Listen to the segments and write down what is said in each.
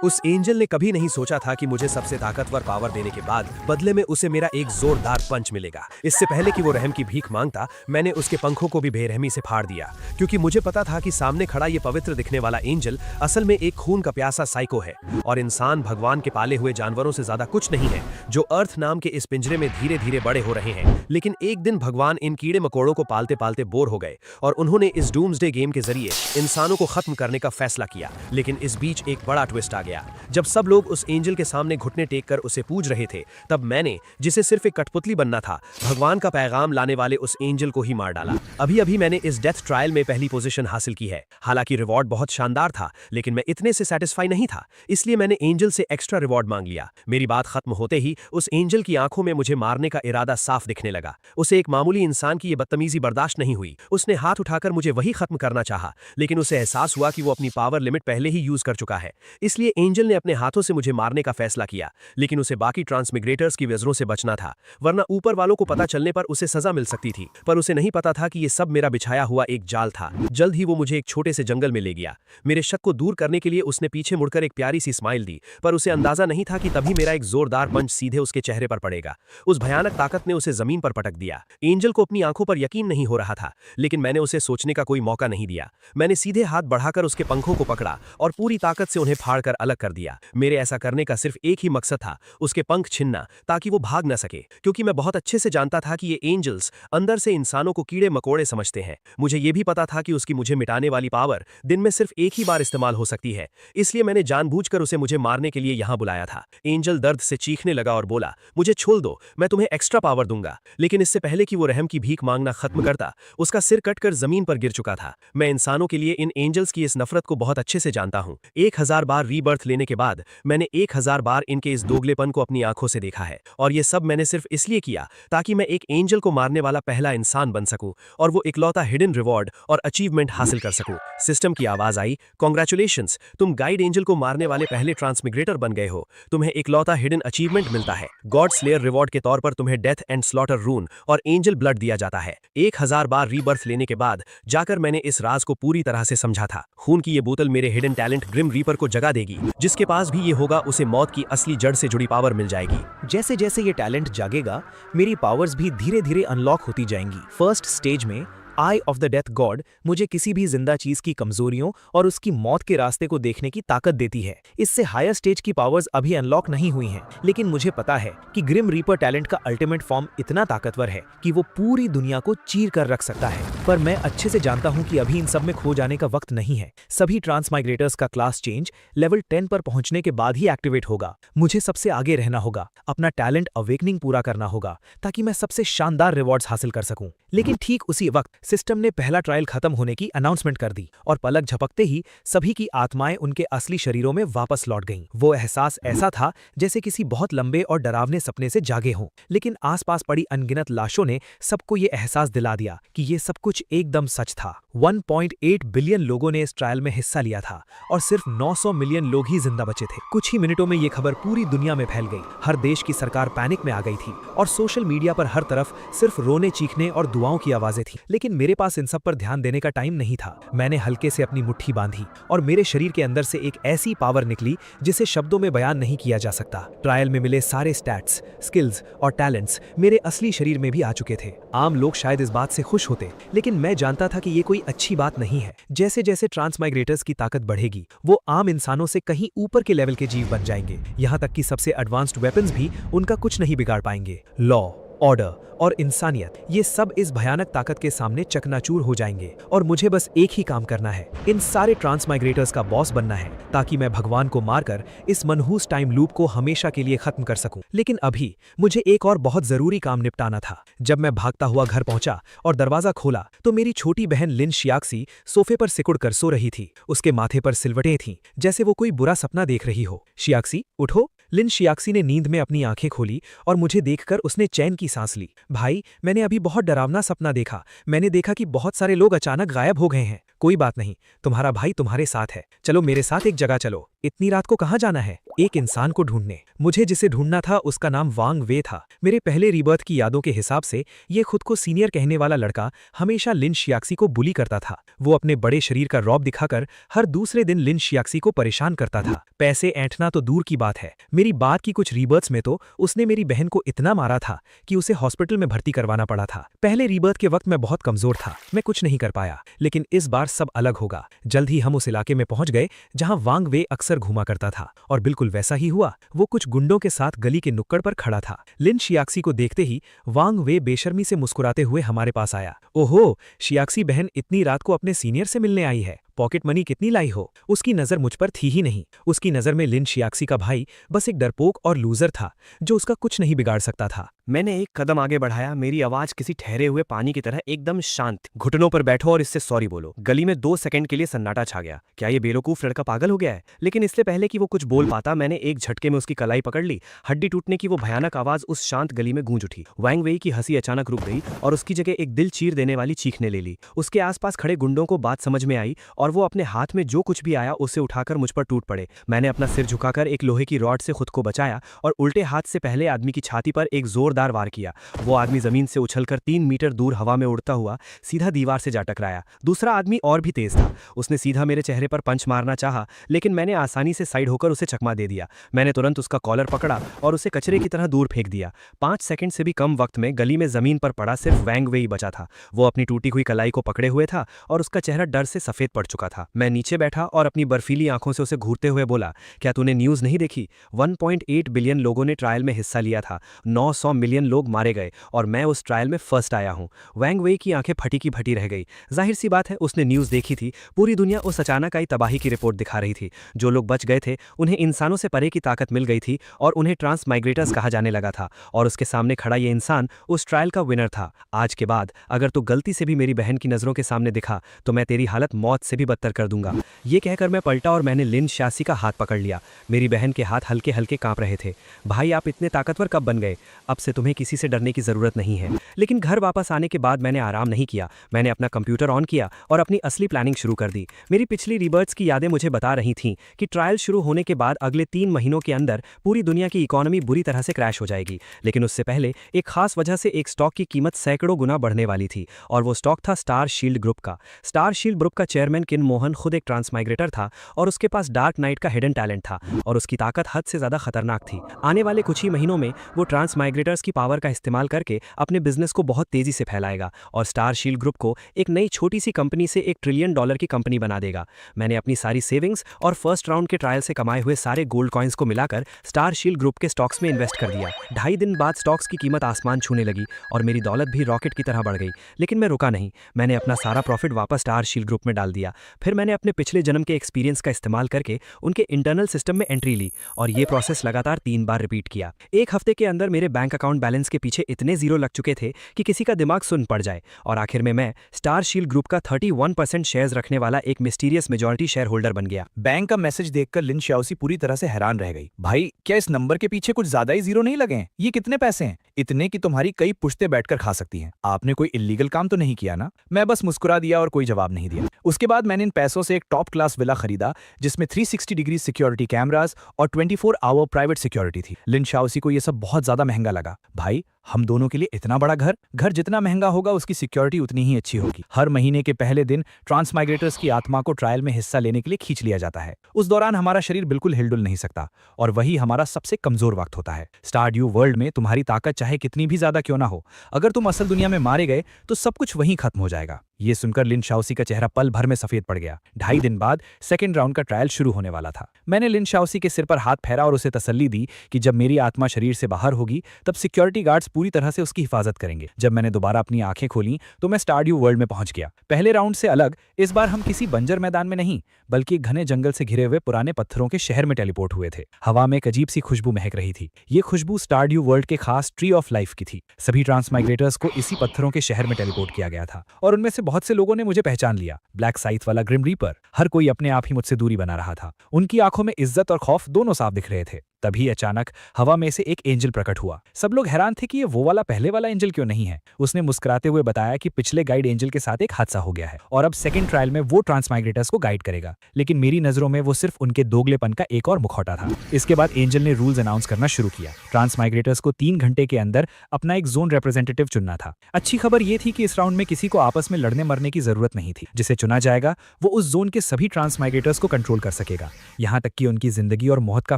उस एंजल ने कभी नहीं सोचा था कि मुझे सबसे ताकतवर पावर देने के बाद बदले में उसे मेरा एक जोरदार पंच मिलेगा। इससे पहले कि वो रहम की भीख मांगता, मैंने उसके पंखों को भी बेरहमी से फाड़ दिया, क्योंकि मुझे पता था कि सामने खड़ा ये पवित्र दिखने वाला एंजल असल में एक खून का प्यासा साइको है और इंसान भगवान के पाले हुए जानवरों से ज्यादा कुछ नहीं है, जो अर्थ नाम के इस पिंजरे में धीरे धीरे बड़े हो रहे हैं। लेकिन एक दिन भगवान इन कीड़े मकोड़ों को पालते पालते बोर हो गए और उन्होंने इस डूम्सडे गेम के जरिए इंसानों को खत्म करने का फैसला किया। लेकिन इस बीच एक बड़ा ट्विस्ट आ गया। जब सब लोग उस एंजल के सामने घुटने टेक कर उसे पूज रहे थे, तब मैंने, जिसे सिर्फ एक कठपुतली बनना था, भगवान का पैगाम लाने वाले उस एंजल को ही मार डाला। अभी अभी मैंने इस डेथ ट्रायल में पहली पोजीशन हासिल की है। हालांकि रिवॉर्ड बहुत शानदार था, लेकिन मैं इतने से सेटिस्फाई नहीं था, इसलिए मैंने एंजल से एक्स्ट्रा रिवॉर्ड मांग लिया। मेरी बात खत्म होते ही उस एंजल की आंखों में मुझे मारने का इरादा साफ दिखने लगा। उसे एक मामूली इंसान की ये बदतमीजी बर्दाश्त नहीं हुई। उसने हाथ उठाकर मुझे वही खत्म करना चाहा, लेकिन उसे एहसास हुआ कि वो अपनी पावर लिमिट पहले ही यूज कर चुका है। इसलिए एंजल ने अपने हाथों से मुझे मारने का फैसला किया, लेकिन उसे बाकी ट्रांसमिग्रेटर्स की वजरों से बचना था, वरना ऊपर वालों को पता चलने पर उसे सजा मिल सकती थी। पर उसे नहीं पता था कि ये सब मेरा बिछाया हुआ एक जाल था। जल्द ही वो मुझे एक छोटे से जंगल में ले गया। मेरे शक को दूर करने के लिए उसने पीछे मुड़कर एक प्यारी सी स्माइल दी, पर उसे अंदाजा नहीं था कि तभी मेरा एक जोरदार पंच सीधे उसके चेहरे पर पड़ेगा। उस भयानक ताकत ने उसे जमीन पर पटक दिया। एंजल को अपनी आंखों पर यकीन नहीं हो रहा था, लेकिन मैंने उसे सोचने का कोई मौका नहीं दिया। मैंने सीधे हाथ बढ़ाकर उसके पंखों को पकड़ा और पूरी ताकत से उन्हें फाड़कर अलग कर दिया। मेरे ऐसा करने का सिर्फ एक ही मकसद था, उसके पंख छीनना, ताकि वो भाग न सके, क्योंकि मैं बहुत अच्छे से जानता था कि ये एंजल्स अंदर से इंसानों को कीड़े मकोड़े समझते हैं। मुझे ये भी पता था कि उसकी मुझे मिटाने वाली पावर दिन में सिर्फ एक ही बार इस्तेमाल हो सकती है, इसलिए मैंने जानबूझकर उसे मुझे मारने के लिए यहां बुलाया था। एंजल दर्द से चीखने लगा और बोला, मुझे छोड़ दो, मैं तुम्हें एक्स्ट्रा पावर दूंगा। लेकिन इससे पहले कि वो रहम की भीख मांगना खत्म करता, उसका सिर कटकर जमीन पर गिर चुका था। मैं इंसानों के लिए इन एंजल्स की इस नफरत को बहुत अच्छे से जानता हूं। 1000 बार रीबर्थ लेने के बाद मैंने 1000 बार इनके इस दोगलेपन को अपनी आंखों से देखा है, और ये सब मैंने सिर्फ इसलिए किया ताकि मैं एक एंजल को मारने वाला पहला इंसान बन सकूं और वो इकलौता हिडन रिवॉर्ड और अचीवमेंट हासिल कर सकूं। सिस्टम की आवाज आई, कांग्रेचुलेशंस, तुम गाइड एंजल को मारने वाले पहले ट्रांसमिग्रेटर बन गए हो। तुम्हें इकलौता हिडन अचीवमेंट मिलता है। गॉड स्लेयर रिवॉर्ड के तौर पर तुम्हें डेथ एंड स्लॉटर रून और एंजल ब्लड दिया जाता है। 1000 बार रीबर्थ लेने के बाद जाकर मैंने इस राज को पूरी तरह से समझा था। खून की ये बोतल मेरे हिडन टैलेंट ग्रिम रीपर को जगा देगी। जिसके पास भी ये होगा, उसे मौत की असली जड़ से जुड़ी पावर मिल जाएगी। जैसे जैसे ये टैलेंट जागेगा, मेरी पावर्स भी धीरे धीरे अनलॉक होती जाएंगी। फर्स्ट स्टेज में आई ऑफ द डेथ गॉड मुझे किसी भी जिंदा चीज की कमजोरियों और उसकी मौत के रास्ते को देखने की ताकत देती है। इससे हायर स्टेज की पावर्स अभी अनलॉक नहीं हुई हैं, लेकिन मुझे पता है कि ग्रिम रीपर टैलेंट का अल्टीमेट फॉर्म इतना ताकतवर है कि वो पूरी दुनिया को चीर कर रख सकता है। पर मैं अच्छे से जानता हूं कि अभी इन सब में खो जाने का वक्त नहीं है। सभी ट्रांसमाइग्रेटर्स का क्लास चेंज लेवल 10 पर पहुंचने के बाद ही एक्टिवेट होगा। मुझे सबसे आगे रहना होगा, अपना टैलेंट अवेकनिंग पूरा करना होगा, ताकि मैं सबसे शानदार रिवॉर्ड्स हासिल कर सकूं। लेकिन ठीक उसी वक्त सिस्टम ने पहला ट्रायल खत्म होने की अनाउंसमेंट कर दी और पलक झपकते ही सभी की आत्माएं उनके असली शरीरों में वापस लौट गईं। वो एहसास ऐसा था जैसे किसी बहुत लंबे और डरावने सपने से जागे हों। लेकिन आसपास पड़ी अनगिनत लाशों ने सबको ये एहसास दिला दिया कि ये सब कुछ एकदम सच था। 1.8 बिलियन लोगों ने इस ट्रायल में हिस्सा लिया था और सिर्फ 900 मिलियन लोग ही जिंदा बचे थे। कुछ ही मिनटों में ये खबर पूरी दुनिया में फैल गई। हर देश की सरकार पैनिक में आ गई थी और सोशल मीडिया पर हर तरफ सिर्फ रोने चीखने और दुआओं की आवाजें थी। लेकिन मेरे पास इन सब पर ध्यान देने का टाइम नहीं था। मैंने हल्के से अपनी मुट्ठी बांधी और मेरे शरीर के अंदर से एक ऐसी पावर निकली जिसे शब्दों में बयान नहीं किया जा सकता। ट्रायल में मिले सारे स्टैट्स, स्किल्स और टैलेंट्स मेरे असली शरीर में भी आ चुके थे। आम लोग शायद इस बात से खुश होते, लेकिन मैं जानता था कि ये कोई अच्छी बात नहीं है। जैसे जैसे ट्रांसमाइग्रेटर्स की ताकत बढ़ेगी, वो आम इंसानों से कहीं ऊपर के लेवल के जीव बन जाएंगे। यहाँ तक कि सबसे एडवांस्ड वेपन्स भी उनका कुछ नहीं बिगाड़ पाएंगे। लॉ, ऑर्डर और इंसानियत, ये सब इस भयानक ताकत के सामने चकनाचूर हो जाएंगे और मुझे बस एक ही काम करना है, इन सारे ट्रांसमाइग्रेटर्स का बॉस बनना है, ताकि मैं भगवान को मारकर इस मनहूस टाइम लूप को हमेशा के लिए खत्म कर सकूं। लेकिन अभी मुझे एक और बहुत जरूरी काम निपटाना था। जब मैं भागता हुआ घर पहुंचा और दरवाजा खोला तो मेरी छोटी बहन लिन शियाक्सी सोफे पर सिकुड़ कर सो रही थी। उसके माथे पर सिलवटें थीं, जैसे वो कोई बुरा सपना देख रही हो। शियाक्सी, उठो। लिन शियाक्सी ने नींद में अपनी आंखें खोली और मुझे देखकर उसने चैन की सांस ली। भाई, मैंने अभी बहुत डरावना सपना देखा। मैंने देखा कि बहुत सारे लोग अचानक गायब हो गए हैं। कोई बात नहीं, तुम्हारा भाई तुम्हारे साथ है। चलो मेरे साथ एक जगह चलो। इतनी रात को कहाँ जाना है? एक इंसान को ढूंढने। मुझे जिसे ढूंढना था उसका नाम वांग वे था। मेरे पहले रीबर्थ की यादों के हिसाब से ये खुद को सीनियर कहने वाला लड़का हमेशा लिन शियाक्सी को बुली करता था। वो अपने बड़े शरीर का रौब दिखाकर हर दूसरे दिन लिन शियाक्सी को परेशान करता था। पैसे ऐंठना तो दूर की बात है, मेरी बात की कुछ रीबर्थ्स में तो उसने मेरी बहन को इतना मारा था कि उसे हॉस्पिटल में भर्ती करवाना पड़ा था। पहले रीबर्थ के वक्त मैं बहुत कमजोर था, मैं कुछ नहीं कर पाया, लेकिन इस बार सब अलग होगा। जल्द ही हम उस इलाके में पहुंच गए जहां वांग वे अक्सर घूमा करता था, और बिल्कुल वैसा ही हुआ। वो कुछ गुंडों के साथ गली के नुक्कड़ पर खड़ा था। लिन शियाक्सी को देखते ही वांग वे बेशर्मी से मुस्कुराते हुए हमारे पास आया। ओहो, शियाक्सी बहन इतनी रात को अपने सीनियर से मिलने आई है। पॉकेट मनी कितनी लाई हो? उसकी नजर मुझ पर थी ही नहीं। उसकी नजर में लिन शियाक्सी का भाई बस एक डरपोक और लूजर था जो उसका कुछ नहीं बिगाड़ सकता था। मैंने एक कदम आगे बढ़ाया, मेरी आवाज किसी ठहरे हुए पानी की तरह एकदम शांत। घुटनों पर बैठो और इससे सॉरी बोलो। गली में 2 सेकंड के लिए सन्नाटा छा गया। क्या ये बेवकूफ लड़का पागल हो गया है? लेकिन इससे पहले कि वो कुछ बोल पाता, मैंने एक झटके में उसकी कलाई पकड़ ली। हड्डी टूटने की वो भयानक आवाज उस शांत गली में गूंज उठी। वांग वेई की हंसी अचानक रुक गई और उसकी जगह एक दिल चीर देने वाली चीखने ले ली। उसके आसपास खड़े गुंडों को बात समझ में आई और वो अपने हाथ में जो कुछ भी आया उसे उठाकर मुझ पर टूट पड़े। मैंने अपना सिर झुकाकर एक लोहे की रॉड से खुद को बचाया और उल्टे हाथ से पहले आदमी की छाती पर एक जोरदार वार किया। वो आदमी जमीन से उछलकर 3 मीटर दूर हवा में उड़ता हुआ सीधा दीवार से जा टकराया। दूसरा आदमी और भी तेज था। उसने सीधा मेरे चेहरे पर पंच मारना चाहा, लेकिन मैंने आसानी से साइड होकर उसे चकमा दे दिया। मैंने तुरंत उसका कॉलर पकड़ा और उसे कचरे की तरह दूर फेंक दिया। 5 सेकंड से भी कम वक्त में गली में जमीन पर पड़ा सिर्फ वांग वेई बचा था। वो अपनी टूटी हुई कलाई को पकड़े हुए था और उसका चेहरा डर से सफेद पड़ चुका था। मैं नीचे बैठा और अपनी बर्फीली आंखों से उसे घूरते हुए बोला, क्या तूने न्यूज नहीं देखी? 1.8 बिलियन लोगों ने ट्रायल में हिस्सा लिया था, 900 मिलियन लोग मारे गए और मैं उस ट्रायल में फर्स्ट आया हूं। वांग वेई की आंखें फटी की फटी रह गई। जाहिर सी बात है, उसने न्यूज देखी थी। पूरी दुनिया उस अचानक आई तबाही की रिपोर्ट दिखा रही थी। जो लोग बच गए थे उन्हें इंसानों से परे की ताकत मिल गई थी और उन्हें ट्रांस माइग्रेटर्स कहा जाने लगा था, और उसके सामने खड़ा ये इंसान उस ट्रायल का विनर था। आज के बाद अगर तू गलती से भी मेरी बहन की नजरों के सामने दिखा तो मैं तेरी हालत मौत से भी बदतर कर दूंगा। ये कहकर मैं पलटा और मैंने लिन शियाक्सी का हाथ पकड़ लिया। मेरी बहन के हाथ हल्के हल्के कांप रहे थे। भाई, आप इतने ताकतवर कब बन गए? अब से तुम्हें किसी से डरने की जरूरत नहीं है। लेकिन घर वापस आने के बाद मैंने आराम नहीं किया। मैंने अपना कंप्यूटर ऑन किया और अपनी असली प्लानिंग शुरू कर दी। मेरी पिछली रीबर्थ्स की यादें मुझे बता रही थीं कि ट्रायल शुरू होने के बाद अगले 3 महीनों के अंदर पूरी दुनिया की इकोनॉमी बुरी तरह से क्रैश हो जाएगी। लेकिन उससे पहले एक खास वजह से एक स्टॉक की कीमत सैकड़ों गुना बढ़ने वाली थी, और वो स्टॉक था स्टार शील्ड ग्रुप का। स्टार शील्ड ग्रुप का चेयरमैन किन मोहन खुद एक ट्रांसमाइग्रेटर था और उसके पास डार्क नाइट का हिडन टैलेंट था, और उसकी ताकत हद से ज्यादा खतरनाक थी। आने वाले कुछ ही महीनों में वो ट्रांसमाइग्रेटर्स की पावर का इस्तेमाल करके अपने बिजनेस को बहुत तेजी से फैलाएगा और स्टार शील्ड ग्रुप को एक नई छोटी सी कंपनी से $1 ट्रिलियन की कंपनी बना देगा। मैंने अपनी सारी सेविंग्स और फर्स्ट राउंड के ट्रायल से कमाए हुए सारे गोल्ड कॉइंस को मिलाकर स्टार शील्ड ग्रुप के स्टॉक्स में इन्वेस्ट कर दिया। 2.5 दिन बाद स्टॉक्स की कीमत आसमान छूने लगी और मेरी दौलत भी रॉकेट की तरह बढ़ गई। लेकिन मैं रुका नहीं। मैंने अपना सारा प्रॉफिट वापस स्टार शील्ड ग्रुप में डाल दिया। फिर मैंने अपने पिछले जन्म के एक्सपीरियंस का इस्तेमाल करके उनके इंटरनल सिस्टम में एंट्री ली और ये प्रोसेस लगातार 3 बार रिपीट किया। एक हफ्ते के अंदर मेरे बैंक अकाउंट बैलेंस के पीछे इतने जीरो लग चुके थे कि किसी का दिमाग सुन पड़ जाए, और आखिर में मैं स्टार शील्ड ग्रुप का 31% शेयर्स रखने वाला एक मिस्टीरियस मेजॉरिटी शेयर होल्डर बन गया। बैंक का मैसेज देखकर लिन शियाओसी पूरी तरह से हैरान रह गई। भाई, क्या इस नंबर के पीछे कुछ ज्यादा ही जीरो नहीं लगे हैं? ये कितने पैसे हैं? इतने कि तुम्हारी कई पुश्ते बैठकर खा सकती हैं। आपने कोई इल्लीगल काम तो नहीं किया ना? मैं बस मुस्कुरा दिया और कोई जवाब नहीं दिया। उसके बाद मैंने इन पैसों से एक टॉप क्लास विला खरीदा जिसमें 360 डिग्री सिक्योरिटी कैमरास और 24 आवर प्राइवेट सिक्योरिटी थी। लिन शियाओसी को यह सब बहुत ज्यादा महंगा लगा। भाई, हम दोनों के लिए इतना बड़ा घर जितना महंगा होगा उसकी सिक्योरिटी उतनी ही अच्छी होगी। हर महीने के पहले दिन ट्रांसमाइग्रेटर्स की आत्मा को ट्रायल में हिस्सा लेने के लिए खींच लिया जाता है। उस दौरान हमारा शरीर बिल्कुल हिलडुल नहीं सकता और वही हमारा सबसे कमजोर वक्त होता है। स्टारड्यू वर्ल्ड में तुम्हारी ताकत चाहे कितनी भी ज्यादा क्यों ना हो, अगर तुम असल दुनिया में मारे गए तो सब कुछ वहीं खत्म हो जाएगा। ये सुनकर लिन शियाओसी का चेहरा पल भर में सफेद पड़ गया। 2.5 दिन बाद सेकंड राउंड का ट्रायल शुरू होने वाला था। मैंने लिन शियाओसी के सिर पर हाथ फेरा और उसे तसल्ली दी कि जब मेरी आत्मा शरीर से बाहर होगी तब सिक्योरिटी गार्ड्स पूरी तरह से उसकी हिफाजत करेंगे। जब मैंने दोबारा अपनी आंखें खोली तो मैं स्टारड्यू वर्ल्ड में पहुंच गया। पहले राउंड से अलग इस बार हम किसी बंजर मैदान में नहीं बल्कि घने जंगल से घिरे हुए पुराने पत्थरों के शहर में टेलीपोर्ट हुए थे। हवा में एक अजीब सी खुशबू महक रही थी। ये खुशबू स्टारड्यू वर्ल्ड के खास ट्री ऑफ लाइफ की थी। सभी ट्रांसमाइग्रेटर्स को इसी पत्थरों के शहर में टेलीपोर्ट किया गया था और उनमें से बहुत से लोगों ने मुझे पहचान लिया। ब्लैक साइथ वाला ग्रिम रीपर, हर कोई अपने आप ही मुझसे दूरी बना रहा था। उनकी आंखों में इज्जत और खौफ दोनों साफ दिख रहे थे। तभी अचानक हवा में से एक एंजल प्रकट हुआ। सब लोग हैरान थे कि ये वो वाला पहले वाला एंजल क्यों नहीं है। उसने मुस्कुराते हुए बताया कि पिछले गाइड एंजल के साथ एक हादसा हो गया है और अब सेकंड ट्रायल में वो ट्रांसमाइग्रेटर्स को गाइड करेगा। लेकिन मेरी नजरों में वो सिर्फ उनके दोगलेपन का एक और मुखौटा था। इसके बाद एंजल ने रूल्स अनाउंस करना शुरू किया। ट्रांसमाइग्रेटर्स को 3 घंटे के अंदर अपना एक जोन रिप्रेजेंटेटिव चुनना था। अच्छी खबर ये थी कि इस राउंड में किसी को आपस में लड़ने मरने की जरूरत नहीं थी। जिसे चुना जाएगा वो उस जोन के सभी ट्रांसमाइग्रेटर्स को कंट्रोल कर सकेगा, यहाँ तक कि उनकी जिंदगी और मौत का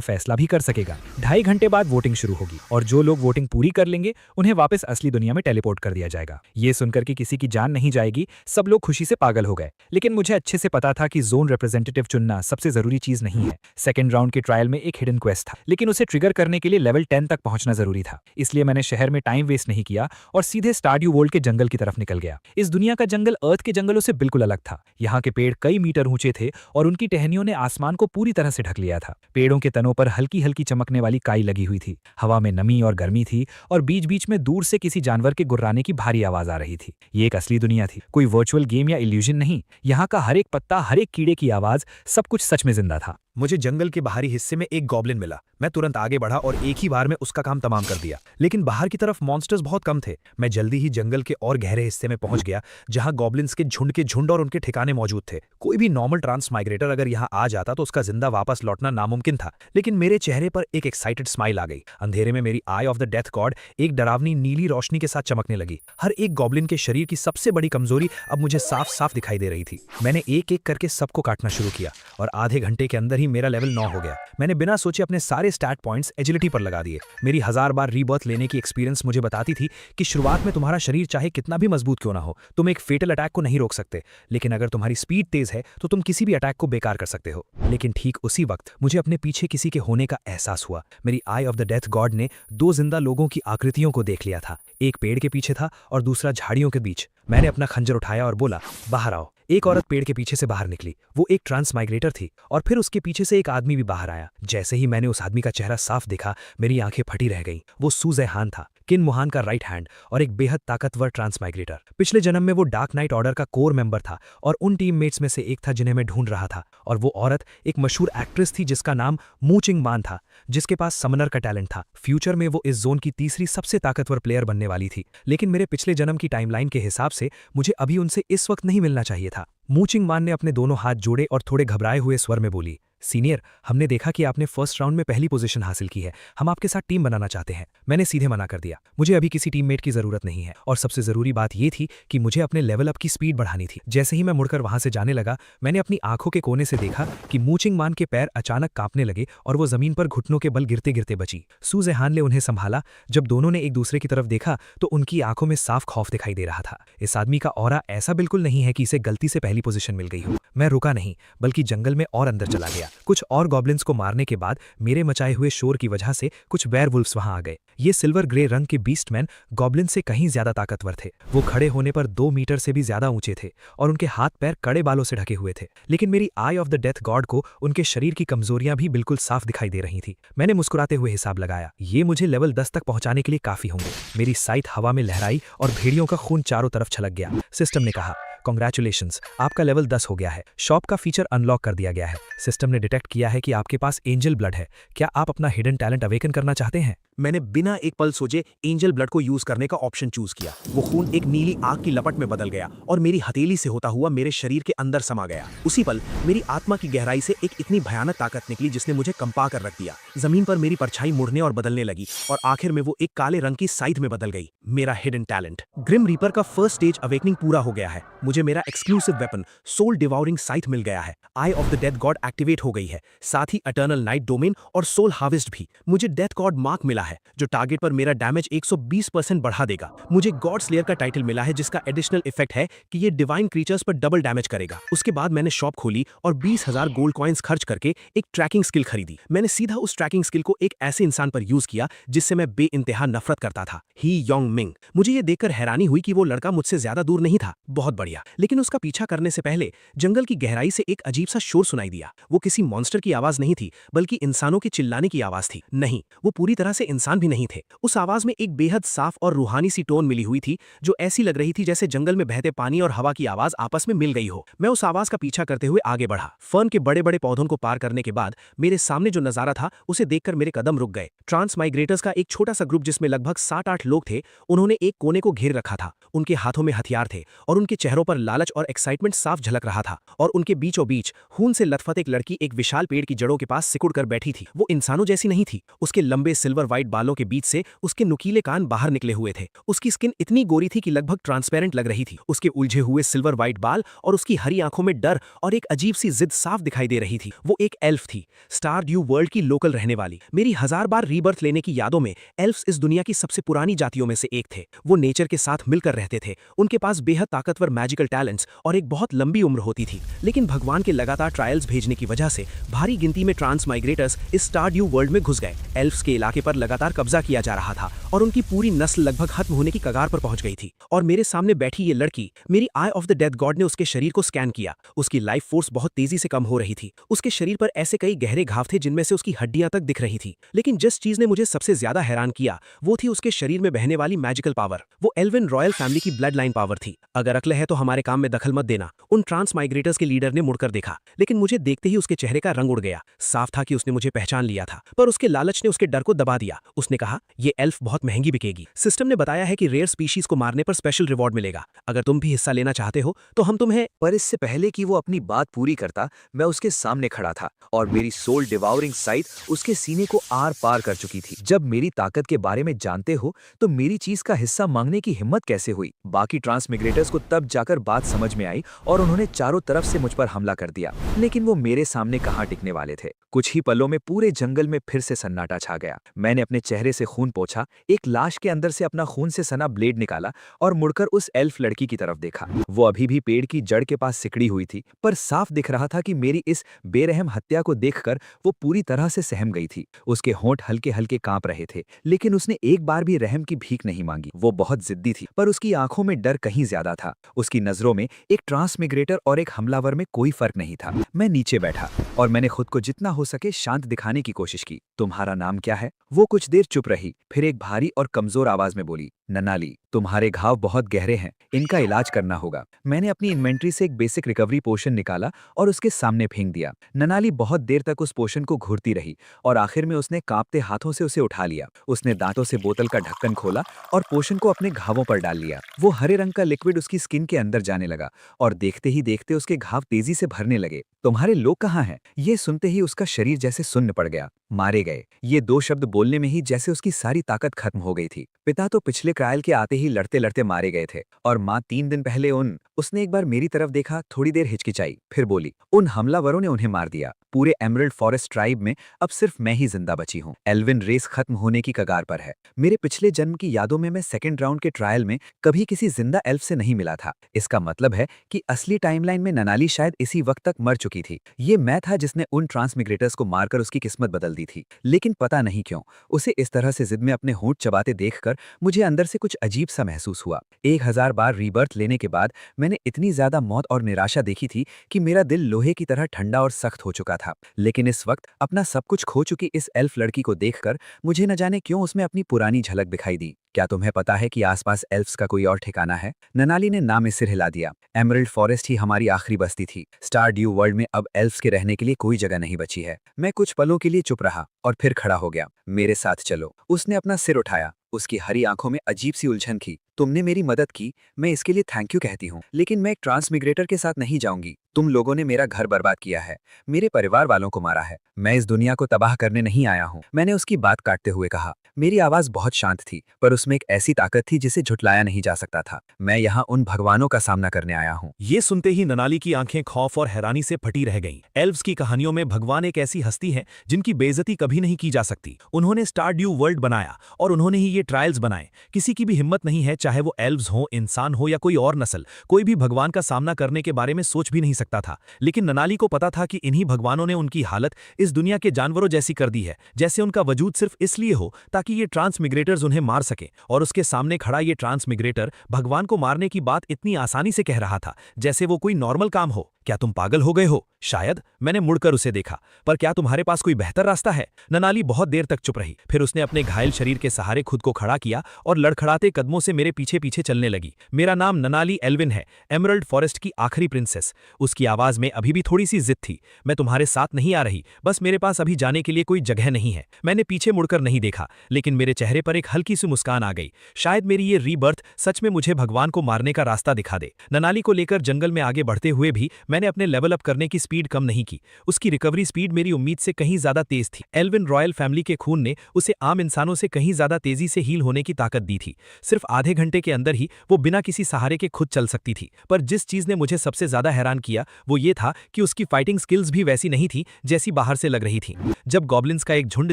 फैसला भी कर सकेगा। 2.5 घंटे बाद वोटिंग शुरू होगी और जो लोग वोटिंग पूरी कर लेंगे उन्हें वापस असली दुनिया में टेलीपोर्ट कर दिया जाएगा। ये सुनकर कि किसी की जान नहीं जाएगी, सब लोग खुशी से पागल हो गए। लेकिन मुझे अच्छे से पता था कि जोन रिप्रेजेंटेटिव चुनना सबसे जरूरी चीज नहीं है। सेकंड राउंड के ट्रायल में एक हिडन क्वेस्ट था, लेकिन उसे ट्रिगर करने के लिए लेवल 10 तक पहुंचना जरूरी था। इसलिए मैंने शहर में टाइम वेस्ट नहीं किया और सीधे स्टारड्यू वर्ल्ड के जंगल की तरफ निकल गया। इस दुनिया का जंगल अर्थ के जंगलों से बिल्कुल अलग था। यहाँ के पेड़ कई मीटर ऊंचे थे और उनकी टहनियों ने आसमान को पूरी तरह से ढक लिया था। पेड़ों के तनों पर हल्की हल्की चमकने वाली काई लगी हुई थी। हवा में नमी और गर्मी थी और बीच बीच में दूर से किसी जानवर के गुर्राने की भारी आवाज आ रही थी। ये एक असली दुनिया थी, कोई वर्चुअल गेम या इल्यूजन नहीं। यहाँ का हर एक पत्ता, हर एक कीड़े की आवाज, सब कुछ सच में जिंदा था। मुझे जंगल के बाहरी हिस्से में एक गॉब्लिन मिला। मैं तुरंत आगे बढ़ा और एक ही बार में उसका काम तमाम कर दिया। लेकिन बाहर की तरफ मॉन्स्टर्स बहुत कम थे। मैं जल्दी ही जंगल के और गहरे हिस्से में पहुंच गया, जहां गॉब्लिन्स के झुंड और उनके ठिकाने मौजूद थे। कोई भी नॉर्मल ट्रांसमाइग्रेटर अगर यहां आ जाता तो उसका जिंदा वापस लौटना नामुमकिन था। लेकिन मेरे चेहरे पर एक एक्साइटेड स्माइल आ गई। अंधेरे में मेरी आई ऑफ द डेथ गॉड एक डरावनी नीली रोशनी के साथ चमकने लगी। हर एक गॉब्लिन के शरीर की सबसे बड़ी कमजोरी अब मुझे साफ साफ दिखाई दे रही थी। मैंने एक एक करके सबको काटना शुरू किया और आधे घंटे के अंदर ही मेरा लेवल 9 हो गया। मैंने बिना सोचे अपने सारे स्टैट पॉइंट्स एजिलिटी पर लगा दिए। मेरी 1000 बार रीबर्थ लेने की एक्सपीरियंस मुझे बताती थी कि शुरुआत में तुम्हारा शरीर चाहे कितना भी मजबूत क्यों ना हो, तुम एक फेटल अटैक को नहीं रोक सकते। लेकिन अगर तुम्हारी स्पीड तेज है तो तुम किसी भी अटैक को बेकार कर सकते हो। लेकिन ठीक उसी वक्त मुझे अपने पीछे किसी के होने का एहसास हुआ। मेरी आई ऑफ द डेथ गॉड ने 2 जिंदा लोगों की आकृतियों को देख लिया था। एक पेड़ के पीछे था और दूसरा झाड़ियों के बीच। मैंने अपना खंजर उठाया और बोला, बाहर आओ। एक औरत पेड़ के पीछे से बाहर निकली। वो एक ट्रांसमाइग्रेटर थी और फिर उसके पीछे से एक आदमी भी बाहर आया। जैसे ही मैंने उस आदमी का चेहरा साफ देखा, मेरी आंखें फटी रह गईं। वो सूज़े हान था, किन मुहान का राइट हैंड और एक बेहद ताकतवर ट्रांसमाइग्रेटर। पिछले जन्म में वो डार्क नाइट ऑर्डर का कोर मेंबर था और उन टीममेट्स में से एक था जिन्हें मैं ढूंढ रहा था। और वो औरत एक मशहूर एक्ट्रेस थी जिसका नाम मू चिंग मान था, जिसके पास समनर का टैलेंट था। फ्यूचर में वो इस जोन की तीसरी सबसे ताकतवर प्लेयर बनने वाली थी। लेकिन मेरे पिछले जन्म की टाइमलाइन के हिसाब से मुझे अभी उनसे इस वक्त नहीं मिलना चाहिए था। मू चिंग मान ने अपने दोनों हाथ जोड़े और थोड़े घबराए हुए स्वर में बोली, सीनियर, हमने देखा कि आपने फर्स्ट राउंड में पहली पोजीशन हासिल की है। हम आपके साथ टीम बनाना चाहते हैं। मैंने सीधे मना कर दिया। मुझे अभी किसी टीममेट की जरूरत नहीं है और सबसे जरूरी बात यह थी कि मुझे अपने लेवल अप की स्पीड बढ़ानी थी। जैसे ही मैं मुड़कर वहां से जाने लगा, मैंने अपनी आंखों के कोने से देखा कि मू चिंग मान के पैर अचानक कांपने लगे और वो जमीन पर घुटनों के बल गिरते गिरते बची। सू जेहान ने उन्हें संभाला। जब दोनों ने एक दूसरे की तरफ देखा तो उनकी आंखों में साफ खौफ दिखाई दे रहा था। इस आदमी का ऑरा ऐसा बिल्कुल नहीं है कि इसे गलती से पहली पोजीशन मिल गई हो। मैं रुका नहीं, बल्कि जंगल में और अंदर चला गया। कुछ और गॉब्लिन्स को मारने के बाद मेरे मचाए हुए शोर की वजह से कुछ वेयरवुल्फ्स वहां आ गए। ये सिल्वर ग्रे रंग के बीस्टमैन गॉब्लिन से कहीं ज्यादा ताकतवर थे। वो खड़े होने पर 2 मीटर से भी ज्यादा ऊंचे थे और उनके हाथ पैर कड़े बालों से ढके हुए थे। लेकिन मेरी आई ऑफ द डेथ गॉड को उनके शरीर की कमजोरियां भी बिल्कुल साफ दिखाई दे रही थी। मैंने मुस्कुराते हुए हिसाब लगाया, ये मुझे लेवल 10 तक पहुंचाने के लिए काफी होंगे। मेरी साइट हवा में लहराई और भेड़ियों का खून चारों तरफ छलक गया। सिस्टम ने कहा, कांग्रेचुलेशंस, आपका लेवल 10 हो गया है। शॉप का फीचर अनलॉक कर दिया गया है। सिस्टम ने डिटेक्ट किया है कि आपके पास एंजल ब्लड है। क्या आप अपना हिडन टैलेंट अवेकन करना चाहते हैं? मैंने बिना एक पल सोचे एंजल ब्लड को यूज करने का ऑप्शन चूज किया। वो खून एक नीली आग की लपट में बदल गया और मेरी हथेली से होता हुआ मेरे शरीर के अंदर समा गया। उसी पल मेरी आत्मा की गहराई से एक इतनी भयानक ताकत निकली जिसने मुझे कंपा कर रख दिया। जमीन पर मेरी परछाई मुड़ने और बदलने लगी और आखिर में वो एक काले रंग की साइथ में बदल गई। मेरा हिडन टैलेंट ग्रिम रीपर का फर्स्ट स्टेज अवेकनिंग पूरा हो गया है। मुझे मेरा एक्सक्लूसिव वेपन सोल डिवाउरिंग साइथ मिल गया है। Eye of the death god activate हो गई है, साथ ही अटर्नल नाइट डोमेन और सोल हार्वेस्ट भी। मुझे डेथ गॉड मार्क मिला है जो टारगेट पर मेरा डैमेज 120% बढ़ा देगा। मुझे गॉड स्लेयर का टाइटल मिला है जिसका एडिशनल इफेक्ट है कि ये डिवाइन क्रीचर्स पर डबल डैमेज करेगा। उसके बाद मैंने शॉप खोली और 20,000 गोल्ड कॉइंस खर्च करके एक ट्रैकिंग स्किल खरीदी। मैंने सीधा उस ट्रैकिंग स्किल को एक ऐसे इंसान पर यूज किया जिससे मैं बेइंतहा नफरत करता था, ही योंग मिंग। मुझे ये देखकर हैरानी हुई कि वो लड़का मुझसे ज्यादा दूर नहीं था। बहुत बढ़िया। दिया, लेकिन उसका पीछा करने से पहले जंगल की गहराई से एक अजीब सा शोर सुनाई दिया। वो किसी मॉन्स्टर की आवाज नहीं थी, बल्कि इंसानों के चिल्लाने की आवाज थी। नहीं, वो पूरी तरह से इंसान भी नहीं थे। उस आवाज में एक बेहद साफ और रूहानी सी टोन मिली हुई थी, जो ऐसी लग रही थी जैसे जंगल में बहते पानी और हवा की आवाज आपस में मिल गई हो। मैं उस आवाज का पीछा करते हुए आगे बढ़ा। फर्न के बड़े बड़े पौधों को पार करने के बाद मेरे सामने जो नजारा था उसे देखकर मेरे कदम रुक गए। ट्रांस माइग्रेटर्स का एक छोटा सा ग्रुप जिसमें लगभग 7-8 लोग थे, उन्होंने एक कोने को घेर रखा था। उनके हाथों में हथियार थे और उनके चेहरों पर लालच और एक्साइटमेंट साफ झलक रहा था। और उनके बीचों बीच खून से लथपथ एक लड़की एक विशाल पेड़ की जड़ों के पास सिकुड़ कर बैठी थी। वो इंसानों जैसी नहीं थी। उसके लंबे सिल्वर व्हाइट बालों के बीच से उसके नुकीले कान बाहर निकले हुए थे। उसकी स्किन इतनी गोरी थी कि लगभग ट्रांसपेरेंट लग रही थी। उसके उलझे हुए सिल्वर व्हाइट बाल और उसकी हरी आंखों में डर और एक अजीब सी जिद साफ दिखाई दे रही थी। वो एक एल्फ थी, स्टार ड्यू वर्ल्ड की लोकल रहने वाली। मेरी 1000 बार रीबर्थ लेने की यादों में एल्फ्स इस दुनिया की सबसे पुरानी जातियों में से एक थे। वो नेचर के साथ मिलकर रहते थे। उनके पास बेहद ताकतवर मैजिकल टैलेंट्स और एक बहुत लंबी उम्र होती थी। लेकिन भगवान के लगातार ट्रायल्स भेजने की वजह से भारी गिनती में ट्रांस माइग्रेटर्स इस स्टार ड्यू वर्ल्ड में घुस गए। एल्फ्स के इलाके पर लगातार कब्जा किया जा रहा था और उनकी पूरी नस्ल लगभग खत्म होने की कगार पर पहुंच गई थी। और मेरे सामने बैठी ये लड़की, मेरी आई ऑफ द डेथ गॉड ने उसके शरीर को स्कैन किया। उसकी लाइफ फोर्स बहुत तेजी से कम हो रही थी। उसके शरीर पर ऐसे कई गहरे घाव थे जिनमें से उसकी हड्डियां तक दिख रही थी। लेकिन जिस चीज ने मुझे सबसे ज्यादा हैरान किया वो थी उसके शरीर में बहने वाली मैजिकल पावर। वो एल्विन रॉयल फैमिली की ब्लड लाइन पावर थी। अगर अक्ल है तो हमारे काम में दखल मत देना। उन ट्रांस माइग्रेटर्स के लीडर ने मुड़कर देखा, लेकिन मुझे देखते ही उसके चेहरे का रंग उड़ गया। साफ था कि उसने मुझे पहचान लिया था, पर उसके लालच ने उसके डर को दबा दिया। उसने कहा, ये एल्फ बहुत महंगी बिकेगी। सिस्टम ने बताया है कि रेयर स्पीशीज को मारने पर स्पेशल रिवॉर्ड मिलेगा। अगर तुम भी हिस्सा लेना चाहते हो तो हम तुम्हें। पर इससे पहले कि वो अपनी बात पूरी करता, मैं उसके सामने खड़ा था और मेरी सोल डिवाउरिंग साइट उसके सीने को आर पार कर चुकी थी। जब मेरी ताकत के बारे में जानते हो तो मेरी चीज का हिस्सा मांगने की हिम्मत कैसे हुई? बाकी ट्रांसमिग्रेटर्स को तब जाकर बात समझ में आई और उन्होंने चारों तरफ से मुझ पर हमला कर दिया। लेकिन वो मेरे सामने कहाँ टिकने वाले थे। कुछ ही पलों में पूरे जंगल में फिर से सन्नाटा छा गया। मैंने अपने चेहरे से खून पोंछा, एक लाश के अंदर से अपना खून से सना ब्लेड निकाला और मुड़कर उस एल्फ लड़की की तरफ देखा। वो अभी भी पेड़ की जड़ के पास सिकड़ी हुई थी, पर साफ दिख रहा था कि मेरी इस बेरहम हत्या को देखकर वो पूरी तरह से सहम गई थी। उसके होंठ हल्के हल्के कांप रहे थे, लेकिन उसने एक बार भी रहम की भीख नहीं मांगी। वो बहुत जिद्दी थी, पर उसकी आंखों में डर कहीं ज्यादा था। उसकी नजरों में एक ट्रांसमिग्रेटर और एक हमलावर में कोई फर्क नहीं था। मैं नीचे बैठा और मैंने खुद को जितना हो सके शांत दिखाने की कोशिश की। तुम्हारा नाम क्या है? वो कुछ देर चुप रही, फिर एक भारी और कमजोर आवाज में बोली, ननाली। तुम्हारे घाव बहुत गहरे हैं, इनका इलाज करना होगा। मैंने अपनी इन्वेंट्री से एक बेसिक रिकवरी पोशन निकाला और उसके सामने फेंक दिया। ननाली बहुत देर तक उस पोशन को घूरती रही और आखिर में उसने कांपते हाथों से उसे उठा लिया। उसने दांतों से बोतल का ढक्कन खोला और पोशन को अपने घावों पर डाल लिया। वो हरे रंग का लिक्विड उसकी स्किन के अंदर जाने लगा और देखते ही देखते उसके घाव तेजी से भरने लगे। तुम्हारे लोग कहाँ हैं? ये सुनते ही उसका शरीर जैसे सुन्न पड़ गया। मारे गए। ये 2 शब्द बोलने में ही जैसे उसकी सारी ताकत खत्म हो गई थी। पिता तो पिछले ट्रायल के आते ही लड़ते लड़ते मारे गए थे और माँ 3 दिन पहले उसने एक बार मेरी तरफ देखा, थोड़ी देर हिचकिचाई, फिर बोली, उन हमलावरों ने उन्हें मार दिया। पूरे एमरल्ड फॉरेस्ट ट्राइब में अब सिर्फ मैं ही जिंदा बची हूँ। एल्विन रेस खत्म होने की कगार पर है। मेरे पिछले जन्म की यादों में मैं सेकंड राउंड के ट्रायल में कभी किसी जिंदा एल्फ से नहीं मिला था। इसका मतलब है कि असली टाइमलाइन में ननाली शायद इसी वक्त तक मर चुकी थी। ये मैं था जिसने उन ट्रांसमिग्रेटर्स को मारकर उसकी किस्मत बदल दी थी। लेकिन पता नहीं क्यों उसे इस तरह से जिद में अपने होंठ चबाते देखकर मुझे अंदर से कुछ अजीब सा महसूस हुआ। 1000 बार रीबर्थ लेने के बाद मैंने इतनी ज्यादा मौत और निराशा देखी थी कि मेरा दिल लोहे की तरह ठंडा और सख्त हो चुका था। लेकिन इस वक्त अपना सब कुछ खो चुकी इस एल्फ लड़की को देखकर मुझे न जाने क्यों उसमें अपनी पुरानी झलक दिखाई दी। क्या तुम्हें पता है कि आसपास एल्फ्स का कोई और ठिकाना है? ननाली ने ना में सिर हिला दिया। एमरल्ड फॉरेस्ट ही हमारी आखिरी बस्ती थी। स्टार ड्यू वर्ल्ड में अब एल्फ्स के रहने के लिए कोई जगह नहीं बची है। मैं कुछ पलों के लिए चुप रहा और फिर खड़ा हो गया। मेरे साथ चलो। उसने अपना सिर उठाया। उसकी हरी आंखों में अजीब सी उलझन थी। तुमने मेरी मदद की, मैं इसके लिए थैंक यू कहती हूँ, लेकिन मैं एक ट्रांसमिग्रेटर के साथ नहीं जाऊंगी। तुम लोगों ने मेरा घर बर्बाद किया है, मेरे परिवार वालों को मारा है। मैं इस दुनिया को तबाह करने नहीं आया हूँ। मैंने उसकी बात काटते हुए कहा। मेरी आवाज बहुत शांत थी, पर उसमें एक ऐसी ताकत थी जिसे झुठलाया नहीं जा सकता था। मैं यहाँ उन भगवानों का सामना करने आया हूँ। ये सुनते ही ननाली की आंखें खौफ और हैरानी से फटी रह गईं। एल्व्स की कहानियों में भगवान एक ऐसी हस्ती है जिनकी बेइज्जती कभी नहीं की जा सकती। उन्होंने स्टार ड्यू वर्ल्ड बनाया और उन्होंने ही ये ट्रायल्स बनाएं। किसी की भी हिम्मत नहीं है, चाहे वो एल्व्स हो, इंसान हो या कोई और नस्ल, कोई भी भगवान का सामना करने के बारे में सोच भी नहीं सकता था। लेकिन ननाली को पता था कि इन्हीं भगवानों ने उनकी हालत इस दुनिया के जानवरों जैसी कर दी है, जैसे उनका वजूद सिर्फ इसलिए हो ताकि ये ट्रांसमिग्रेटर्स उन्हें मार सकें। और उसके सामने खड़ा ये ट्रांसमिग्रेटर भगवान को मारने की बात इतनी आसानी से कह रहा था जैसे वो कोई नॉर्मल काम हो। क्या तुम पागल हो गए हो? शायद। मैंने मुड़कर उसे देखा। पर क्या तुम्हारे पास कोई बेहतर रास्ता है? ननाली बहुत देर तक चुप रही, फिर उसने अपने घायल शरीर के सहारे खुद को खड़ा किया और लड़खड़ाते कदमों से मेरे पीछे पीछे चलने लगी। मेरा नाम ननाली एल्विन है, एमरल्ड फॉरेस्ट की आखिरी प्रिंसेस। उसकी आवाज में अभी भी थोड़ी सी जिद थी। मैं तुम्हारे साथ नहीं आ रही, बस मेरे पास अभी जाने के लिए कोई जगह नहीं है। मैंने पीछे मुड़कर नहीं देखा, लेकिन मेरे चेहरे पर एक हल्की सी मुस्कान आ गई। शायद मेरी ये रीबर्थ सच में मुझे भगवान को मारने का रास्ता दिखा दे। ननाली को लेकर जंगल में आगे बढ़ते हुए भी मैंने अपने लेवल अप करने की स्पीड कम नहीं की। उसकी रिकवरी स्पीड मेरी उम्मीद से कहीं ज्यादा तेज थी। एल्विन रॉयल फैमिली के खून ने उसे आम इंसानों से कहीं ज्यादा तेजी से हील होने की ताकत दी थी। सिर्फ आधे घंटे के अंदर ही वो बिना किसी सहारे के खुद चल सकती थी। पर जिस चीज ने मुझे सबसे ज्यादा हैरान किया वो ये था कि उसकी फाइटिंग स्किल्स भी वैसी नहीं थी जैसी बाहर से लग रही थी। जब गॉब्लिन्स का एक झुंड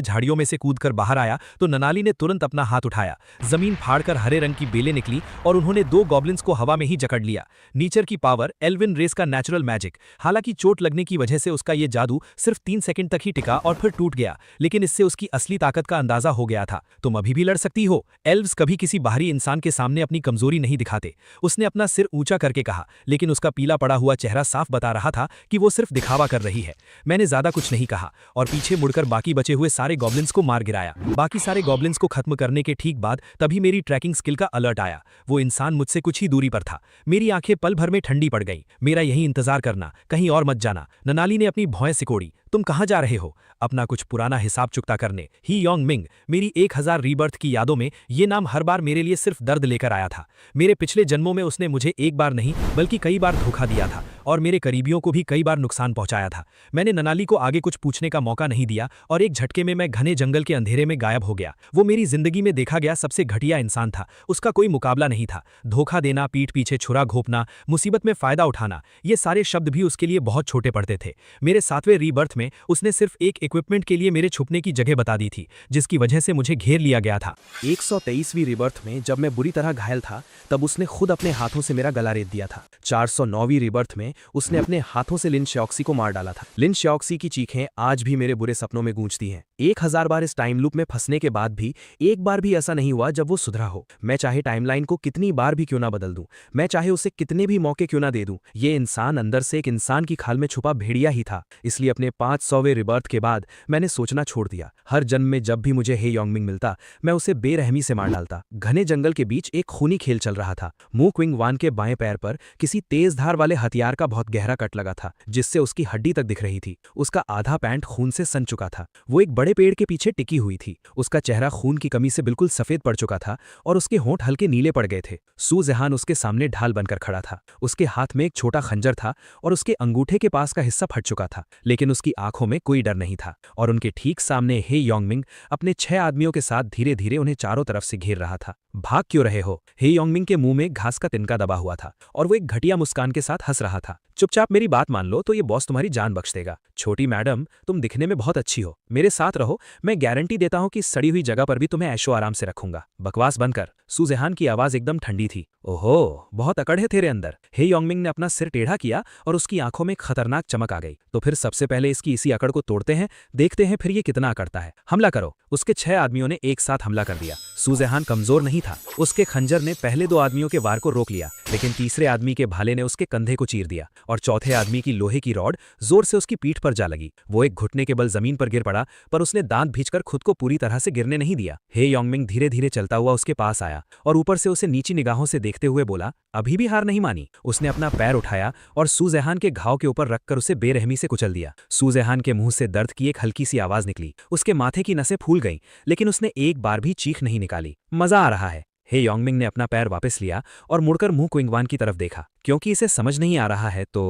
झाड़ियों में से कूदकर बाहर आया तो ननाली ने तुरंत अपना हाथ उठाया। जमीन फाड़कर हरे रंग की बेलें निकली और उन्होंने 2 गॉब्लिन्स को हवा में ही जकड़ लिया। नीचर की पावर, एल्विन रेस का नेचुरल मैजिक। हालांकि चोट लगने की वजह से उसका ये जादू सिर्फ 3 सेकंड तक ही टिका और फिर टूट गया, लेकिन इससे उसकी असली ताकत का अंदाजा हो गया था। तुम अभी भी लड़ सकती हो। एल्व्स कभी किसी बाहरी इंसान के सामने अपनी कमजोरी नहीं दिखाते। उसने अपना सिर ऊंचा करके कहा, लेकिन उसका पीला पड़ा हुआ चेहरा साफ बता रहा था कि वो सिर्फ दिखावा कर रही है। मैंने ज्यादा कुछ नहीं कहा और पीछे मुड़कर बाकी बचे हुए सारे गॉब्लिन्स को मार गिराया। बाकी सारे गॉब्लिन्स को खत्म करने के ठीक बाद तभी मेरी ट्रैकिंग स्किल का अलर्ट आया। वो इंसान मुझसे कुछ ही दूरी पर था। मेरी आंखें पल भर में ठंडी पड़ गईं। मेरा यही इंतजार करना, कहीं और मत जाना। ननाली ने अपनी भौहें सिकोड़ी। तुम कहां जा रहे हो? अपना कुछ पुराना हिसाब चुकता करने। ही योंग मिंग। मेरी 1000 रीबर्थ की यादों में ये नाम हर बार मेरे लिए सिर्फ दर्द लेकर आया था। मेरे पिछले जन्मों में उसने मुझे एक बार नहीं बल्कि कई बार धोखा दिया था और मेरे करीबियों को भी कई बार नुकसान पहुंचाया था। मैंने ननाली को आगे कुछ पूछने का मौका नहीं दिया और एक झटके में मैं घने जंगल के अंधेरे में गायब हो गया। वो मेरी जिंदगी में देखा गया सबसे घटिया इंसान था। उसका कोई मुकाबला नहीं था। धोखा देना, पीठ पीछे छुरा घोंपना, मुसीबत में फायदा उठाना, ये सारे शब्द भी उसके लिए बहुत छोटे पड़ते थे। मेरे 7वें रीबर्थ में उसने सिर्फ एक इक्विपमेंट के लिए मेरे छुपने की जगह बता दी थी, जिसकी वजह से मुझे घेर लिया गया था। 123वीं रिबर्थ में जब मैं बुरी तरह घायल था तब उसने खुद अपने हाथों से मेरा गला रेत दिया था। 409वीं रिबर्थ में उसने अपने हाथों से लिन श्योक्सी को मार डाला था। लिन श्योक्सी की चीखें आज भी मेरे बुरे सपनों में गूंजती हैं। 1000 बार इस टाइम लूप में फंसने के बाद भी एक बार भी ऐसा नहीं हुआ जब वो सुधरा हो। मैं चाहे टाइमलाइन को कितनी बार भी क्यों ना बदल दूं, मैं चाहे उसे कितने भी मौके क्यों ना दे दूं, ये इंसान अंदर से एक इंसान की खाल में छुपा भेड़िया ही था। इसलिए अपने 500वें रिबर्थ के बाद मैंने सोचना छोड़ दिया। हर जन्म में जब भी मुझे हे योंगमिंग मिलता मैं उसे बेरहमी से मार डालता। घने जंगल के बीच एक खूनी खेल चल रहा था। मू क्विंग वान के बाएं पैर पर किसी तेज धार वाले हथियार का बहुत गहरा कट लगा था, जिससे उसकी हड्डी तक दिख रही थी। उसका आधा पैंट खून से सन चुका था। वो एक बड़े पेड़ के पीछे टिकी हुई थी। उसका चेहरा खून की कमी से बिल्कुल सफेद पड़ चुका था और उसके होंठ हल्के नीले पड़ गए थे। सू जहान उसके सामने ढाल बनकर खड़ा था। उसके हाथ में एक छोटा खंजर था और उसके अंगूठे के पास का हिस्सा फट चुका था, लेकिन उसकी आंखों में कोई डर नहीं था। और उनके ठीक सामने हे योंगमिंग अपने 6 आदमियों के साथ धीरे धीरे उन्हें चारों तरफ से घेर रहा था। भाग क्यों रहे हो? हे योंगमिंग के मुंह में घास का तिनका दबा हुआ था और वो एक घटिया मुस्कान के साथ हंस रहा था। चुपचाप मेरी बात मान लो तो ये बॉस तुम्हारी जान बख्श देगा। छोटी मैडम, तुम दिखने में बहुत अच्छी हो, मेरे साथ रहो, मैं गारंटी देता हूं कि इस सड़ी हुई जगह पर भी तुम्हें ऐशो आराम से रखूंगा। बकवास बंद कर। सुजेहान की आवाज एकदम ठंडी थी। ओहो, बहुत अकड़ है तेरे अंदर। हे योंगमिंग ने अपना सिर टेढ़ा किया और उसकी आंखों में एक खतरनाक चमक आ गई। तो फिर सबसे पहले इसकी इसी अकड़ को तोड़ते हैं, देखते हैं फिर ये कितना अकड़ता है। हमला करो। उसके 6 आदमियों ने एक साथ हमला कर दिया। सुजेहान कमजोर नहीं था। उसके खंजर ने पहले 2 आदमियों के वार को रोक लिया, लेकिन तीसरे आदमी के भाले ने उसके कंधे को चीर दिया और चौथे आदमी की लोहे की रॉड जोर से उसकी पीठ पर जा लगी। वो एक घुटने के बल जमीन पर गिर पड़ा, पर उसने दांत भींचकर खुद को पूरी तरह से गिरने नहीं दिया। हे योंगमिंग धीरे धीरे चलता हुआ उसके पास आया और ऊपर से उसे नीची निगाहों से देखते हुए बोला, अभी भी हार नहीं मानी। उसने अपना पैर उठाया और सुजेहान के घाव के ऊपर रखकर उसे बेरहमी से कुचल दिया। सुजेहान के मुंह से दर्द की एक हल्की सी आवाज निकली। उसके माथे की नसें फूल गईं, लेकिन उसने एक बार भी चीख नहीं निकाली। मजा आ रहा है। हे योंगमिंग ने अपना पैर वापस लिया और मुड़कर मू क्विंग वान की तरफ देखा। क्योंकि इसे समझ नहीं आ रहा है तो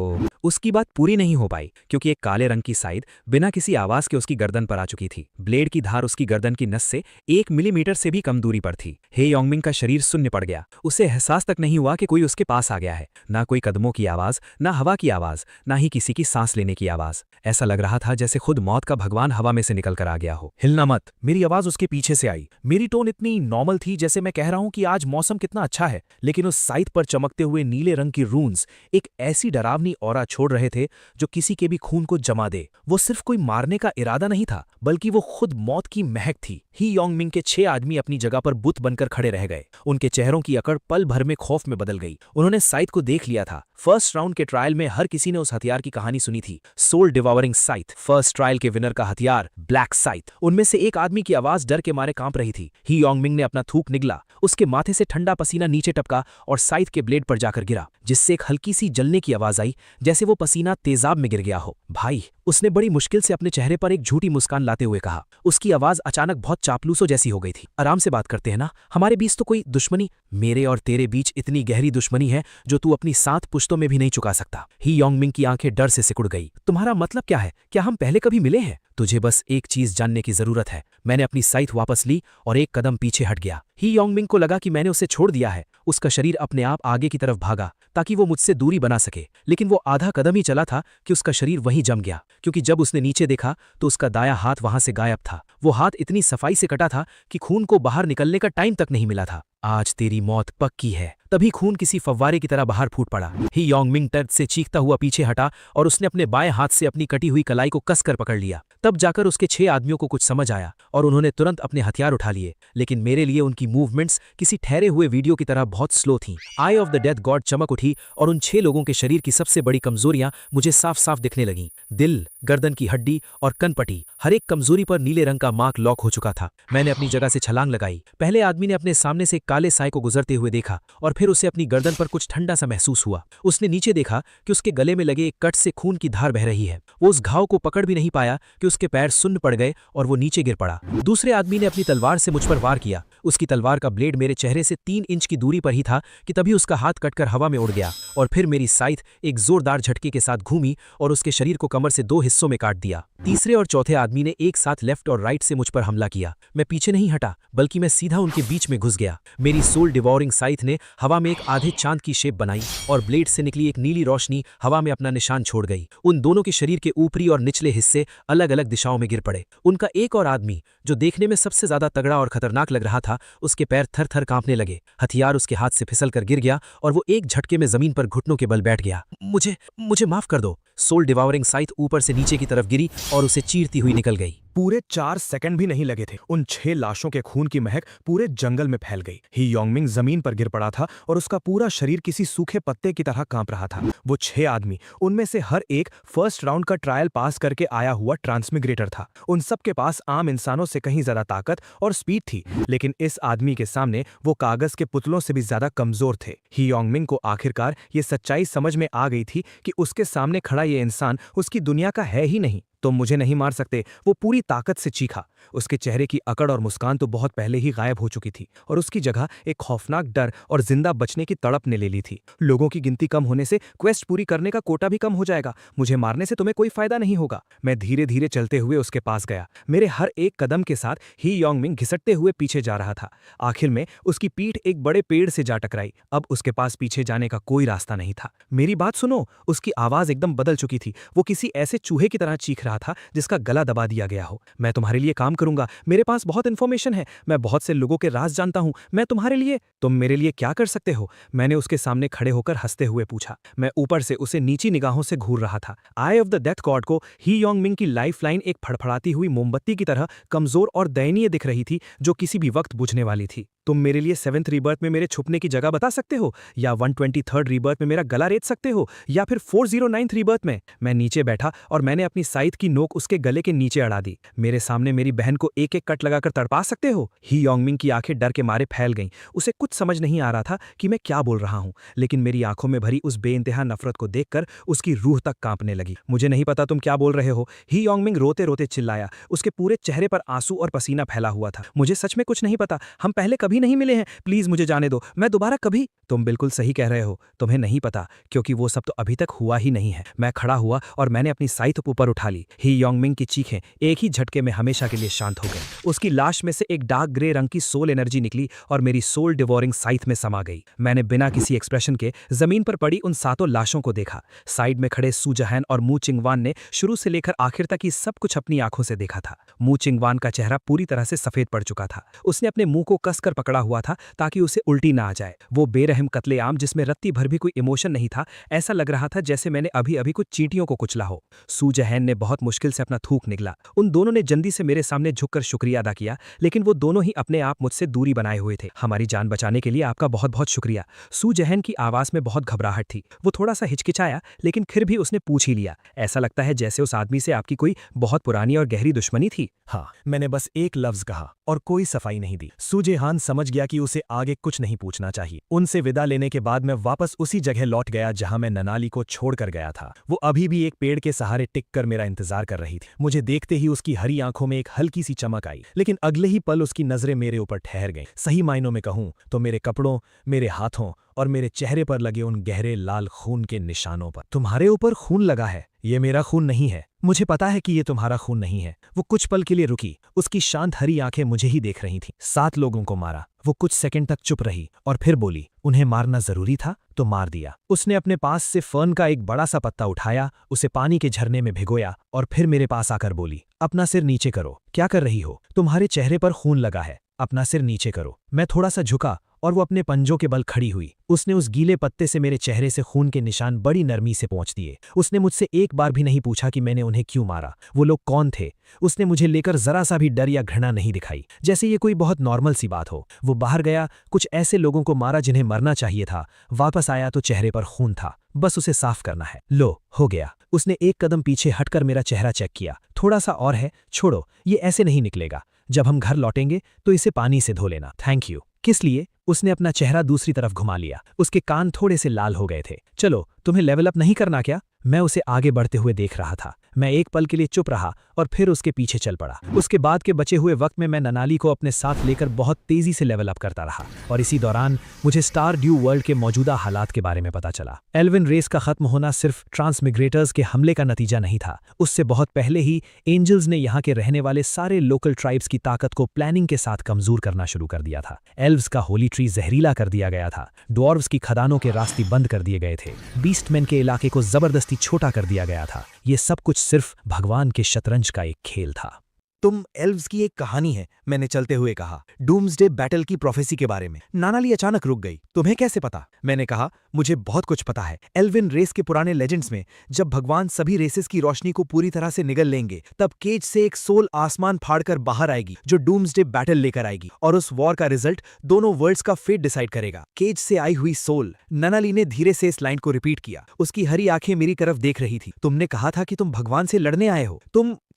उसकी बात पूरी नहीं हो पाई क्योंकि एक काले रंग की साइड बिना किसी आवाज के उसकी गर्दन पर आ चुकी थी। ब्लेड की धार उसकी गर्दन की नस से 1 मिलीमीटर से भी कम दूरी पर थी। हे योंगमिंग का शरीर शून्य पड़ गया। उसे एहसास तक नहीं हुआ कि कोई उसके पास आ गया है। ना कोई कदमों की आवाज, ना हवा की आवाज, ना ही किसी की सांस लेने की आवाज। ऐसा लग रहा था जैसे खुद मौत का भगवान हवा में से निकल कर आ गया हो। हिलना मत। मेरी आवाज उसके पीछे से आई। मेरी टोन इतनी नॉर्मल थी जैसे मैं कह रहा हूं कि आज मौसम कितना अच्छा है, लेकिन उस साइट पर चमकते हुए नीले रंग की रून्स एक ऐसी डरावनी ऑरा छोड़ रहे थे जो किसी के भी खून को जमा दे। वो सिर्फ कोई मारने का इरादा नहीं था, बल्कि वो खुद मौत की महक थी। ही योंगमिंग के 6 आदमी अपनी जगह पर बुत बनकर खड़े रह गए। उनके चेहरों की अकड़ पल भर में खौफ में बदल गई। उन्होंने साइट को देख लिया था। फर्स्ट राउंड के ट्रायल में हर किसी ने उस हथियार की कहानी सुनी थी, सोल डिवॉरिंग साइट। फर्स्ट ट्रायल के विनर का हथियार ब्लैक साइट। उनमें से एक आदमी की आवाज डर के मारे कांप रही थी। ही योंगमिंग ने अपना थूक निगला, उसके माथे से ठंडा पसीना नीचे टपका और साइट के ब्लेड पर जाकर गिरा, जिससे एक हल्की सी जलने की आवाज आई, जैसे वो पसीना तेजाब में गिर गया हो। भाई, उसने बड़ी मुश्किल से अपने चेहरे पर एक झूठी मुस्कान लाते हुए कहा। उसकी आवाज अचानक बहुत चापलूसों जैसी हो गई थी। आराम से बात करते हैं ना, हमारे बीच तो कोई दुश्मनी, मेरे और तेरे बीच इतनी गहरी दुश्मनी है जो तू अपनी 7 पुश्तों में भी नहीं चुका सकता। ही योंगमिंग की आंखें डर से सिकुड़ गई। तुम्हारा मतलब क्या है? क्या हम पहले कभी मिले हैं? तुझे बस एक चीज जानने की जरूरत है। मैंने अपनी साइट वापस ली और एक कदम पीछे हट गया। ही योंगमिंग को लगा कि मैंने उसे छोड़ दिया है। उसका शरीर अपने आप आगे की तरफ भागा ताकि वो मुझसे दूरी बना सके, लेकिन वो आधा कदम ही चला था कि उसका शरीर वहीं जम गया, क्योंकि जब उसने नीचे देखा तो उसका दायां हाथ वहां से गायब था। वो हाथ इतनी सफाई से कटा था कि खून को बाहर निकलने का टाइम तक नहीं मिला था। आज तेरी मौत पक्की है। तभी खून किसी फव्वारे की तरह बाहर फूट पड़ा। ही योंगमिंग दर्द से चीखता हुआ पीछे हटा और उसने अपने बाएं हाथ से अपनी कटी हुई कलाई को कसकर पकड़ लिया। तब जाकर उसके 6 आदमियों को कुछ समझ आया और उन्होंने तुरंत अपने हथियार उठा लिए, लेकिन मेरे लिए उनकी मूवमेंट्स किसी ठहरे हुए वीडियो की तरह बहुत स्लो थीं। आई ऑफ द डेथ गॉड चमक उठी और उन 6 लोगों के शरीर की सबसे बड़ी कमजोरियां मुझे साफ साफ दिखने लगीं। दिल, गर्दन की हड्डी और कनपटी, हर एक कमजोरी पर नीले रंग का मार्क लॉक हो चुका था। मैंने अपनी जगह से छलांग लगाई। पहले आदमी ने अपने सामने से काले साए को गुजरते हुए देखा और फिर उसे अपनी गर्दन पर कुछ ठंडा सा महसूस हुआ। उसने नीचे देखा कि उसके गले में लगे एक कट से खून की धार बह रही है। वो उस घाव को पकड़ भी नहीं पाया कि उसके पैर सुन्न पड़ गए और वो नीचे गिर पड़ा। दूसरे आदमी ने अपनी तलवार से मुझ पर वार किया। उसकी तलवार का ब्लेड मेरे चेहरे से 3 इंच की दूरी पर ही था कि तभी उसका हाथ कटकर हवा में उड़ गया और फिर मेरी साइट एक जोरदार झटके के साथ घूमी और उसके शरीर को कमर से 2 हिस्सों में काट दिया। तीसरे और चौथे आदमी ने एक साथ लेफ्ट और राइट से मुझ पर हमला किया। मैं पीछे नहीं हटा, बल्कि मैं सीधा उनके बीच में घुस गया। मेरी सोल डिवॉरिंग साइट ने हवा में एक आधे चांद की शेप बनाई और ब्लेड से निकली एक नीली रोशनी हवा में अपना निशान छोड़ गई। उन दोनों के शरीर के ऊपरी और निचले हिस्से अलग अलग दिशाओं में गिर पड़े। उनका एक और आदमी, जो देखने में सबसे ज्यादा तगड़ा और खतरनाक लग रहा था, उसके पैर थर थर कांपने लगे। हथियार उसके हाथ से फिसल कर गिर गया और वो एक झटके में जमीन पर घुटनों के बल बैठ गया। मुझे माफ कर दो। सोल डिवॉरिंग साइट ऊपर से नीचे की तरफ गिरी और उसे चीरती हुई निकल गई। पूरे 4 सेकंड भी नहीं लगे थे। उन 6 लाशों के खून की महक पूरे जंगल में फैल गई। ही योंगमिंग जमीन पर गिर पड़ा था और उसका पूरा शरीर किसी सूखे पत्ते की तरह कांप रहा था। वो 6 आदमी, उनमें से हर एक फर्स्ट राउंड का ट्रायल पास करके आया हुआ ट्रांसमिग्रेटर था। उन सब के पास आम इंसानों से कहीं ज्यादा ताकत और स्पीड थी, लेकिन इस आदमी के सामने वो कागज के पुतलों से भी ज्यादा कमजोर थे। ही योंगमिंग को आखिरकार ये सच्चाई समझ में आ गई थी कि उसके सामने खड़ा ये इंसान उसकी दुनिया का है ही नहीं। तुम मुझे नहीं मार सकते, वो पूरी ताकत से चीखा। उसके चेहरे की अकड़ और मुस्कान तो बहुत पहले ही गायब हो चुकी थी और उसकी जगह एक खौफनाक डर और जिंदा बचने की तड़प ने ले ली थी। लोगों की गिनती कम होने से क्वेस्ट पूरी करने का कोटा भी कम हो जाएगा। मुझे मारने से तुम्हें कोई फायदा नहीं होगा। मैं धीरे धीरे चलते हुए उसके पास गया। मेरे हर एक कदम के साथ ही योंगमिंग घिसटते हुए पीछे जा रहा था। आखिर में उसकी पीठ एक बड़े पेड़ से जा टकराई। अब उसके पास पीछे जाने का कोई रास्ता नहीं था। मेरी बात सुनो। उसकी आवाज एकदम बदल चुकी थी। वो किसी ऐसे चूहे की तरह चीख रहा था जिसका गला दबा दिया गया हो। मैं तुम्हारे लिए काम करूंगा। मेरे पास बहुत इंफॉर्मेशन है। मैं बहुत से लोगों के राज जानता हूं। मैं तुम्हारे लिए, तुम मेरे लिए क्या कर सकते हो? मैंने उसके सामने खड़े होकर हंसते हुए पूछा। मैं ऊपर से उसे नीची निगाहों से घूर रहा था। आई ऑफ द डेथ गॉड को ही योंगमिंग की लाइफलाइन एक फड़फड़ाती हुई मोमबत्ती की तरह कमजोर और दयनीय दिख रही थी, जो किसी भी वक्त बुझने वाली थी। तुम मेरे लिए 7th रीबर्थ में मेरे छुपने की जगह बता सकते हो, या 123rd रीबर्थ में मेरा गला रेत सकते हो, या फिर 409th रीबर्थ में? मैं नीचे बैठा और मैंने अपनी साइट की नोक उसके गले के नीचे अड़ा दी। मेरे सामने मेरी बहन को एक एक कट लगाकर तड़पा सकते हो? ही योंगमिंग की आंखें डर के मारे फैल गईं। उसे कुछ समझ नहीं आ रहा था कि मैं क्या बोल रहा हूं, लेकिन मेरी आंखों में भरी उस बेइंतहा नफरत को देखकर उसकी रूह तक कांपने लगी। मुझे नहीं पता तुम क्या बोल रहे हो, ही योंगमिंग रोते रोते चिल्लाया। उसके पूरे चेहरे पर आंसू और पसीना फैला हुआ था। मुझे सच में कुछ नहीं पता। हम पहले कभी कभी नहीं मिले हैं, प्लीज मुझे जाने दो, मैं दोबारा कभी। तुम बिल्कुल सही कह रहे हो, तुम्हें नहीं पता, क्योंकि वो सब तो अभी तक हुआ ही नहीं है। मैं खड़ा हुआ और मैंने अपनी साइथ ऊपर उठा ली। ही योंगमिंग की चीखें एक ही झटके में हमेशा के लिए शांत हो गई। उसकी लाश में से एक डार्क ग्रे रंग की सोल एनर्जी निकली और मेरी सोल डिवोरिंग साइथ में समा गई। मैंने बिना किसी एक्सप्रेशन के जमीन पर पड़ी उन 7 लाशों को देखा। साइड में खड़े सू जहान और मू चिंगवान ने शुरू से लेकर आखिर तक ही सब कुछ अपनी आंखों से देखा था। मू चिंगवान का चेहरा पूरी तरह से सफेद पड़ चुका था। उसने अपने मुंह को कसकर पकड़ा हुआ था ताकि उसे उल्टी ना आ जाए। वो बेरहम कत्लेआम जिसमें रत्ती भर भी कोई इमोशन नहीं था, ऐसा लग रहा था जैसे मैंने अभी अभी कुछ चींटियों को कुचला हो। सू जहैन ने बहुत मुश्किल से अपना थूक निकला। उन दोनों ने जल्दी से मेरे सामने झुककर शुक्रिया अदा किया, लेकिन वो दोनों ही अपने आप मुझसे दूरी बनाए हुए थे। हमारी जान बचाने के लिए आपका बहुत बहुत शुक्रिया। सू जहैन की आवाज में बहुत घबराहट थी। वो थोड़ा सा हिचकिचाया, लेकिन फिर भी उसने पूछ ही लिया। ऐसा लगता है जैसे उस आदमी से आपकी कोई बहुत पुरानी और गहरी दुश्मनी थी। हाँ, मैंने बस एक लफ्ज कहा और कोई सफाई नहीं दी। सू जेहान समझ गया कि उसे आगे कुछ नहीं पूछना चाहिए। उनसे विदा लेने के बाद मैं वापस उसी जगह लौट गया जहां मैं ननाली को छोड़कर गया था। वो अभी भी एक पेड़ के सहारे टिक कर मेरा इंतजार कर रही थी। मुझे देखते ही उसकी हरी आंखों में एक हल्की सी चमक आई, लेकिन अगले ही पल उसकी नजरें मेरे ऊपर ठहर गईं। सही मायनों में कहूं तो मेरे कपड़ों, मेरे हाथों और मेरे चेहरे पर लगे उन गहरे लाल खून के निशानों पर। तुम्हारे ऊपर खून लगा है, ये मेरा खून नहीं है। मुझे पता है कि ये तुम्हारा खून नहीं है। वो कुछ पल के लिए रुकी। उसकी शांत हरी आंखें मुझे ही देख रही थीं। 7 लोगों को मारा। वो कुछ सेकंड तक चुप रही और फिर बोली, उन्हें मारना जरूरी था तो मार दिया। उसने अपने पास से फर्न का एक बड़ा सा पत्ता उठाया, उसे पानी के झरने में भिगोया और फिर मेरे पास आकर बोली, अपना सिर नीचे करो। क्या कर रही हो? तुम्हारे चेहरे पर खून लगा है, अपना सिर नीचे करो। मैं थोड़ा सा झुका और वो अपने पंजों के बल खड़ी हुई। उसने उस गीले पत्ते से मेरे चेहरे से खून के निशान बड़ी नरमी से पोंछ दिए। उसने मुझसे एक बार भी नहीं पूछा कि मैंने उन्हें क्यों मारा, वो लोग कौन थे। उसने मुझे लेकर जरा सा भी डर या घृणा नहीं दिखाई, जैसे ये कोई बहुत नॉर्मल सी बात हो। वो बाहर गया, कुछ ऐसे लोगों को मारा जिन्हें मरना चाहिए था। वापस आया तो चेहरे पर खून था, बस उसे साफ करना है। लो, हो गया। उसने एक कदम पीछे हटकर मेरा चेहरा चेक किया। थोड़ा सा और है, छोड़ो, ये ऐसे नहीं निकलेगा। जब हम घर लौटेंगे तो इसे पानी से धो लेना। Thank you. किस लिए? उसने अपना चेहरा दूसरी तरफ घुमा लिया। उसके कान थोड़े से लाल हो गए थे। चलो, तुम्हें लेवल अप नहीं करना क्या? मैं उसे आगे बढ़ते हुए देख रहा था। मैं एक पल के लिए चुप रहा और फिर उसके पीछे चल पड़ा। उसके बाद के बचे हुए वक्त में मैं ननाली को अपने साथ लेकर बहुत तेजी से लेवल अप करता रहा और इसी दौरान मुझे स्टार ड्यू वर्ल्ड के मौजूदा हालात के बारे में पता चला। एल्विन रेस का खत्म होना सिर्फ ट्रांसमिग्रेटर्स के हमले का नतीजा नहीं था। उससे बहुत पहले ही एंजल्स ने यहाँ के रहने वाले सारे लोकल ट्राइब्स की ताकत को प्लानिंग के साथ कमजोर करना शुरू कर दिया था। एल्व्स का होली ट्री जहरीला कर दिया गया था। ड्वार्व्स की खदानों के रास्ते बंद कर दिए गए थे। बीस्टमैन के इलाके को जबरदस्ती छोटा कर दिया गया था। ये सब कुछ सिर्फ भगवान के शतरंज का एक खेल था। तुम एल्व्स की एक कहानी है, मैंने चलते हुए कहा। डूम्सडे बैटल की प्रोफेसी के बारे में। नानाली अचानक रुक गई। तुम्हें कैसे पता? मैंने कहा, मुझे बहुत कुछ पता है। एल्विन रेस के पुराने लेजेंड्स में जब भगवान सभी रेसेस की रोशनी को पूरी तरह से निगल लेंगे, तब केज से एक सोल आसमान फाड़कर बाहर आएगी जो डूम्सडे बैटल लेकर आएगी और उस वॉर का रिजल्ट दोनों वर्ल्ड्स का फेट डिसाइड करेगा। केज से आई हुई सोल। नानाली ने धीरे से इस लाइन को रिपीट किया। उसकी हरी आंखें मेरी तरफ देख रही थी। तुमने कहा था कि तुम भगवान से लड़ने आए हो।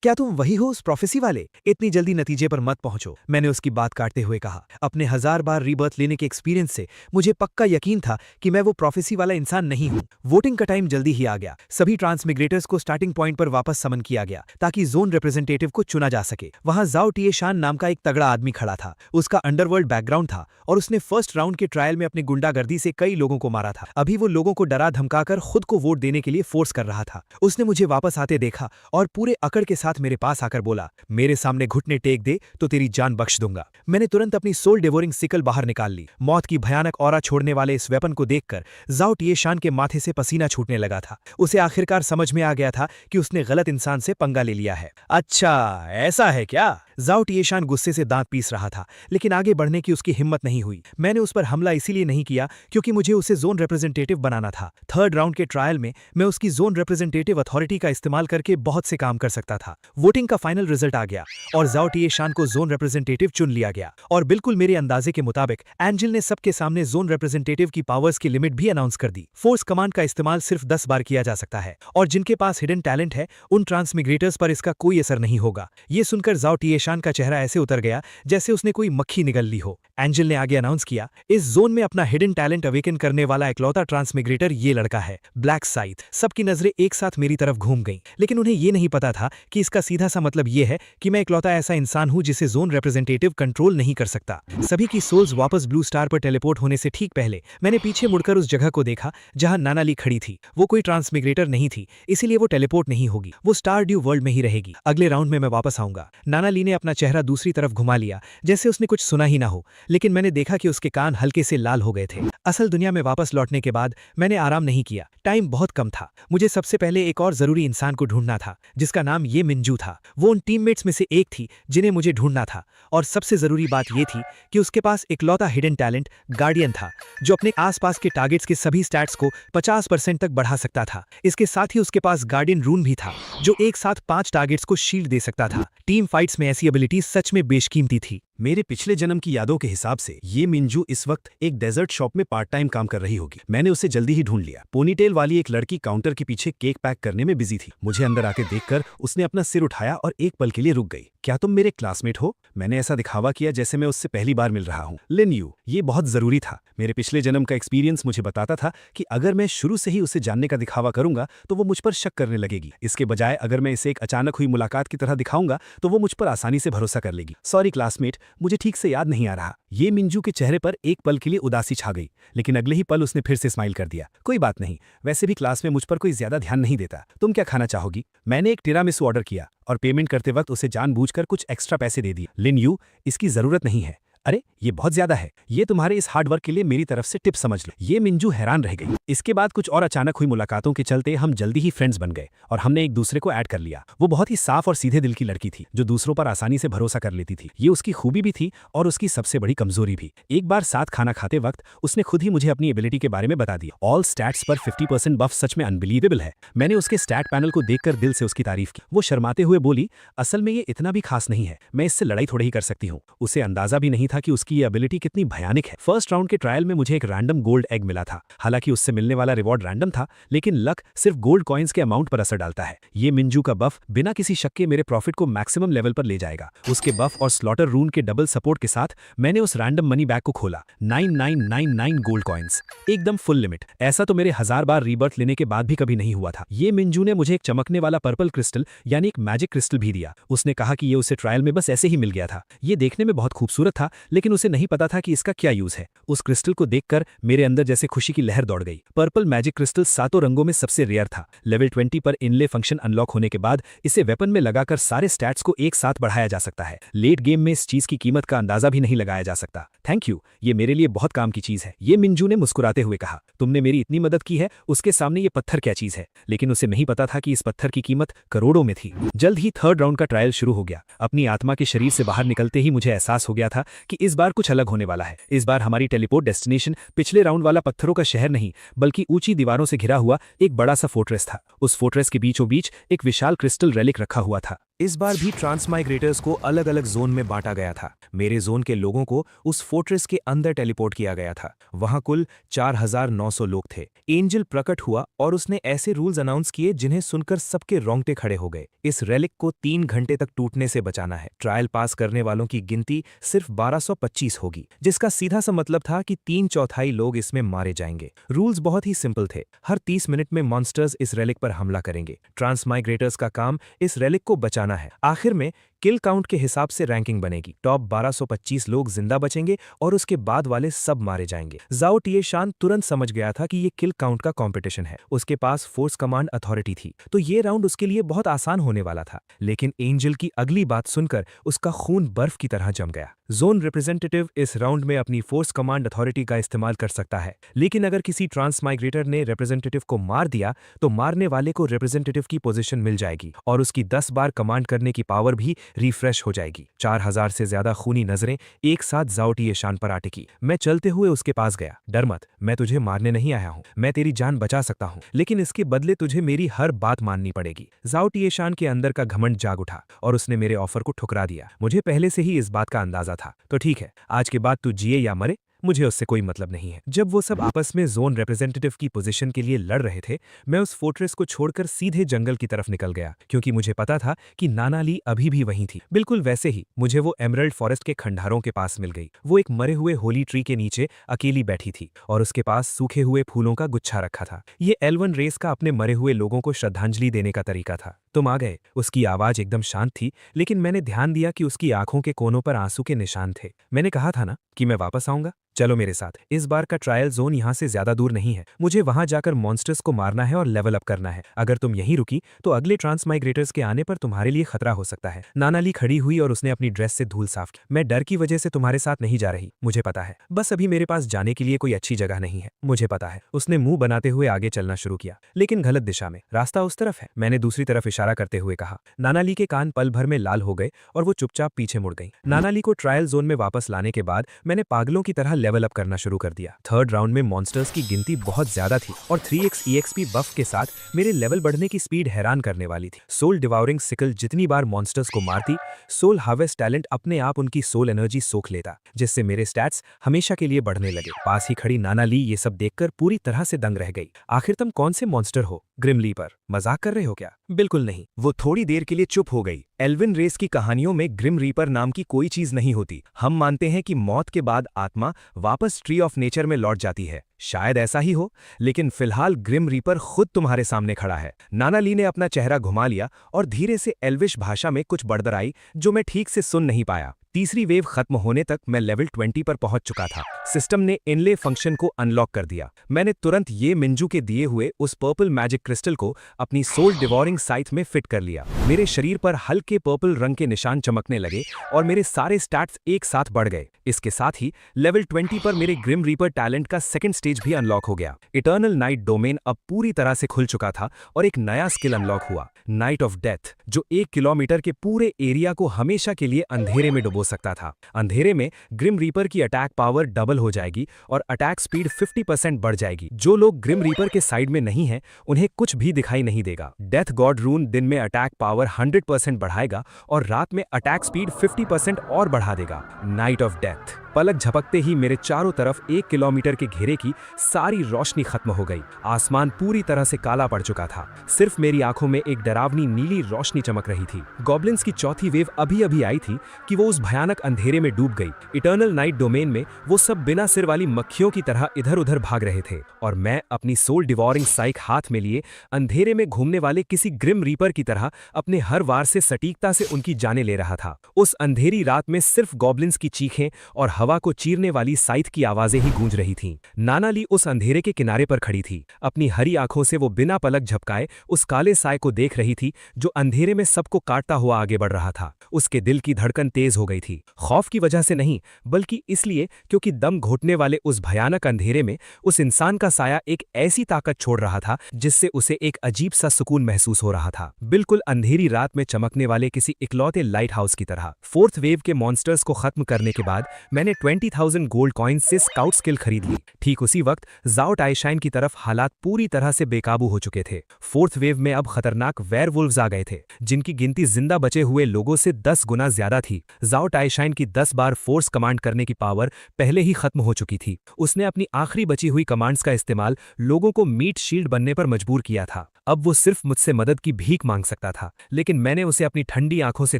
क्या तुम वही हो उस प्रोफेसी वाले? इतनी जल्दी नतीजे पर मत पहुंचो, मैंने उसकी बात काटते हुए कहा। अपने 1000 बार रीबर्थ लेने के एक्सपीरियंस से मुझे पक्का यकीन था कि मैं वो प्रोफेसी वाला इंसान नहीं हूं। वोटिंग का टाइम जल्दी ही आ गया। सभी ट्रांसमिग्रेटर्स को स्टार्टिंग पॉइंट पर वापस समन किया गया ताकि जोन रिप्रेजेंटेटिव को चुना जा सके। वहां जाओ टिएशान नाम का एक तगड़ा आदमी खड़ा था। उसका अंडरवर्ल्ड बैकग्राउंड था और उसने फर्स्ट राउंड के ट्रायल में अपनी गुंडागर्दी से कई लोगों को मारा था। अभी वो लोगों को डरा धमकाकर खुद को वोट देने के लिए फोर्स कर रहा था। उसने मुझे वापस आते देखा और पूरे अकड़ के साथ मेरे पास आकर बोला, मेरे सामने घुटने टेक दे तो तेरी जान बख्श दूंगा। मैंने तुरंत अपनी सोल डिवोरिंग सिकल बाहर निकाल ली। मौत की भयानक ऑरा छोड़ने वाले इस वेपन को देखकर जाओ टिएशान के माथे से पसीना छूटने लगा था। उसे आखिरकार समझ में आ गया था कि उसने गलत इंसान से पंगा ले लिया है। अच्छा, ऐसा है क्या? जाओ टिएशान गुस्से से दांत पीस रहा था, लेकिन आगे बढ़ने की उसकी हिम्मत नहीं हुई। मैंने उस पर हमला इसीलिए नहीं किया क्योंकि मुझे उसे जोन रिप्रेजेंटेटिव बनाना था। थर्ड राउंड के ट्रायल में मैं उसकी जोन रिप्रेजेंटेटिव अथॉरिटी का इस्तेमाल करके बहुत से काम कर सकता था। वोटिंग का फाइनल रिजल्ट आ गया और जाओ टिएशान को जोन रिप्रेजेंटेटिव चुन लिया गया। और बिल्कुल मेरे अंदाजे के मुताबिक एंजल ने सबके सामने जोन रिप्रेजेंटेटिव की पावर्स की लिमिट भी अनाउंस कर दी। फोर्स कमांड का इस्तेमाल सिर्फ 10 बार किया जा सकता है और जिनके पास हिडन टैलेंट है उन ट्रांसमिग्रेटर्स पर इसका कोई असर नहीं होगा। ये सुनकर जाओ टिएशान का चेहरा ऐसे उतर गया जैसे उसने कोई मक्खी निगल ली हो। एंजल ने आगे अनाउंस किया, इस जोन में अपना हिडन टैलेंट अवेकन करने वाला इकलौता ट्रांसमिग्रेटर ये लड़का है, ब्लैक साइथ। सबकी नजरें एक साथ मेरी तरफ घूम गईं, लेकिन उन्हें ये नहीं पता था कि जिसका सीधा सा मतलब ये है कि मैं इकलौता ऐसा इंसान हूं जिसे जोन रिप्रेजेंटेटिव कंट्रोल नहीं कर सकता। सभी की सोल्स वापस ब्लू स्टार पर टेलीपोर्ट होने से ठीक पहले मैंने पीछे मुड़कर उस जगह को देखा जहां नाना ली खड़ी थी। वो कोई ट्रांसमिग्रेटर नहीं थी, इसीलिए वो टेलीपोर्ट नहीं होगी, वो स्टार ड्यू वर्ल्ड में ही रहेगी। अगले राउंड में मैं वापस आऊंगा। नाना ली ने अपना चेहरा दूसरी तरफ घुमा लिया जैसे उसने कुछ सुना ही ना हो, लेकिन मैंने देखा कि उसके कान हल्के से लाल हो गए थे। असल दुनिया में वापस लौटने के बाद मैंने आराम नहीं किया। टाइम बहुत कम था। मुझे सबसे पहले एक और जरूरी इंसान को ढूंढना था जिसका नाम ये मिंजू था। वो उन टीममेट्स में से एक थी जिन्हें मुझे ढूंढना था, और सबसे जरूरी बात यह थी कि उसके पास इकलौता हिडन टैलेंट गार्डियन था जो अपने आसपास के टारगेट्स के सभी स्टैट्स को 50% तक बढ़ा सकता था। इसके साथ ही उसके पास गार्डियन रून भी था जो एक साथ 5 टारगेट्स को शील्ड दे सकता था। टीम फाइट्स में ऐसी एबिलिटी सच में बेशकीमती थी। मेरे पिछले जन्म की यादों के हिसाब से ये मिंजू इस वक्त एक डेजर्ट शॉप में पार्ट टाइम काम कर रही होगी। मैंने उसे जल्दी ही ढूंढ लिया। पोनीटेल वाली एक लड़की काउंटर के पीछे केक पैक करने में बिजी थी। मुझे अंदर आके देखकर उसने अपना सिर उठाया और एक पल के लिए रुक गई। क्या तुम मेरे क्लासमेट हो? मैंने ऐसा दिखावा किया जैसे मैं उससे पहली बार मिल रहा हूँ। लिन यू, ये बहुत जरूरी था। मेरे पिछले जन्म का एक्सपीरियंस मुझे बताता था कि अगर मैं शुरू से ही उसे जानने का दिखावा करूंगा तो वो मुझ पर शक करने लगेगी। इसके बजाय अगर मैं इसे एक अचानक हुई मुलाकात की तरह दिखाऊंगा तो वो मुझ पर आसानी से भरोसा कर लेगी। सॉरी क्लासमेट, मुझे ठीक से याद नहीं आ रहा। ये मिंजू के चेहरे पर एक पल के लिए उदासी छा गई, लेकिन अगले ही पल उसने फिर से स्माइल कर दिया। कोई बात नहीं, वैसे भी क्लास में मुझ पर कोई ज्यादा ध्यान नहीं देता। तुम क्या खाना चाहोगी? मैंने एक टिरामिसू ऑर्डर किया और पेमेंट करते वक्त उसे जानबूझकर कुछ एक्स्ट्रा पैसे दे दिए। लिन यू, इसकी जरूरत नहीं है। अरे ये बहुत ज्यादा है। ये तुम्हारे इस हार्डवर्क के लिए मेरी तरफ से टिप समझ लो। ये मिंजू हैरान रह गई। इसके बाद कुछ और अचानक हुई मुलाकातों के चलते हम जल्दी ही फ्रेंड्स बन गए और हमने एक दूसरे को ऐड कर लिया। वो बहुत ही साफ और सीधे दिल की लड़की थी जो दूसरों पर आसानी से भरोसा कर लेती थी। ये उसकी खूबी भी थी और उसकी सबसे बड़ी कमजोरी भी। एक बार साथ खाना खाते वक्त उसने खुद ही मुझे अपनी एबिलिटी के बारे में बता दिया। ऑल स्टैट्स पर 50% बफ सच में अनबिलीवेबल है। मैंने उसके स्टैट पैनल को देखकर दिल से उसकी तारीफ की। वो शर्माते हुए बोली, असल में ये इतना भी खास नहीं है, मैं इससे लड़ाई थोड़ी ही कर सकती हूँ। उसे अंदाजा भी नहीं था कि उसकी ये एबिलिटी कितनी भयानक है। फर्स्ट राउंड के ट्रायल में मुझे एक रैंडम गोल्ड एग मिला था। हालांकि उससे मिलने वाला रिवॉर्ड रैंडम था, लेकिन लक सिर्फ गोल्ड कॉइन्स के अमाउंट पर असर डालता है। ये मिंजू का बफ बिना किसी शक के मेरे प्रॉफिट को मैक्सिमम लेवल पर ले जाएगा। उसके बफ और स्लॉटर रून के डबल सपोर्ट के साथ मैंने उस रैंडम मनी बैग को खोला। 9999 गोल्ड कॉइन्स, एकदम फुल लिमिट। ऐसा तो मेरे 1000 बार रीबर्थ लेने के बाद भी कभी नहीं हुआ था। ये मिंजू ने मुझे एक चमकने वाला पर्पल क्रिस्टल यानी एक मैजिक क्रिस्टल भी दिया। उसने कहा कि ये उसे ट्रायल में बस ऐसे ही मिल गया था। ये देखने में बहुत खूबसूरत था, लेकिन उसे नहीं पता था कि इसका क्या यूज है। उस क्रिस्टल को देखकर मेरे अंदर जैसे खुशी की लहर दौड़ गई। पर्पल मैजिक क्रिस्टल 7 रंगों में सबसे रेयर था। लेवल 20 पर इनले फंक्शन अनलॉक होने के बाद इसे वेपन में लगाकर सारे स्टैट्स को एक साथ बढ़ाया जा सकता है। लेट गेम में इस चीज की कीमत का अंदाजा भी नहीं लगाया जा सकता। थैंक यू, ये मेरे लिए बहुत काम की चीज है। ये मिंजू ने मुस्कुराते हुए कहा। तुमने मेरी इतनी मदद की है, उसके सामने ये पत्थर क्या चीज है। लेकिन उसे नहीं पता था कि इस पत्थर की कीमत करोड़ों में थी। जल्द ही थर्ड राउंड का ट्रायल शुरू हो गया। अपनी आत्मा के शरीर से बाहर निकलते ही मुझे एहसास हो गया था कि इस बार कुछ अलग होने वाला है। इस बार हमारी टेलीपोर्ट डेस्टिनेशन पिछले राउंड वाला पत्थरों का शहर नहीं, बल्कि ऊंची दीवारों से घिरा हुआ एक बड़ा सा फोर्ट्रेस था। उस फोर्ट्रेस के बीचों बीच एक विशाल क्रिस्टल रेलिक रखा हुआ था। इस बार भी ट्रांसमाइग्रेटर्स को अलग अलग जोन में बांटा गया था। मेरे जोन के लोगों को उस फोर्ट्रेस के अंदर टेलीपोर्ट किया गया था। वहां कुल 4900 लोग थे। एंजल प्रकट हुआ और उसने ऐसे रूल्स अनाउंस किए जिन्हें सुनकर सबके रोंगटे खड़े हो गए। इस रेलिक को 3 घंटे तक टूटने से बचाना है। ट्रायल पास करने वालों की गिनती सिर्फ 1225 होगी, जिसका सीधा सा मतलब था कि 3/4 लोग इसमें मारे जाएंगे। रूल्स बहुत ही सिंपल थे। हर 30 मिनट में मॉन्स्टर्स इस रेलिक पर हमला करेंगे। ट्रांसमाइग्रेटर्स का काम इस रेलिक को बचाना है। आखिर में किल काउंट के हिसाब से रैंकिंग बनेगी। टॉप 1225 लोग जिंदा बचेंगे और उसके बाद वाले सब मारे जाएंगे। जाओ टिएशान तुरंत समझ गया था कि ये किल काउंट का कंपटीशन है। उसके पास फोर्स कमांड अथॉरिटी थी, तो ये राउंड उसके लिए बहुत आसान होने वाला था। लेकिन एंजल की अगली बात सुनकर उसका खून बर्फ की तरह जम गया। जोन रिप्रेजेंटेटिव इस राउंड में अपनी फोर्स कमांड अथॉरिटी का इस्तेमाल कर सकता है, लेकिन अगर किसी ट्रांसमाइग्रेटर ने रिप्रेजेंटेटिव को मार दिया तो मारने वाले को रिप्रेजेंटेटिव की पोजीशन मिल जाएगी और उसकी 10 बार कमांड करने की पावर भी रिफ्रेश हो जाएगी। 4000 से ज्यादा खूनी नजरें एक साथ जाओ टिएशान पर आ टिकी। मैं चलते हुए उसके पास गया। डर मत, मैं तुझे मारने नहीं आया हूं। मैं तेरी जान बचा सकता हूं, लेकिन इसके बदले तुझे मेरी हर बात माननी पड़ेगी। जाओ टिएशान के अंदर का घमंड जाग उठा और उसने मेरे ऑफर को ठुकरा दिया। मुझे पहले से ही इस बात का अंदाजा था। तो ठीक है, आज के बाद तू जिए या मरे, मुझे उससे कोई मतलब नहीं है। जब वो सब आपस में जोन रिप्रेजेंटेटिव की पोजीशन के लिए लड़ रहे थे, मैं उस फोर्ट्रेस को छोड़कर सीधे जंगल की तरफ निकल गया, क्योंकि मुझे पता था कि नाना ली अभी भी वहीं थी। बिल्कुल वैसे ही मुझे वो एमरल्ड फॉरेस्ट के खंडारों के पास मिल गई। वो एक मरे हुए होली ट्री के नीचे अकेली बैठी थी और उसके पास सूखे हुए फूलों का गुच्छा रखा था। ये एल्वन रेस का अपने मरे हुए लोगों को श्रद्धांजलि देने का तरीका था। तुम आ गए। उसकी आवाज एकदम शांत थी, लेकिन मैंने ध्यान दिया कि उसकी आंखों के कोनों पर आंसू के निशान थे। मैंने कहा था ना कि मैं वापस आऊंगा। चलो मेरे साथ। इस बार का ट्रायल जोन यहाँ से ज्यादा दूर नहीं है। मुझे वहां जाकर मॉन्स्टर्स को मारना है और लेवल अप करना है। अगर तुम यहीं रुकी तो अगले ट्रांसमाइग्रेटर्स के आने पर तुम्हारे लिए खतरा हो सकता है। नानाली खड़ी हुई और उसने अपनी ड्रेस से धूल साफ की। मैं डर की वजह से तुम्हारे साथ नहीं जा रही, मुझे पता है। बस अभी मेरे पास जाने के लिए कोई अच्छी जगह नहीं है, मुझे पता है। उसने मुंह बनाते हुए आगे चलना शुरू किया, लेकिन गलत दिशा में। रास्ता उस तरफ है, मैंने दूसरी तरफ इशारा करते हुए कहा। नानाली के कान पल भर में लाल हो गए और वो चुपचाप पीछे मुड़ गई। नानाली को ट्रायल जोन में वापस लाने के बाद मैंने पागलों की तरह लेवल अप करना शुरू कर दिया। थर्ड राउंड में मॉन्स्टर्स की गिनती बहुत ज्यादा थी और 3x EXP बफ के साथ मेरे लेवल बढ़ने की स्पीड हैरान करने वाली थी। सोल डिवाउरिंग सिकल जितनी बार मॉन्स्टर्स को मारती, सोल हार्वेस्ट टैलेंट अपने आप उनकी सोल एनर्जी सोख लेता, जिससे मेरे स्टैट्स हमेशा के लिए बढ़ने लगे। पास ही खड़ी नानाली ये सब देखकर पूरी तरह से दंग रह गई। आखिर तुम कौन से मॉन्स्टर हो? Grim reaper? मजाक कर रहे हो क्या? बिल्कुल नहीं। वो थोड़ी देर के लिए चुप हो गई। एल्विन रेस की कहानियों में ग्रिम रीपर नाम की कोई चीज नहीं होती। हम मानते हैं कि मौत के बाद आत्मा वापस ट्री ऑफ नेचर में लौट जाती है। शायद ऐसा ही हो, लेकिन फिलहाल ग्रिम रीपर खुद तुम्हारे सामने खड़ा है। नानाली ने अपना चेहरा घुमा लिया और धीरे से एल्विश भाषा में कुछ बड़बड़ाई, जो मैं ठीक से सुन नहीं पाया। तीसरी वेव खत्म होने तक मैं लेवल 20 पर पहुंच चुका था। सिस्टम ने इनले फंक्शन को अनलॉक कर दिया। मैंने तुरंत ये मिंजू के दिए हुए उस पर्पल मैजिक क्रिस्टल को अपनी सोल डिवोरिंग साइथ में फिट कर लिया। मेरे शरीर पर हल्के पर्पल रंग के निशान चमकने लगे और मेरे सारे स्टैट्स एक साथ बढ़ गए। इसके साथ ही लेवल 20 पर मेरे ग्रिम रीपर टैलेंट का सेकंड स्टेज भी अनलॉक हो गया। इटर्नल नाइट डोमेन अब पूरी तरह से खुल चुका था और एक नया स्किल अनलॉक हुआ, नाइट ऑफ डेथ, जो 1 किलोमीटर के पूरे एरिया को हमेशा के लिए अंधेरे में डुबो सकता था। अंधेरे में ग्रिम रीपर की अटैक पावर डबल हो जाएगी और अटैक स्पीड 50% बढ़ जाएगी। जो लोग ग्रिम रीपर के साइड में नहीं हैं, उन्हें कुछ भी दिखाई नहीं देगा। डेथ गॉड रून दिन में अटैक पावर 100% बढ़ाएगा और रात में अटैक स्पीड 50% और बढ़ा देगा। Night of death. पलक झपकते ही मेरे चारों तरफ 1 किलोमीटर के घेरे की सारी रोशनी खत्म हो गई। आसमान पूरी तरह से काला पड़ चुका था। सिर्फ मेरी आंखों में एक डरावनी नीली रोशनी चमक रही थी। गॉब्लिन्स की चौथी वेव अभी अभी आई थी कि वो उस भयानक अंधेरे में डूब गई। इटर्नल नाइट डोमेन में वो सब बिना सिर वाली मक्खियों की तरह इधर उधर भाग रहे थे और मैं अपनी सोल डिवोरिंग साइक हाथ में लिए अंधेरे में घूमने वाले किसी ग्रिम रीपर की तरह अपने हर वार से सटीकता से उनकी जानें ले रहा था। उस अंधेरी रात में सिर्फ गॉब्लिन्स की चीखें और हवा को चीरने वाली साइथ की आवाजें ही गूंज रही थीं। नानाली उस अंधेरे के किनारे पर खड़ी थी। अपनी हरी आंखों से वो बिना पलक झपकाए उस काले साय को देख रही थी, जो अंधेरे में सबको काटता हुआ आगे बढ़ रहा था। उसके दिल की धड़कन तेज हो गई थी, खौफ की वजह से नहीं, बल्कि इसलिए क्योंकि दम घोटने वाले उस भयानक अंधेरे में उस इंसान का साया एक ऐसी ताकत छोड़ रहा था जिससे उसे एक अजीब सा सुकून महसूस हो रहा था, बिल्कुल अंधेरी रात में चमकने वाले किसी इकलौते लाइट हाउस की तरह। फोर्थ वेव के मॉन्स्टर्स को खत्म करने के बाद मैंने 20,000 गोल्ड कॉइन्स से स्काउट स्किल खरीद ली। ठीक उसी वक्त ज़ाओ टाइशाइन की तरफ हालात पूरी तरह से बेकाबू हो चुके थे। फोर्थ वेव में अब खतरनाक वेयरवुल्व्स आ गए थे, जिनकी गिनती जिंदा बचे हुए लोगों से 10 गुना ज्यादा थी। ज़ाओ टाइशाइन की 10 बार फोर्स कमांड करने की पावर पहले ही खत्म हो चुकी थी। उसने अपनी आखिरी बची हुई कमांड्स का इस्तेमाल लोगों को मीट शील्ड बनने पर मजबूर किया था। अब वो सिर्फ मुझसे मदद की भीख मांग सकता था, लेकिन मैंने उसे अपनी ठंडी आंखों से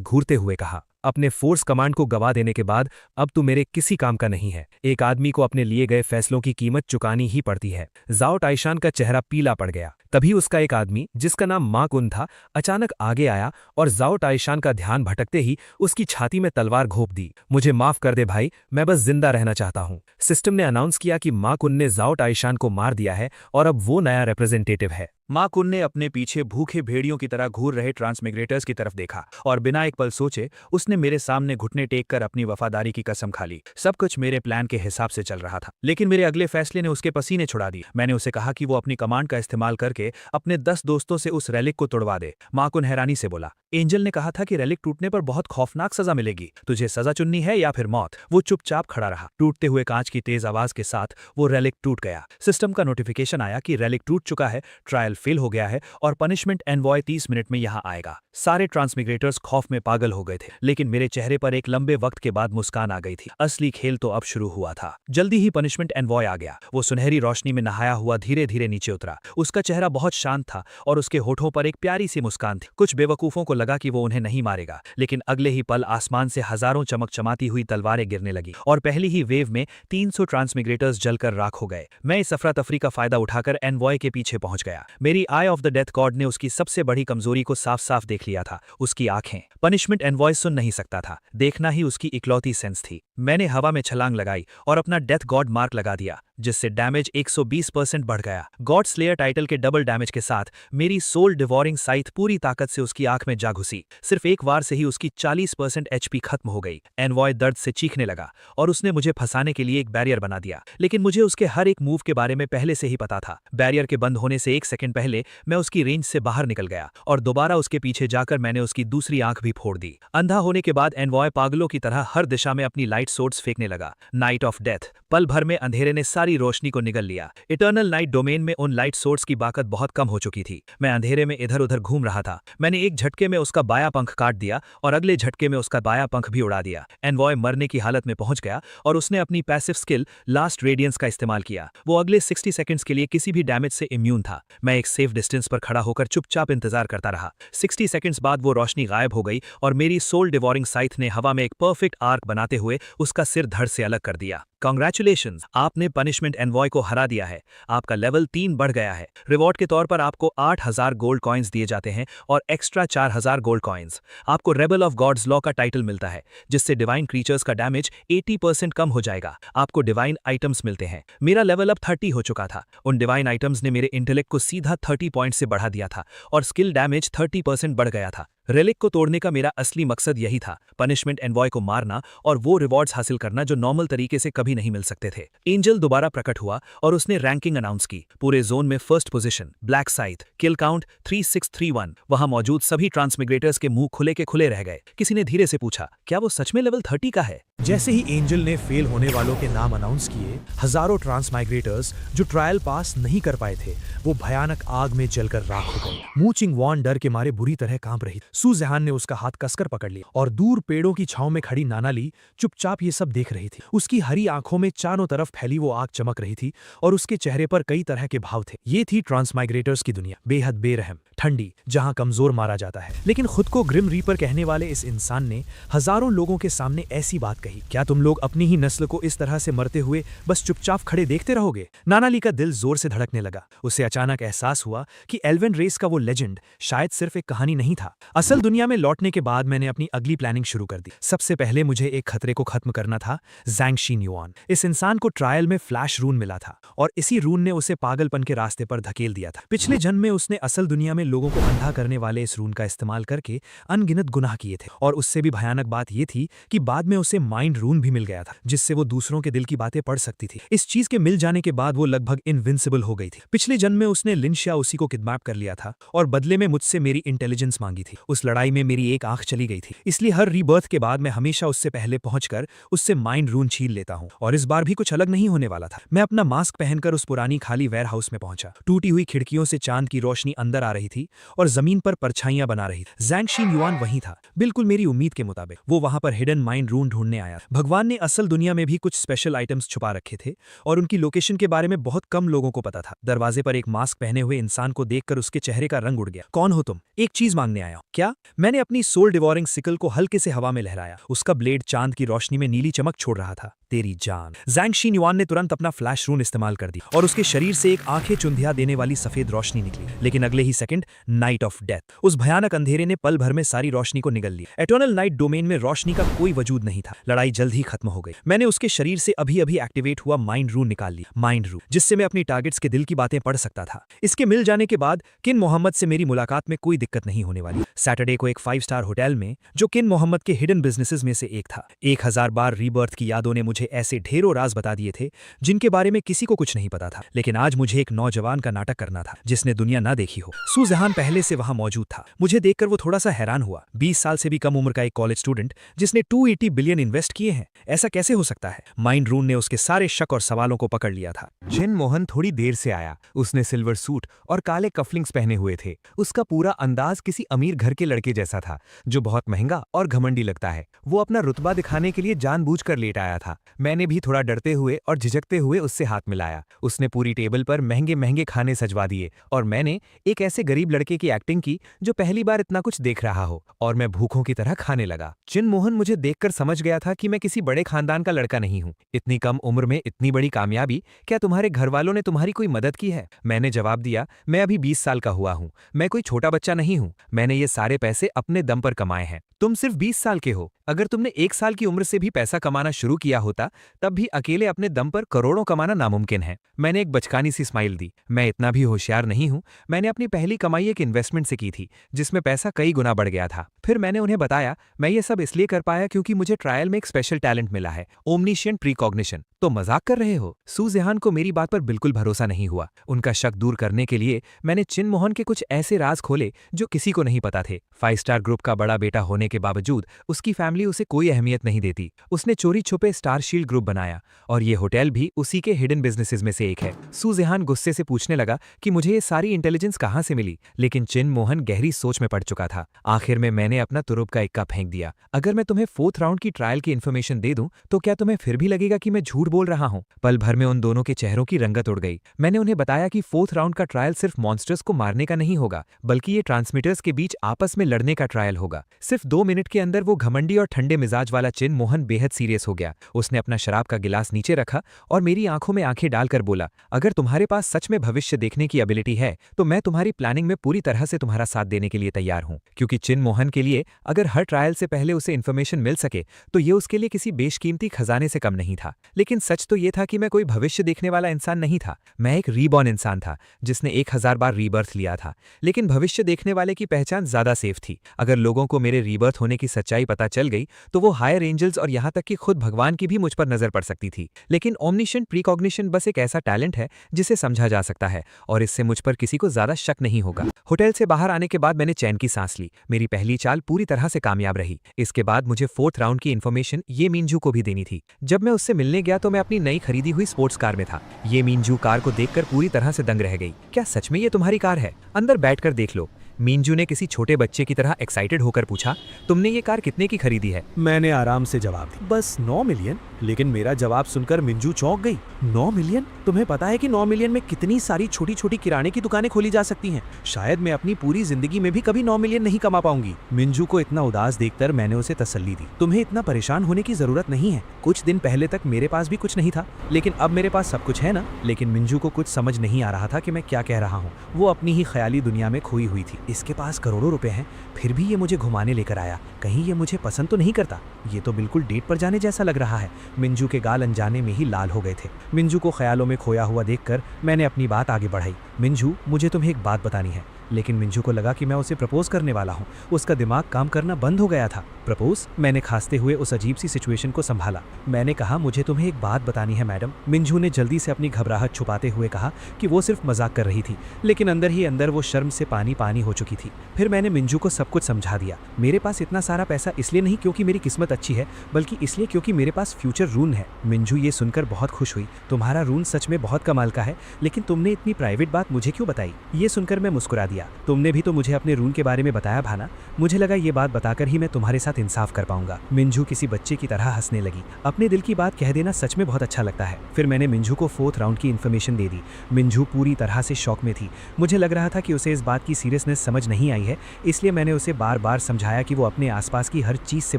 घूरते हुए कहा, अपने फोर्स कमांड को गवा देने के बाद अब तू मेरे किसी काम का नहीं है। एक आदमी को अपने लिए गए फैसलों की कीमत चुकानी ही पड़ती है। ज़ाओ टाइशान का चेहरा पीला पड़ गया। तभी उसका एक आदमी, जिसका नाम मा कुन था, अचानक आगे आया और ज़ाओ टाइशान का ध्यान भटकते ही उसकी छाती में तलवार घोंप दी। मुझे माफ कर दे भाई, मैं बस जिंदा रहना चाहता हूँ। सिस्टम ने अनाउंस किया कि मा कुन ने ज़ाओ टाइशान को मार दिया है और अब वो नया रिप्रेजेंटेटिव है। मा कुन ने अपने पीछे भूखे भेड़ियों की तरह घूर रहे ट्रांसमिग्रेटर्स की तरफ देखा और बिना एक पल सोचे उसने मेरे सामने घुटने टेक कर अपनी वफादारी की कसम खा ली। सब कुछ मेरे प्लान के हिसाब से चल रहा था, लेकिन मेरे अगले फैसले ने उसके पसीने छुड़ा दिए। मैंने उसे कहा कि वो अपनी कमांड का इस्तेमाल करके अपने 10 दोस्तों से उस रेलिक को तोड़वा दे। मा कुन हैरानी से बोला, एंजल ने कहा था कि रेलिक टूटने पर बहुत खौफनाक सजा मिलेगी। तुझे सजा चुननी है या फिर मौत? वो चुपचाप खड़ा रहा। टूटते हुए कांच की तेज आवाज के साथ वो रेलिक टूट गया। सिस्टम का नोटिफिकेशन आया कि रेलिक टूट चुका है, ट्रायल फेल हो गया है और पनिशमेंट एनवॉय 30 मिनट में यहां आएगा। सारे ट्रांसमिग्रेटर्स खौफ में पागल हो गए थे, लेकिन मेरे चेहरे पर एक लंबे वक्त के बाद मुस्कान आ गई थी। असली खेल तो अब शुरू हुआ था। जल्दी ही पनिशमेंट एनवॉय आ गया। वो सुनहरी रोशनी में नहाया हुआ धीरे धीरे नीचे उतरा। उसका चेहरा बहुत शांत था और उसके होठों पर एक प्यारी सी मुस्कान थी। कुछ बेवकूफों को लगा कि वो उन्हें नहीं मारेगा, लेकिन अगले ही पल आसमान से हजारों चमकचमाती हुई तलवारें गिरने लगी और पहली ही वेव में 300 ट्रांसमिग्रेटर्स जलकर राख हो गए। मैं इस अफरा तफरी का फायदा उठाकर एनवॉय के पीछे पहुंच गया। मेरी आई ऑफ द डेथ गॉड ने उसकी सबसे बड़ी कमजोरी को साफ साफ देख लिया था, उसकी आंखें। पनिशमेंट एनवॉय सुन नहीं सकता था, देखना ही उसकी इकलौती सेंस थी। मैंने हवा में छलांग लगाई और अपना डेथ गॉड मार्क लगा दिया, जिससे डैमेज 120% बढ़ गया। गॉड स्लेयर टाइटल के डबल डैमेज के साथ मेरी सोल डिवॉरिंग साइथ पूरी ताकत से उसकी आंख में जा घुसी। सिर्फ एक वार से ही उसकी 40% एचपी खत्म हो गई। एनवॉय दर्द से चीखने लगा और उसने मुझे फंसाने के लिए एक बैरियर बना दिया, लेकिन मुझे उसके हर एक मूव के बारे में पहले से ही पता था। बैरियर के बंद होने से 1 सेकंड पहले मैं उसकी रेंज से बाहर निकल गया और दोबारा उसके पीछे जाकर मैंने उसकी दूसरी आंख भी फोड़ दी। अंधा होने के बाद एनवॉय पागलों की तरह हर दिशा में अपनी लाइट सोर्स फेंकने लगा। Night of death. पल भर में अंधेरे ने सारी रोशनी को निगल लिया। इटर्नल नाइट डोमेन में उन लाइट सोर्स की बाकत बहुत कम हो चुकी थी। मैं अंधेरे में इधर उधर घूम रहा था। मैंने एक झटके में उसका बायां पंख काट दिया और अगले झटके में उसका बायां पंख भी उड़ा दिया। एनवॉय मरने की हालत में पहुंच गया और उसने अपनी पैसिव स्किल लास्ट रेडियंस का इस्तेमाल किया। वो अगले 60 सेकंड्स के लिए किसी भी डैमेज से इम्यून था। मैं एक सेफ डिस्टेंस पर खड़ा होकर चुपचाप इंतजार करता रहा। 60 सेकंड्स बाद वो रोशनी गायब हो गई और मेरी सोल डिवॉरिंग साइथ ने हवा में एक परफेक्ट आर्क बनाते हुए उसका सिर धड़ से अलग कर दिया। कांग्रेचुलेशंस, आपने पनिशमेंट एनवॉय को हरा दिया है। आपका लेवल 3 बढ़ गया है। रिवॉर्ड के तौर पर आपको 8000 गोल्ड कॉइन्स दिए जाते हैं और एक्स्ट्रा 4000 गोल्ड कॉइन्स। आपको रेबल ऑफ गॉड्स लॉ का टाइटल मिलता है, जिससे डिवाइन क्रीचर्स का डैमेज 80% कम हो जाएगा। आपको डिवाइन आइटम्स मिलते हैं। मेरा लेवल अब 30 हो चुका था। उन डिवाइन आइटम्स ने मेरे इंटेलेक्ट को सीधा 30 पॉइंट से बढ़ा दिया था और स्किल डैमेज 30% बढ़ गया था। रेलिक को तोड़ने का मेरा असली मकसद यही था, पनिशमेंट एनवॉय को मारना और वो रिवॉर्ड्स हासिल करना जो नॉर्मल तरीके से कभी नहीं मिल सकते थे। एंजल दोबारा प्रकट हुआ और उसने रैंकिंग अनाउंस की। पूरे जोन में फर्स्ट पोजीशन, ब्लैक साइथ, किल काउंट 3631। वहां मौजूद सभी ट्रांसमिग्रेटर्स के मुंह खुले के खुले रह गए। किसी ने धीरे से पूछा, क्या वो सच में लेवल 30 का है? जैसे ही एंजल ने फेल होने वालों के नाम अनाउंस किए, हजारों ट्रांसमाइग्रेटर्स जो ट्रायल पास नहीं कर पाए थे, वो भयानक आग में जलकर राख हो गए। मू चिंग वॉन डर के मारे बुरी तरह कांप रही। सू जहान ने उसका हाथ कसकर पकड़ लिया और दूर पेड़ों की छांव में खड़ी नाना ली चुपचाप ये सब देख रही थी। उसकी हरी आंखों में चारों तरफ फैली वो आग चमक रही थी और उसके चेहरे पर कई तरह के भाव थे। ये थी ट्रांसमाइग्रेटर्स की दुनिया, बेहद बेरहम, ठंडी, जहां कमजोर मारा जाता है। लेकिन खुद को ग्रिम रीपर कहने वाले इस इंसान ने हजारों लोगों के सामने ऐसी बात कही, क्या तुम लोग अपनी ही नस्ल को इस तरह से मरते हुए बस चुपचाप खड़े देखते रहोगे? नाना ली का दिल जोर से धड़कने लगा। उसे अचानक एहसास हुआ कि एल्वेन रेस का वो लेजेंड शायद सिर्फ एक कहानी नहीं था। असल दुनिया में लौटने के बाद मैंने अपनी अगली प्लानिंग शुरू कर दी। सबसे पहले मुझे एक खतरे को खत्म करना था, ज़ैंग शीन युआन। इस इंसान को ट्रायल में फ्लैश रून मिला था और इसी रून ने उसे पागलपन के रास्ते पर धकेल दिया था। पिछले जन्म में उसने असल दुनिया में लोगों को अंधा करने वाले इस रून का इस्तेमाल करके अनगिनत गुनाह किए थे और उससे भी भयानक बात यह थी कि बाद में उसे माइंड रून भी मिल गया था, जिससे वो दूसरों के दिल की बातें पढ़ सकती थी। इस चीज के मिल जाने के बाद वो लगभग इनविंसिबल हो गई थी। पिछले जन्म में उसने लिन शाओसी को किडनैप कर लिया था और बदले में मुझसे मेरी इंटेलिजेंस मांगी थी। उस लड़ाई में मेरी एक आंख चली गई थी, इसलिए हर रीबर्थ के बाद मैं हमेशा उससे पहले पहुंचकर उससे माइंड रून छीन लेता हूं। और इस बार भी कुछ अलग नहीं होने वाला था। मैं अपना मास्क पहनकर उस पुरानी खाली वेयर हाउस में पहुंचा। टूटी हुई खिड़कियों से चांद की रोशनी अंदर आ रही थी और जमीन पर परछाइयां बना रही थी। ज़ैंग शीन युआन वहीं था, बिल्कुल मेरी उम्मीद के मुताबिक। वो वहां पर हिडन माइंड रून ढूंढने आया। भगवान ने असल दुनिया में भी कुछ स्पेशल आइटम्स छुपा रखे थे और उनकी लोकेशन के बारे में बहुत कम लोगों को पता था। दरवाजे पर एक मास्क पहने हुए इंसान को देखकर उसके चेहरे का रंग उड़ गया। कौन हो तुम? एक चीज मांगने आया हो क्या? मैंने अपनी सोल डिवॉरिंग सिकल को हल्के से हवा में लहराया। उसका ब्लेड चांद की रोशनी में नीली चमक छोड़ रहा था। तेरी जान। ज़ैंग शीन युआन ने तुरंत अपना फ्लैश रून इस्तेमाल कर दी और उसके शरीर से एक आंखें चुंधिया देने वाली सफेद रोशनी निकली। लेकिन अगले ही सेकंड नाइट ऑफ डेथ, उस भयानक अंधेरे ने पल भर में सारी रोशनी को निगल लिया। एटर्नल नाइट डोमेन में रोशनी का कोई वजूद नहीं था। लड़ाई जल्द ही खत्म हो गई। मैंने उसके शरीर से अभी अभी एक्टिवेट हुआ माइंड रून निकाल ली, माइंड रून, जिससे मैं अपनी टारगेट्स के दिल की बातें पढ़ सकता था। इसके मिल जाने के बाद किन मोहम्मद से मेरी मुलाकात में कोई दिक्कत नहीं होने वाली। सैटरडे को एक 5 स्टार होटल में, जो किन मोहम्मद के हिडन बिजनेसेस में से एक था। 1000 बार रीबर्थ की यादों ने मुझे ऐसे ढेरों राज बता दिए थे जिनके बारे में किसी को कुछ नहीं पता था। लेकिन आज मुझे एक नौजवान का नाटक करना था जिसने दुनिया ना देखी हो। सू जहान पहले से वहां मौजूद था। मुझे देखकर वो थोड़ा सा हैरान हुआ। 20 साल से भी कम उम्र का एक कॉलेज स्टूडेंट जिसने 280 बिलियन इन्वेस्ट किए हैं, ऐसा कैसे हो सकता है? माइंड रून ने उसके सारे शक और सवालों को पकड़ लिया था। चिन मोहन थोड़ी देर से आया। उसने सिल्वर सूट और काले कफलिंग्स पहने हुए थे। उसका पूरा अंदाज किसी अमीर घर के लड़के जैसा था, जो बहुत महंगा और घमंडी लगता है। वो अपना रुतबा दिखाने के लिए जानबूझकर लेट आया था। मैंने भी थोड़ा डरते हुए और झिझकते हुए उससे हाथ मिलाया। उसने पूरी टेबल पर महंगे महंगे खाने सजवा दिए और मैंने एक ऐसे गरीब लड़के की एक्टिंग की जो पहली बार इतना कुछ देख रहा हो, और मैं भूखों की तरह खाने लगा। चिन मोहन मुझे देखकर समझ गया था कि मैं किसी बड़े खानदान का लड़का नहीं हूँ। इतनी कम उम्र में इतनी बड़ी कामयाबी, क्या तुम्हारे घर वालों ने तुम्हारी कोई मदद की है? मैंने जवाब दिया, मैं अभी 20 साल का हुआ हूँ, मैं कोई छोटा बच्चा नहीं हूँ। मैंने ये सारे पैसे अपने दम पर कमाए हैं। तुम सिर्फ 20 साल के हो। अगर तुमने 1 साल की उम्र से भी पैसा कमाना शुरू किया होता, तब भी अकेले अपने दम पर करोड़ों कमाना नामुमकिन है। मैंने एक बचकानी सी स्माइल दी। मैं इतना भी होशियार नहीं हूं। मैंने अपनी पहली कमाई एक इन्वेस्टमेंट से की थी, जिसमें पैसा कई गुना बढ़ गया था। फिर मैंने उन्हें बताया, मैं ये सब इसलिए कर पाया क्योंकि मुझे ट्रायल में एक स्पेशल टैलेंट मिला है, ओमनिशिएंट प्रीकॉग्निशन। तो मजाक कर रहे हो? सूजहान को मेरी बात पर बिल्कुल भरोसा नहीं हुआ। उनका शक दूर करने के लिए मैंने चिन मोहन के कुछ ऐसे राज खोले जो किसी को नहीं पता थे। 5 स्टार ग्रुप का बड़ा बेटा होने के बावजूद उसकी फैमिली उसे कोई अहमियत नहीं देती। उसने चोरी छुपे स्टार शील्ड ग्रुप बनाया, और ये होटल भी उसी के हिडन बिजनेसेस में से एक है। सूजहान गुस्से से पूछने लगा कि मुझे ये सारी इंटेलिजेंस कहाँ से मिली, लेकिन चिन मोहन गहरी सोच में पड़ चुका था। आखिर में मैंने अपना तुरुप का इक्का फेंक दिया। अगर मैं तुम्हें 4th राउंड की ट्रायल की इन्फॉर्मेशन दे दूं, तो क्या तुम्हें फिर भी लगेगा कि मैं झूठ बोल रहा हूं? पल भर में उन दोनों के चेहरों की रंगत उड़ गई। मैंने उन्हें बताया कि 4th राउंड का ट्रायल सिर्फ मॉन्स्टर्स को मारने का नहीं होगा, बल्कि ये ट्रांसमीटर्स के बीच आपस में लड़ने का ट्रायल होगा। सिर्फ 2 मिनट के अंदर वो घमंडी और ठंडे मिजाज वाला चिन मोहन बेहद सीरियस हो गया। उसने अपना शराब का गिलास नीचे रखा और मेरी आंखों में आंखें डालकर बोला, अगर तुम्हारे पास सच में भविष्य देखने की एबिलिटी है, तो मैं तुम्हारी प्लानिंग में पूरी तरह से तुम्हारा साथ देने के लिए तैयार हूं। क्योंकि चिन मोहन के लिए अगर हर ट्रायल से पहले उसे इन्फॉर्मेशन मिल सके, तो ये उसके लिए किसी बेशकीमती खजाने से कम नहीं था। लेकिन सच तो ये था कि मैं कोई भविष्य देखने वाला इंसान नहीं था। मैं एक रीबॉर्न इंसान था, जिसने 1000 बार रीबर्थ लिया था। लेकिन भविष्य देखने वाले की पहचान ज्यादा सेफ थी। अगर लोगों को मेरे रीबर्थ होने की सच्चाई पता चल गई, तो वो हायर एंजल्स और यहाँ तक कि खुद भगवान की भी मुझ पर नजर पड़ सकती थी। लेकिन ओमनिशिएंट प्रीकॉग्निशन बस एक ऐसा टैलेंट है जिसे समझा जा सकता है, और इससे मुझ पर किसी को ज्यादा शक नहीं होगा। होटल से बाहर आने के बाद मैंने चैन की सांस ली। मेरी पहली चाल पूरी तरह से कामयाब रही। इसके बाद मुझे 4th राउंड की इन्फॉर्मेशन ये मिंजू को भी देनी थी। जब मैं उससे मिलने गया तो मैं अपनी नई खरीदी हुई स्पोर्ट्स कार में था। ये मिंजू कार को देखकर पूरी तरह से दंग रह गई। क्या सच में ये तुम्हारी कार है? अंदर बैठकर देख लो। मिंजू ने किसी छोटे बच्चे की तरह एक्साइटेड होकर पूछा, तुमने ये कार कितने की खरीदी है? मैंने आराम से जवाब दी, बस 9 मिलियन। लेकिन मेरा जवाब सुनकर मिंजू चौंक गई। 9 मिलियन? तुम्हें पता है कि 9 मिलियन में कितनी सारी छोटी छोटी किराने की दुकानें खोली जा सकती हैं? शायद मैं अपनी पूरी जिंदगी में भी कभी 9 मिलियन नहीं कमा पाऊंगी। मिंजू को इतना उदास देखकर मैंने उसे तसल्ली दी, तुम्हें इतना परेशान होने की जरूरत नहीं है। कुछ दिन पहले तक मेरे पास भी कुछ नहीं था, लेकिन अब मेरे पास सब कुछ है ना। लेकिन मिंजू को कुछ समझ नहीं आ रहा था कि मैं क्या कह रहा हूँ। वो अपनी ही ख्याली दुनिया में खोई हुई थी। इसके पास करोड़ों रुपए हैं, फिर भी ये मुझे घुमाने लेकर आया। कहीं ये मुझे पसंद तो नहीं करता? ये तो बिल्कुल डेट पर जाने जैसा लग रहा है। मिंजू के गाल अनजाने में ही लाल हो गए थे। मिंजू को ख्यालों में खोया हुआ देखकर मैंने अपनी बात आगे बढ़ाई। मिंजू, मुझे तुम्हें एक बात बतानी है। लेकिन मिंजू को लगा कि मैं उसे प्रपोज करने वाला हूँ। उसका दिमाग काम करना बंद हो गया था। प्रपोज? मैंने खांसते हुए उस अजीब सी सिचुएशन को संभाला। मैंने कहा, मुझे तुम्हें एक बात बतानी है मैडम। मिंजू ने जल्दी से अपनी घबराहट छुपाते हुए कहा कि वो सिर्फ मजाक कर रही थी, लेकिन अंदर ही अंदर वो शर्म से पानी पानी हो चुकी थी। फिर मैंने मिंजू को सब कुछ समझा दिया। मेरे पास इतना सारा पैसा इसलिए नहीं क्योंकि मेरी किस्मत अच्छी है, बल्कि इसलिए क्योंकि मेरे पास फ्यूचर रून है। मिंजू ये सुनकर बहुत खुश हुई। तुम्हारा रून सच में बहुत कमाल का है, लेकिन तुमने इतनी प्राइवेट बात मुझे क्यों बताई? ये सुनकर मैं मुस्कुरा दिया। तुमने भी तो मुझे अपने रून के बारे में बताया भाना। मुझे लगा ये बात बताकर ही मैं तुम्हारे साथ इंसाफ कर पाऊंगा। मिंजू किसी बच्चे की तरह हंसने लगी। अपने दिल की बात कह देना सच में बहुत अच्छा लगता है। फिर मैंने मिंजू को 4th राउंड की इन्फॉर्मेशन दे दी। मिंजू पूरी तरह से शॉक में थी। मुझे लग रहा था कि उसे इस बात की सीरियसनेस समझ नहीं आई है, इसलिए मैंने उसे बार बार समझाया कि वो अपने आसपास की हर चीज से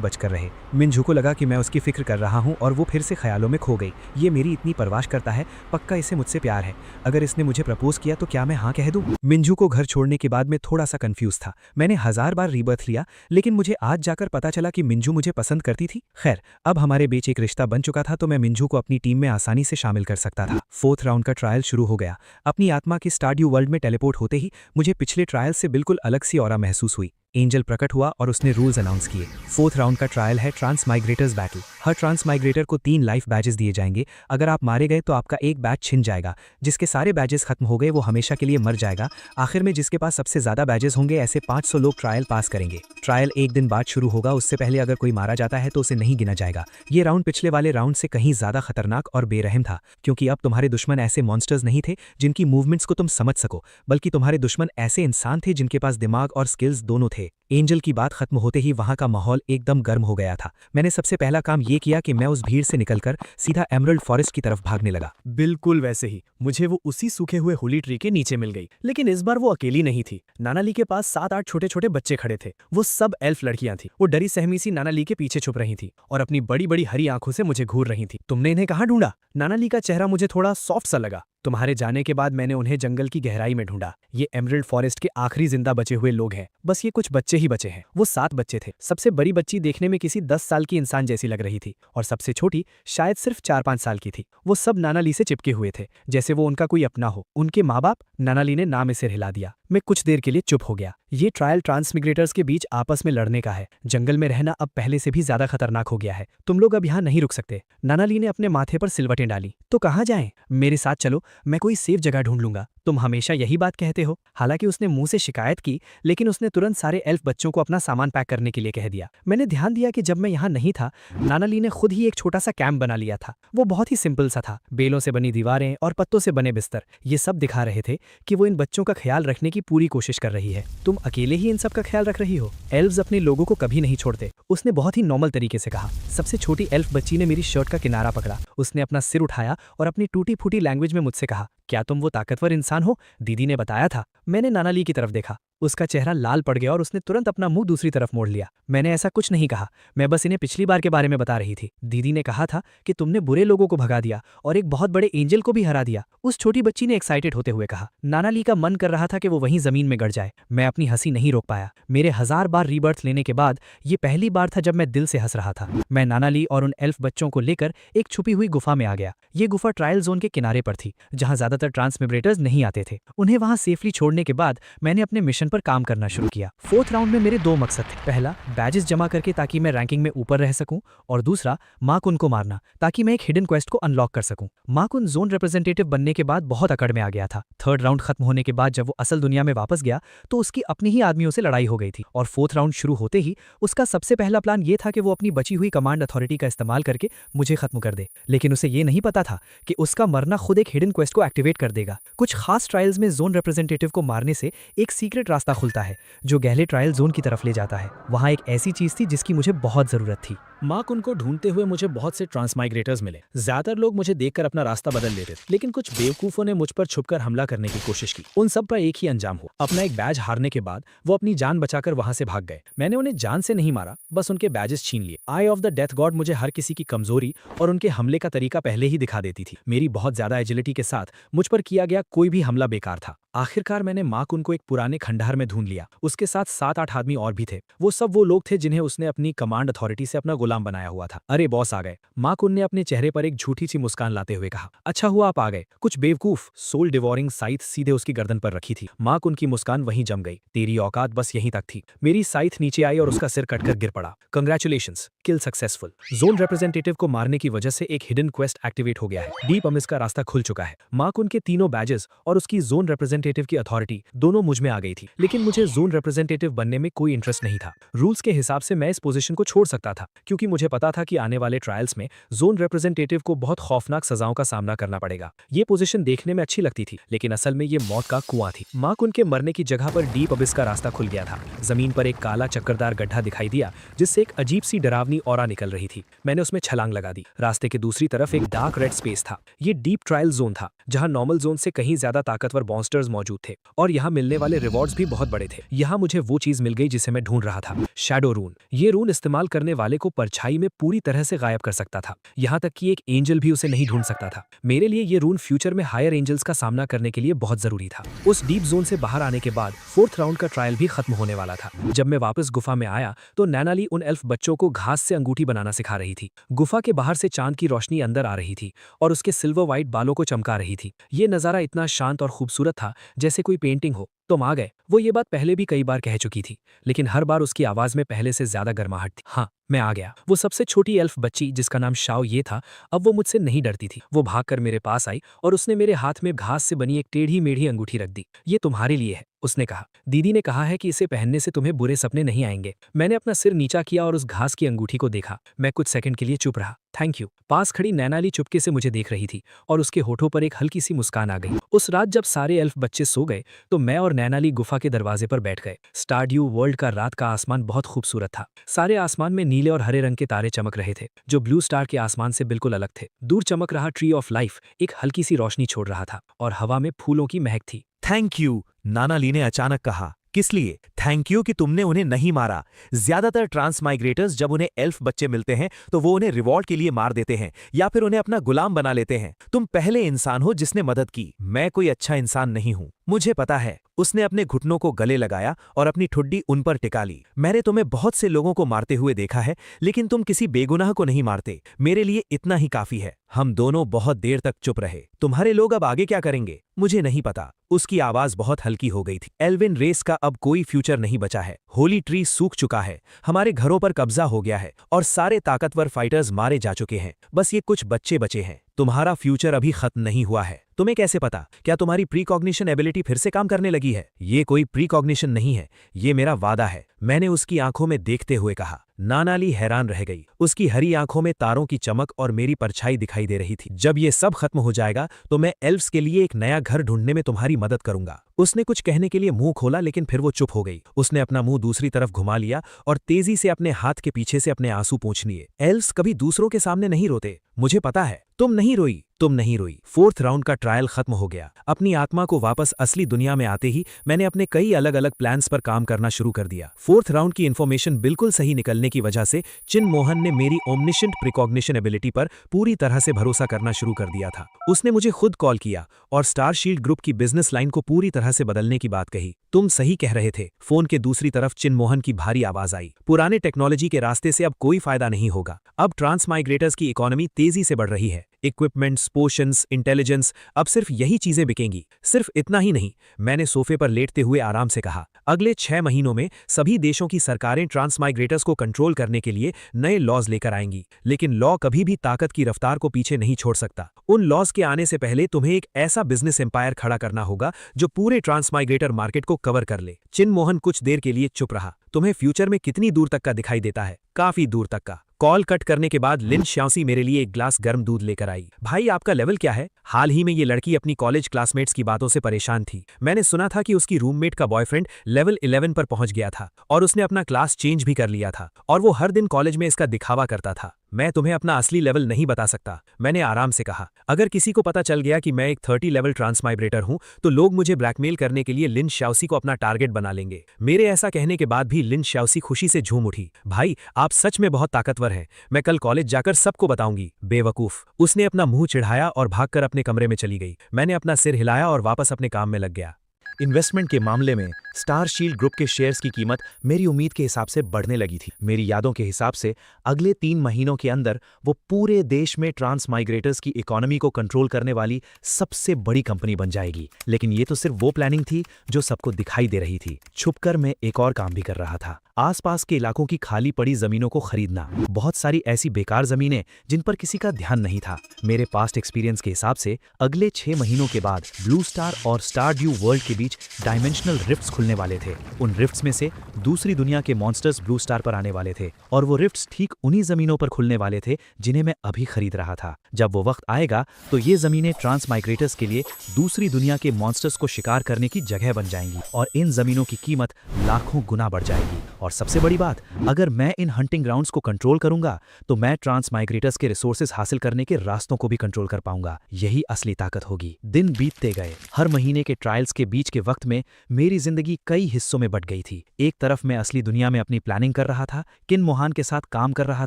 बचकर रहे। मिंजू को लगा कि मैं उसकी फिक्र कर रहा हूँ और वो फिर से ख्यालों में खो गई। ये मेरी इतनी परवाश करता है, पक्का इसे मुझसे प्यार है। अगर इसने मुझे प्रपोज किया तो क्या मैं हाँ कह दूँ? मिंजू को घर छोड़ने के बाद मैं थोड़ा सा कंफ्यूज था। मैंने 1000 बार रीबर्थ लिया, लेकिन मुझे आज जाकर पता चला कि मिंजू मुझे पसंद करती थी। खैर, अब हमारे बीच एक रिश्ता बन चुका था, तो मैं मिंजू को अपनी टीम में आसानी से शामिल कर सकता था। 4th राउंड का ट्रायल शुरू हो गया। अपनी आत्मा के स्टारड्यू वर्ल्ड में टेलीपोर्ट होते ही मुझे पिछले ट्रायल से बिल्कुल अलग सी ऑरा महसूस हुई। एंजल प्रकट हुआ और उसने रूल्स अनाउंस किए। 4th राउंड का ट्रायल है ट्रांसमाइग्रेटर्स बैटल। हर ट्रांसमाइग्रेटर को 3 लाइफ बैजेस दिए जाएंगे। अगर आप मारे गए तो आपका एक बैज छिन जाएगा। जिसके सारे बैजेस खत्म हो गए वो हमेशा के लिए मर जाएगा। आखिर में जिसके पास सबसे ज्यादा बैजेस होंगे, ऐसे 500 लोग ट्रायल पास करेंगे। ट्रायल एक दिन बाद शुरू होगा। उससे पहले अगर कोई मारा जाता है तो उसे नहीं गिना जाएगा। ये राउंड पिछले वाले राउंड से कहीं ज्यादा खतरनाक और बेरहम था, क्योंकि अब तुम्हारे दुश्मन ऐसे मॉन्स्टर्स नहीं थे जिनकी मूवमेंट्स को तुम समझ सको, बल्कि तुम्हारे दुश्मन ऐसे इंसान थे जिनके पास दिमाग और स्किल्स दोनों थे। एंजल की बात खत्म होते ही वहां का माहौल एकदम गर्म हो गया था। मैंने सबसे पहला काम ये किया कि मैं उस भीड़ से निकलकर सीधा एमरल्ड फॉरेस्ट की तरफ भागने लगा। बिल्कुल वैसे ही मुझे वो उसी सूखे हुए होली ट्री के नीचे मिल गई, लेकिन इस बार वो अकेली नहीं थी। नानाली के पास 7-8 छोटे छोटे बच्चे खड़े थे। वो सब एल्फ लड़कियां थी। वो डरी सहमी सी नानाली के पीछे छुप रही थी और अपनी बड़ी बड़ी हरी आंखों से मुझे घूर रही थी। तुमने इन्हें कहाँ ढूंढा? नानाली का चेहरा मुझे थोड़ा सॉफ्ट सा लगा। तुम्हारे जाने के बाद मैंने उन्हें जंगल की गहराई में ढूंढा। ये एमरल्ड फॉरेस्ट के आखिरी जिंदा बचे हुए लोग हैं। बस ये कुछ बच्चे ही बचे हैं। वो 7 बच्चे थे। सबसे बड़ी बच्ची देखने में किसी 10 साल की इंसान जैसी लग रही थी और सबसे छोटी शायद सिर्फ 4-5 साल की थी। वो सब नानाली से चिपके हुए थे, जैसे वो उनका कोई अपना हो। उनके माँ बाप? नानाली ने नाम से हिला दिया। मैं कुछ देर के लिए चुप हो गया। ये ट्रायल ट्रांसमिग्रेटर्स के बीच आपस में लड़ने का है। जंगल में रहना अब पहले से भी ज्यादा खतरनाक हो गया है। तुम लोग अब यहाँ नहीं रुक सकते। नानाली ने अपने माथे पर सिलवटें डाली। तो कहाँ जाएं? मेरे साथ चलो, मैं कोई सेफ जगह ढूंढ लूंगा। तुम हमेशा यही बात कहते हो। हालांकि उसने मुंह से शिकायत की, लेकिन उसने तुरंत सारे एल्फ बच्चों को अपना सामान पैक करने के लिए कह दिया। मैंने ध्यान दिया कि जब मैं यहाँ नहीं था, नानाली ने खुद ही एक छोटा सा कैंप बना लिया था। वो बहुत ही सिंपल सा था। बेलों से बनी दीवारें और पत्तों से बने बिस्तर, ये सब दिखा रहे थे कि वो इन बच्चों का ख्याल रखने की पूरी कोशिश कर रही है। तुम अकेले ही इन सब का ख्याल रख रही हो? एल्व्स अपने लोगों को कभी नहीं छोड़ते, उसने बहुत ही नॉर्मल तरीके से कहा। सबसे छोटी एल्फ बच्ची ने मेरी शर्ट का किनारा पकड़ा। उसने अपना सिर उठाया और अपनी टूटी फूटी लैंग्वेज में मुझसे कहा, क्या तुम वो ताकतवर इंसान हो? दीदी ने बताया था। मैंने नानाली की तरफ देखा। उसका चेहरा लाल पड़ गया और उसने तुरंत अपना मुंह दूसरी तरफ मोड़ लिया। मैंने ऐसा कुछ नहीं कहा, मैं बस इन्हें पिछली बार के बारे में बता रही थी। दीदी ने कहा था कि तुमने बुरे लोगों को भगा दिया और एक बहुत बड़े एंजल को भी हरा दिया। उस छोटी बच्ची ने एक्साइटेड होते हुए कहा। नानाली का मन कर रहा था कि वो वहीं जमीन में गड़ जाए। मैं अपनी हंसी नहीं रोक पाया। मेरे 1000 बार रीबर्थ लेने के बाद ये पहली बार था जब मैं दिल से हंस रहा था। मैं नानाली और उन एल्फ बच्चों को लेकर एक छुपी हुई गुफा में आ गया। ये गुफा ट्रायल जोन के किनारे पर थी, जहां ज्यादातर ट्रांसमिग्रेटर्स नहीं आते थे। उन्हें वहां सेफली छोड़ने के बाद मैंने अपने मिशन पर काम करना शुरू किया। 4th राउंड में मेरे 2 मकसद थे। पहला, बैजेस जमा करके ताकि मैं रैंकिंग में ऊपर रह सकूं, और दूसरा, माकुन को मारना ताकि मैं एक हिडन क्वेस्ट को अनलॉक कर सकूं। माकुन जोन रिप्रेजेंटेटिव बनने के बाद बहुत अकड़ में आ गया था। 3rd राउंड खत्म होने के बाद जब वो असल दुनिया में वापस गया तो उसकी अपने ही आदमियों से लड़ाई हो गई थी, और 4th राउंड शुरू होते ही उसका सबसे पहला प्लान ये था कि वो अपनी बची हुई कमांड अथॉरिटी का इस्तेमाल करके मुझे खत्म कर दे। लेकिन उसे ये नहीं पता था कि उसका मरना खुद एक हिडन क्वेस्ट को एक्टिवेट कर देगा। कुछ खास ट्रायल्स में जोन रिप्रेजेंटेटिव को मारने से एक सीक्रेट रास्ता खुलता है जो गहले ट्रायल जोन की तरफ ले जाता है। वहां एक ऐसी चीज थी जिसकी मुझे बहुत जरूरत थी। मार्कुन को ढूंढते हुए मुझे बहुत से ट्रांसमाइग्रेटर्स मिले। ज्यादातर लोग मुझे देखकर अपना रास्ता बदल लेते थे, लेकिन कुछ बेवकूफों ने मुझ पर छुपकर हमला करने की कोशिश की। उन सब का एक ही अंजाम हुआ। अपना एक बैज हारने के बाद वो अपनी जान बचाकर वहां से भाग गए। मैंने उन्हें जान से नहीं मारा, बस उनके बैजेस छीन लिए। आई ऑफ द डेथ गॉड मुझे हर किसी की कमजोरी और उनके हमले का तरीका पहले ही दिखा देती थी। मेरी बहुत ज्यादा एजिलिटी के साथ मुझ पर किया गया कोई भी हमला बेकार था। आखिरकार मैंने मार्कुन को एक पुराने खंडहर में ढूंढ लिया। उसके साथ 7-8 आदमी और भी थे। वो सब वो लोग थे जिन्हें उसने अपनी कमांड अथॉरिटी से अपना गुलाम बनाया हुआ था। अरे बॉस आ गए। मार्कुन ने अपने चेहरे पर एक झूठी सी मुस्कान लाते हुए कहा। अच्छा हुआ आप आ गए। कुछ बेवकूफ सोल डिवोरिंग साइथ सीधे उसकी गर्दन पर रखी थी। मार्कुन की मुस्कान वहीं जम गई। तेरी औकात बस यहीं तक थी। मेरी साइथ नीचे आई और उसका सिर कटकर गिर पड़ा। कंग्रेचुलेशंस, किल सक्सेसफुल। जोन रिप्रेजेंटेटिव को मारने की वजह से एक हिडन क्वेस्ट एक्टिवेट हो गया है। डीप अमिस का रास्ता खुल चुका है। मार्कुन के तीनों बैजेस और उसकी जोन रिप्रेजेंटेटिव की अथॉरिटी दोनों मुझ में आ गई थी, लेकिन मुझे जोन रिप्रेजेंटेटिव बनने में कोई इंटरेस्ट नहीं था। रूल्स के हिसाब से मैं इस पोजीशन को छोड़ सकता था, क्योंकि मुझे पता था कि आने वाले ट्रायल्स में जोन रिप्रेजेंटेटिव को बहुत खौफनाक सजाओं का सामना करना पड़ेगा। ये पोजीशन देखने में अच्छी लगती थी, लेकिन असल में ये मौत का कुआं थी। मार्कुन के मरने की जगह पर डीप अबिस का रास्ता खुल गया था। जमीन पर एक काला चक्करदार गड्ढा दिखाई दिया, जिससे एक अजीब सी डरावनी ऑरा निकल रही थी। मैंने उसमें छलांग लगा दी। रास्ते के दूसरी तरफ एक डार्क रेड स्पेस था। ये डीप ट्रायल जोन था, जहां नॉर्मल जोन से कहीं ज्यादा ताकतवर मॉन्स्टर्स मौजूद थे, और यहाँ मिलने वाले रिवॉर्ड्स भी बहुत बड़े थे। यहाँ मुझे वो चीज मिल गई जिसे मैं ढूंढ रहा था, शैडो रून। ये रून इस्तेमाल करने वाले को परछाई में पूरी तरह से गायब कर सकता था, यहाँ तक कि एक एंजल भी उसे नहीं ढूंढ सकता था। मेरे लिए ये रून फ्यूचर में हायर एंजल्स का सामना करने के लिए बहुत जरूरी था। उस डीप जोन से बाहर आने के बाद 4th राउंड का ट्रायल भी खत्म होने वाला था। जब मैं वापस गुफा में आया तो नानाली उन एल्फ बच्चों को घास से अंगूठी बनाना सिखा रही थी। गुफा के बाहर से चांद की रोशनी अंदर आ रही थी और उसके सिल्वर व्हाइट बालों को चमका रही थी। ये नजारा इतना शांत और खूबसूरत था जैसे कोई पेंटिंग हो। तुम आ गए। वो ये बात पहले भी कई बार कह चुकी थी, लेकिन हर बार उसकी आवाज में पहले से ज्यादा गर्माहट थी। हाँ, मैं आ गया। वो सबसे छोटी एल्फ बच्ची, जिसका नाम शाओ ये था, अब वो मुझसे नहीं डरती थी। वो भागकर मेरे पास आई और उसने मेरे हाथ में घास से बनी एक टेढ़ी मेढ़ी अंगूठी रख दी। ये तुम्हारे लिए है, उसने कहा। दीदी ने कहा है कि इसे पहनने से तुम्हें बुरे सपने नहीं आएंगे। मैंने अपना सिर नीचा किया और उस घास की अंगूठी को देखा। मैं कुछ सेकंड के लिए चुप रहा। Thank you. पास खड़ी नैनाली चुपके से मुझे देख रही थी और उसके होठों पर एक हल्की सी मुस्कान आ गई। उस रात जब सारे एल्फ बच्चे सो गए तो मैं और नैनाली गुफा के दरवाजे पर बैठ गए। स्टारड्यू वर्ल्ड का रात का आसमान बहुत खूबसूरत था। सारे आसमान में नीले और हरे रंग के तारे चमक रहे थे, जो ब्लू स्टार के आसमान से बिल्कुल अलग थे। दूर चमक रहा ट्री ऑफ लाइफ एक हल्की सी रोशनी छोड़ रहा था और हवा में फूलों की महक थी। थैंक यू, नानाली ने अचानक कहा। किस लिए? थैंक यू कि तुमने उन्हें नहीं मारा। ज्यादातर ट्रांसमाइग्रेटर्स जब उन्हें एल्फ बच्चे मिलते हैं तो वो उन्हें रिवॉर्ड के लिए मार देते हैं या फिर उन्हें अपना गुलाम बना लेते हैं। तुम पहले इंसान हो जिसने मदद की। मैं कोई अच्छा इंसान नहीं हूं, मुझे पता है। उसने अपने घुटनों को गले लगाया और अपनी ठुड्डी उन पर टिका ली। मैंने तुम्हें बहुत से लोगों को मारते हुए देखा है, लेकिन तुम किसी बेगुनाह को नहीं मारते। मेरे लिए इतना ही काफी है। हम दोनों बहुत देर तक चुप रहे। तुम्हारे लोग अब आगे क्या करेंगे? मुझे नहीं पता। उसकी आवाज बहुत हल्की हो गई थी। एल्विन रेस का अब कोई फ्यूचर नहीं बचा है। होली ट्री सूख चुका है, हमारे घरों पर कब्जा हो गया है और सारे ताकतवर फाइटर्स मारे जा चुके हैं। बस ये कुछ बच्चे बचे हैं। तुम्हारा फ्यूचर अभी खत्म नहीं हुआ है। तुम्हें कैसे पता? क्या तुम्हारी प्रीकॉग्निशन एबिलिटी फिर से काम करने लगी है? ये कोई प्रीकॉग्निशन नहीं है, ये मेरा वादा है, मैंने उसकी आंखों में देखते हुए कहा। नानाली हैरान रह गई। उसकी हरी आंखों में तारों की चमक और मेरी परछाई दिखाई दे रही थी। जब ये सब खत्म हो जाएगा तो मैं एल्व्स के लिए एक नया घर ढूंढने में तुम्हारी मदद करूंगा। उसने कुछ कहने के लिए मुंह खोला, लेकिन फिर वो चुप हो गई। उसने अपना मुंह दूसरी तरफ घुमा लिया और तेजी से अपने हाथ के पीछे से अपने आंसू पोंछ लिए। एल्व्स कभी दूसरों के सामने नहीं रोते, मुझे पता है। तुम नहीं रोई, तुम नहीं रोई। फोर्थ राउंड का ट्रायल खत्म हो गया। अपनी आत्मा को वापस असली दुनिया में आते ही मैंने अपने कई अलग अलग प्लान्स पर काम करना शुरू कर दिया। फोर्थ राउंड की इन्फॉर्मेशन बिल्कुल सही निकलने की वजह से चिन मोहन ने मेरी ओमनिशेंट प्रिकॉग्निशन एबिलिटी पर पूरी तरह से भरोसा करना शुरू कर दिया था। उसने मुझे खुद कॉल किया और स्टार शील्ड ग्रुप की बिजनेस लाइन को पूरी तरह से बदलने की बात कही। तुम सही कह रहे थे। फोन के दूसरी तरफ चिन मोहन की भारी आवाज आई। पुराने टेक्नोलॉजी के रास्ते से अब कोई फायदा नहीं होगा। अब ट्रांसमाइग्रेटर्स की इकोनॉमी तेजी से बढ़ रही है। इक्विपमेंट्स, पोशंस, इंटेलिजेंस, अब सिर्फ यही चीजें बिकेंगी। सिर्फ इतना ही नहीं, मैंने सोफे पर लेटते हुए आराम से कहा, अगले 6 महीनों में सभी देशों की सरकारें ट्रांसमाइग्रेटर्स को कंट्रोल करने के लिए नए लॉज लेकर आएंगी। लेकिन लॉ कभी भी ताकत की रफ्तार को पीछे नहीं छोड़ सकता। उन लॉज के आने से पहले तुम्हें एक ऐसा बिजनेस एम्पायर खड़ा करना होगा जो पूरे ट्रांसमाइग्रेटर मार्केट को कवर कर ले। चिन मोहन कुछ देर के लिए चुप रहा। तुम्हें फ्यूचर में कितनी दूर तक का दिखाई देता है? काफी दूर तक का। कॉल कट करने के बाद लिन श्याओसी मेरे लिए एक ग्लास गर्म दूध लेकर आई। भाई, आपका लेवल क्या है? हाल ही में ये लड़की अपनी कॉलेज क्लासमेट्स की बातों से परेशान थी। मैंने सुना था कि उसकी रूममेट का बॉयफ्रेंड लेवल 11 पर पहुंच गया था और उसने अपना क्लास चेंज भी कर लिया था और वो हर दिन कॉलेज में इसका दिखावा करता था। मैं तुम्हें अपना असली लेवल नहीं बता सकता, मैंने आराम से कहा। अगर किसी को पता चल गया कि मैं एक 30 लेवल ट्रांसमाइग्रेटर हूं तो लोग मुझे ब्लैकमेल करने के लिए लिन श्याओसी को अपना टारगेट बना लेंगे। मेरे ऐसा कहने के बाद भी लिन श्याओसी खुशी से झूम उठी। भाई, आप सच में बहुत ताकतवर हैं। मैं कल कॉलेज जाकर सबको बताऊंगी। बेवकूफ। उसने अपना मुंह चिढ़ाया और भागकर अपने कमरे में चली गई। मैंने अपना सिर हिलाया और वापस अपने काम में लग गया। इन्वेस्टमेंट के मामले में स्टार शील्ड ग्रुप के शेयर्स की कीमत मेरी उम्मीद के हिसाब से बढ़ने लगी थी। मेरी यादों के हिसाब से अगले 3 महीनों के अंदर वो पूरे देश में ट्रांसमाइग्रेटर्स की इकोनॉमी को कंट्रोल करने वाली सबसे बड़ी कंपनी बन जाएगी। लेकिन ये तो सिर्फ वो प्लानिंग थी जो सबको दिखाई दे रही थी। छुपकर मैं एक और काम भी कर रहा था, आसपास के इलाकों की खाली पड़ी जमीनों को खरीदना। बहुत सारी ऐसी बेकार जमीनें जिन पर किसी का ध्यान नहीं था। मेरे पास्ट एक्सपीरियंस के हिसाब से अगले 6 महीनों के बाद ब्लू स्टार और स्टारड्यू वर्ल्ड के बीच डायमेंशनल रिफ्ट्स खुलने वाले थे। उन रिफ्ट्स में से दूसरी दुनिया के मॉन्स्टर्स ब्लू स्टार पर आने वाले थे और वो रिफ्ट्स ठीक उन्हीं जमीनों पर खुलने वाले थे जिन्हें मैं अभी खरीद रहा था। जब वो वक्त आएगा तो ये जमीनें ट्रांसमाइग्रेटर्स के लिए दूसरी दुनिया के मॉन्स्टर्स को शिकार करने की जगह बन जाएंगी और इन जमीनों की कीमत लाखों गुना बढ़ जाएगी। और सबसे बड़ी बात, अगर मैं इन हंटिंग ग्राउंड्स को कंट्रोल करूंगा तो मैं ट्रांसमाइग्रेटर्स के रिसोर्सेज हासिल करने के रास्तों को भी कंट्रोल कर पाऊंगा। यही असली ताकत होगी। दिन बीतते गए। हर महीने के ट्रायल्स के बीच के वक्त में मेरी जिंदगी कई हिस्सों में बट गई थी। एक तरफ मैं असली दुनिया में अपनी प्लानिंग कर रहा था, किन मोहान के साथ काम कर रहा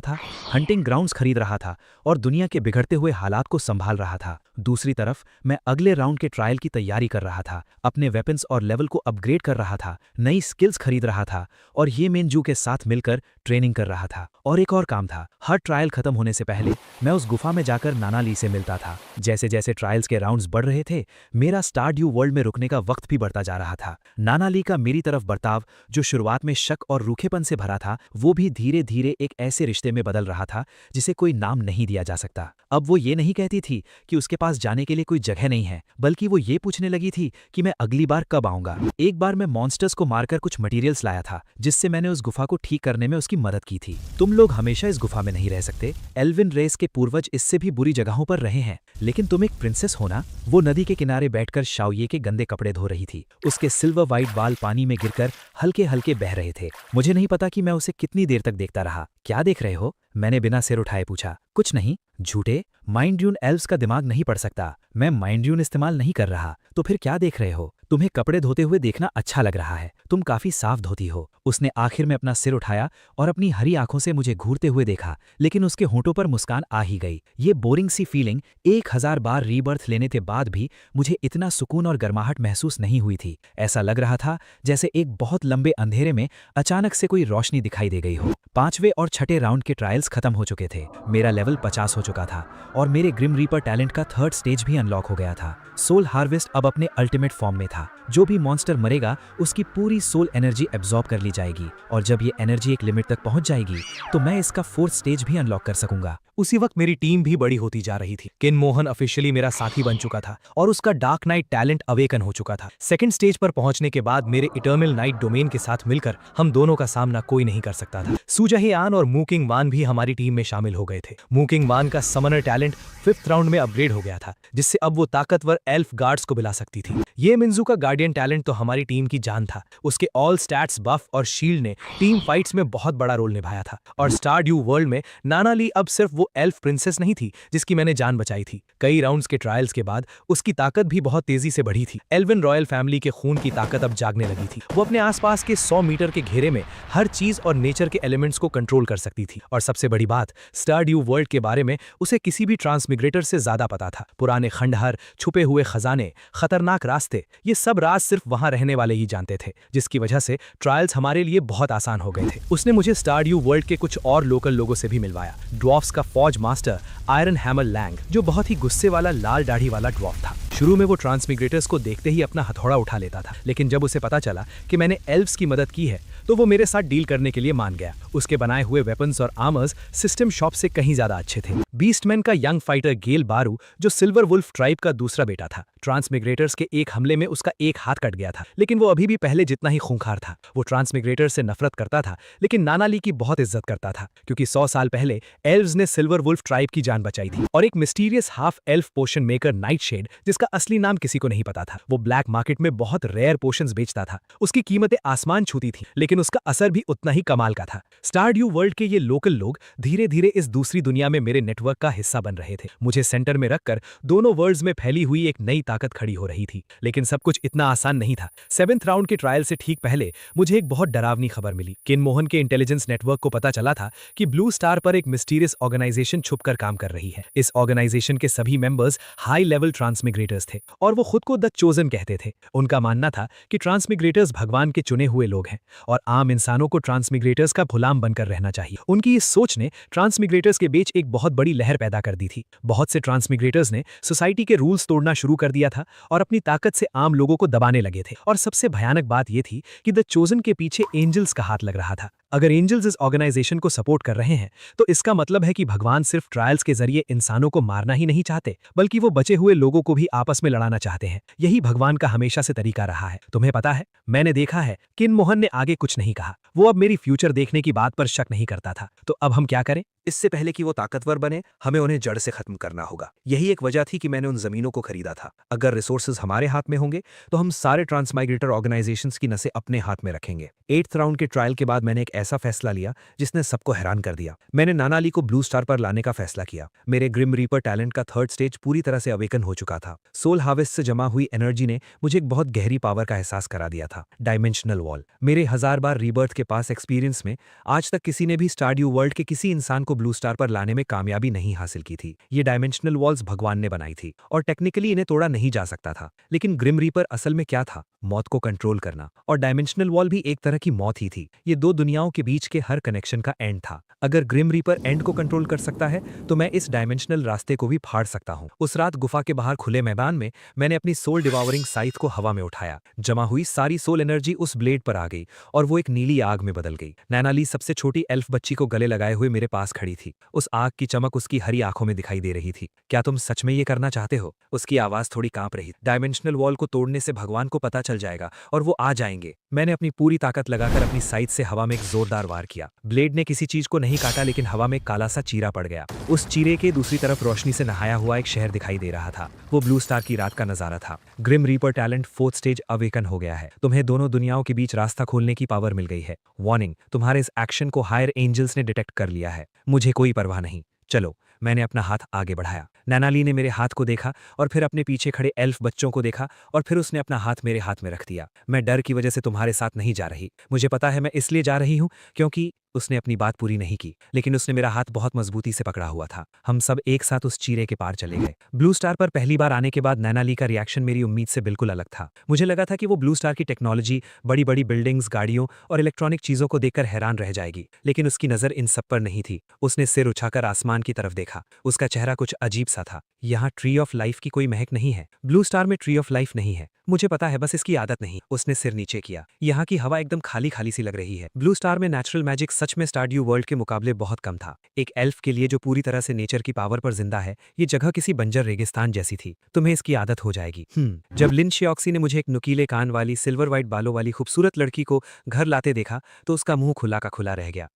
था, हंटिंग ग्राउंड्स खरीद रहा था और दुनिया के बिगड़ते हुए हालात को संभाल रहा था। दूसरी तरफ मैं अगले राउंड के ट्रायल की तैयारी कर रहा था, अपने वेपन्स और लेवल को अपग्रेड कर रहा था, नई स्किल्स खरीद रहा था और ये मेनजू के साथ मिलकर ट्रेनिंग कर रहा था। और एक और काम था, हर ट्रायल खत्म होने से पहले मैं उस गुफा में जाकर नानाली से मिलता था। जैसे जैसे ट्रायल्स के राउंड्स बढ़ रहे थे, मेरा स्टारड्यू वर्ल्ड में रुकने का वक्त भी बढ़ता जा रहा था। नानाली ली का मेरी तरफ बर्ताव, जो शुरुआत में शक और रूखेपन से भरा था, वो भी धीरे धीरे एक ऐसे रिश्ते में बदल रहा था जिसे कोई नाम नहीं दिया जा सकता। अब वो ये नहीं कहती थी कि उसके पास जाने के लिए कोई जगह नहीं है, बल्कि वो ये पूछने लगी थी कि मैं अगली बार कब आऊंगा। एक बार मैं मॉन्स्टर्स को मारकर कुछ मटेरियल्स लाया था, जिससे मैंने उस गुफा को ठीक करने में उसकी मदद की थी। तुम लोग हमेशा इस गुफा में नहीं रह सकते। एल्विन रेस के पूर्वज इससे भी बुरी जगहों पर रहे हैं, लेकिन तुम एक प्रिंसेस हो ना। वो नदी के किनारे बैठकर शाओये के गंदे कपड़े धो रही थी। उसके सिल्वर वाइट बाल पानी में गिरकर हल्के हल्के बह रहे थे। मुझे नहीं पता कि मैं उसे कितनी देर तक देखता रहा। क्या देख रहे हो? मैंने बिना सिर उठाए पूछा। कुछ नहीं। झूठे। माइंड ड्यून एल्व्स का दिमाग नहीं पढ़ सकता। मैं माइंड ड्यून इस्तेमाल नहीं कर रहा। तो फिर क्या देख रहे हो? तुम्हें कपड़े धोते हुए देखना अच्छा लग रहा है। तुम काफी साफ धोती हो। उसने आखिर में अपना सिर उठाया और अपनी हरी आंखों से मुझे घूरते हुए देखा, लेकिन उसके होंठों पर मुस्कान आ ही गई। ये बोरिंग सी फीलिंग 1000 बार रीबर्थ लेने के बाद भी मुझे इतना सुकून और गर्माहट महसूस नहीं हुई थी। ऐसा लग रहा था जैसे एक बहुत लंबे अंधेरे में अचानक से कोई रोशनी दिखाई दे गई हो। 5वें और 6ठे राउंड के ट्रायल्स खत्म हो चुके थे। मेरा लेवल 50 हो चुका था और मेरे ग्रिम रीपर टैलेंट का 3rd स्टेज भी अनलॉक हो गया था। सोल हार्वेस्ट अब अपने अल्टीमेट फॉर्म में था। जो भी मॉन्स्टर मरेगा उसकी पूरी सोल एनर्जी एब्जॉर्ब कर ली जाएगी, और जब ये एनर्जी एक लिमिट तक पहुंच जाएगी तो मैं इसका 4th स्टेज भी अनलॉक कर सकूंगा। उसी वक्त मेरी टीम भी बड़ी होती जा रही थी। किन मोहन ऑफिशियली मेरा साथी बन चुका था और उसका डार्क नाइट टैलेंट अवेकन हो चुका था। 2nd स्टेज पर पहुंचने के बाद मेरे इटर्नल नाइट डोमेन के साथ मिलकर हम दोनों का सामना कोई नहीं कर सकता था। सुजहेआन और मूकिंग वान भी हमारी टीम में शामिल हो गए थे। मूकिंग वान का समनर टैलेंट 5th राउंड में अपग्रेड हो गया था, जिससे अब वो ताकतवर एल्फ गार्ड्स को बुला सकती थी। ये मिंजू का गार्डियन टैलेंट तो हमारी टीम की जान था। उसके ऑल स्टैट्स बफ और शील्ड ने टीम फाइट्स में बहुत बड़ा रोल निभाया था। और स्टारड्यू वर्ल्ड में नाना ली अब सिर्फ वो एल्फ प्रिंसेस नहीं थी जिसकी मैंने जान बचाई थी। कई राउंड्स के ट्रायल्स के बाद उसकी ताकत भी बहुत तेजी से बढ़ी थी। एल्विन रॉयल फैमिली के खून की ताकत अब जागने लगी थी। वो अपने आसपास के 100 मीटर के घेरे में हर चीज और नेचर के एलिमेंट्स को कंट्रोल कर सकती थी। और सबसे बड़ी बात, स्टारड्यू वर्ल्ड के बारे में उसे किसी भी ट्रांसमिग्रेटर से ज्यादा पता था। पुराने खंडहर, छुपे हुए खजाने, खतरनाक रास्ते, ये सब राज सिर्फ वहां रहने वाले ही जानते थे, जिसकी वजह से ट्रायल्स हमारे लिए बहुत आसान हो गए थे। उसने मुझे स्टारड्यू वर्ल्ड के कुछ और लोकल लोगों से भी मिलवाया। ड्वार्फ्स का फौज मास्टर आयरन हैमर लैंग, जो बहुत ही गुस्से वाला लाल दाढ़ी वाला ड्वार्फ था। शुरू में वो ट्रांसमिग्रेटर्स को देखते ही अपना हथौड़ा उठा लेता था, लेकिन जब उसे पता चला कि मैंने एल्व्स की मदद की है तो वो मेरे साथ डील करने के लिए मान गया। उसके बनाए हुए वेपन्स और आर्मर्स सिस्टम शॉप से कहीं ज्यादा अच्छे थे। बीस्टमैन का यंग फाइटर गेल बारू, जो सिल्वर वुल्फ ट्राइब का दूसरा बेटा था, ट्रांसमिग्रेटर्स के एक हमले में उसका एक हाथ कट गया था, लेकिन वो अभी भी पहले जितना ही खूंखार था। वो ट्रांसमिग्रेटर से नफरत करता था, लेकिन नाना ली की बहुत इज्जत करता था, क्योंकि 100 साल पहले एल्व्स ने सिल्वर वुल्फ ट्राइब की जान बचाई थी। और एक मिस्टीरियस हाफ एल्फ पोशन मेकर नाइटशेड, जिसका असली नाम किसी को नहीं पता था, वो ब्लैक मार्केट में बहुत रेयर पोशंस बेचता था। उसकी कीमतें आसमान छूती थी, लेकिन उसका असर भी उतना ही कमाल का था। स्टारड्यू वर्ल्ड के ये लोकल लोग धीरे धीरे इस दूसरी दुनिया में मेरे नेटवर्क का हिस्सा बन रहे थे। मुझे सेंटर में रखकर दोनों वर्ल्ड्स में फैली हुई एक नई ताकत खड़ी हो रही थी, लेकिन सब कुछ इतना आसान नहीं था। 7th राउंड के ट्रायल से ठीक पहले मुझे एक बहुत डरावनी खबर मिली। किन मोहन के इंटेलिजेंस नेटवर्क को पता चला था कि ब्लू स्टार पर एक मिस्टीरियस ऑर्गेनाइजेशन छुपकर काम कर रही है। इस ऑर्गेनाइजेशन के सभी मेंबर्स हाई लेवल ट्रांसमिग्रेटर्स थे और वो खुद को द चोजन कहते थे। उनका मानना था कि ट्रांसमिग्रेटर्स भगवान के चुने हुए लोग हैं और आम इंसानों को ट्रांसमिग्रेटर्स का गुलाम बनकर रहना चाहिए। उनकी इस सोच ने ट्रांसमिग्रेटर्स के बीच एक बहुत बड़ी लहर पैदा कर दी थी। बहुत से ट्रांसमिग्रेटर्स ने सोसाइटी के रूल्स तोड़ना शुरू कर दिया था और अपनी ताकत से आम लोगों को दबाने लगे थे। और सबसे भयानक बात यह थी कि द चोजन के पीछे एंजल्स का हाथ लग रहा था। अगर एंजल्स इस ऑर्गेनाइजेशन को सपोर्ट कर रहे हैं तो इसका मतलब है कि भगवान सिर्फ ट्रायल्स के जरिए इंसानों को मारना ही नहीं चाहते, बल्कि वो बचे हुए लोगों को भी आपस में लड़ाना चाहते हैं। यही भगवान का हमेशा से तरीका रहा है। तुम्हें पता है, मैंने देखा है, किन मोहन ने आगे कुछ नहीं कहा। वो अब मेरी फ्यूचर देखने की बात पर शक नहीं करता था। तो अब हम क्या करें? इससे पहले कि वो ताकतवर बने, हमें उन्हें जड़ से खत्म करना होगा। यही एक वजह थी कि मैंने उन जमीनों को खरीदा था। अगर रिसोर्सेज हमारे हाथ में होंगे तो हम सारे ट्रांसमाइग्रेटर ऑर्गेनाइजेशंस की नसें अपने हाथ में रखेंगे। 8th राउंड के ट्रायल के बाद मैंने एक ऐसा फैसला लिया जिसने सबको हैरान कर दिया। मैंने नाना ली को ब्लू स्टार पर लाने का फैसला किया। मेरे ग्रिम रीपर टैलेंट का 3rd स्टेज पूरी तरह से अवेकन हो चुका था। सोल हार्वेस्ट से जमा हुई एनर्जी ने मुझे एक बहुत गहरी पावर का एहसास करा दिया था। Dimensional wall. मेरे 1000 बार रीबर्थ के पास एक्सपीरियंस में आज तक किसी ने भी स्टारड्यू वर्ल्ड के किसी इंसान को ब्लू स्टार पर लाने में कामयाबी नहीं हासिल की थी। ये डायमेंशनल वॉल्स भगवान ने बनाई थी और टेक्निकली इन्हें तोड़ा नहीं जा सकता था। लेकिन ग्रिम रीपर असल में क्या था? मौत को कंट्रोल करना। और डायमेंशनल वॉल भी एक तरह की मौत ही थी। ये दो दुनियाओं के बीच के हर कनेक्शन का एंड था। अगर ग्रिम रीपर एंड को कंट्रोल कर सकता है तो मैं इस डायमेंशनल रास्ते को भी फाड़ सकता हूँ। उस रात गुफा के बाहर खुले मैदान में मैंने अपनी सोल डिवावरिंग साइथ को हवा में उठाया। जमा हुई सारी सोल एनर्जी उस ब्लेड पर आ गई और वो एक नीली आग में बदल गई। नैनाली सबसे छोटी एल्फ बच्ची को गले लगाए हुए मेरे पास खड़ी थी। उस आग की चमक उसकी हरी आंखों में दिखाई दे रही थी। क्या तुम सच में ये करना चाहते हो? उसकी आवाज थोड़ी कांप रही। डायमेंशनल वॉल को तोड़ने से भगवान को पता चल जाएगा और वो आ जाएंगे। मैंने अपनी पूरी ताकत लगाकर अपनी साइड से हवा में एक जोरदार वार किया। ब्लेड ने किसी चीज को नहीं काटा लेकिन हवा में काला सा चीरा पड़ गया। उस चीरे के दूसरी तरफ रोशनी से नहाया हुआ एक शहर दिखाई दे रहा था। वो ब्लू स्टार की रात का नजारा था। Grim reaper talent 4th stage awaken हो गया है। तुम्हें दोनों दुनियाओं के बीच रास्ता खोलने की पावर मिल गई है। वार्निंग, तुम्हारे इस एक्शन को हायर एंजल्स ने डिटेक्ट कर लिया है। मुझे कोई परवाह नहीं। चलो। मैंने अपना हाथ आगे बढ़ाया। नैनाली ने मेरे हाथ को देखा और फिर अपने पीछे खड़े एल्फ बच्चों को देखा और फिर उसने अपना हाथ मेरे हाथ में रख दिया। मैं डर की वजह से तुम्हारे साथ नहीं जा रही। मुझे पता है मैं इसलिए जा रही हूँ क्योंकि उसने अपनी बात पूरी नहीं की, लेकिन उसने मेरा हाथ बहुत मजबूती से पकड़ा हुआ था। हम सब एक साथ उस चीरे के पार चले गए। ब्लू स्टार पर पहली बार आने के बाद नैनाली का रिएक्शन मेरी उम्मीद से बिल्कुल अलग था। मुझे लगा था कि वो ब्लू स्टार की टेक्नोलॉजी, बड़ी बड़ी बिल्डिंग्स, गाड़ियों और इलेक्ट्रॉनिक चीजों को देखकर हैरान रह जाएगी, लेकिन उसकी नजर इन सब पर नहीं थी। उसने सिर उठाकर आसमान की तरफ देखा। उसका चेहरा कुछ अजीब सा था। यहाँ ट्री ऑफ लाइफ की कोई महक नहीं है। ब्लू स्टार में ट्री ऑफ लाइफ नहीं है। मुझे पता है, बस इसकी आदत नहीं। उसने सिर नीचे किया। यहाँ की हवा एकदम खाली खाली सी लग रही है। ब्लू स्टार में नेचुरल मैजिक सच में स्टारड्यू वर्ल्ड के मुकाबले बहुत कम था। एक एल्फ के लिए जो पूरी तरह से नेचर की पावर पर जिंदा है, ये जगह किसी बंजर रेगिस्तान जैसी थी। तुम्हें इसकी आदत हो जाएगी। जब लिन शियोक्सी ने मुझे एक नुकीले कान वाली, सिल्वर व्हाइट बालों वाली खूबसूरत लड़की को घर लाते देखा तो उसका मुंह खुला का खुला रह गया।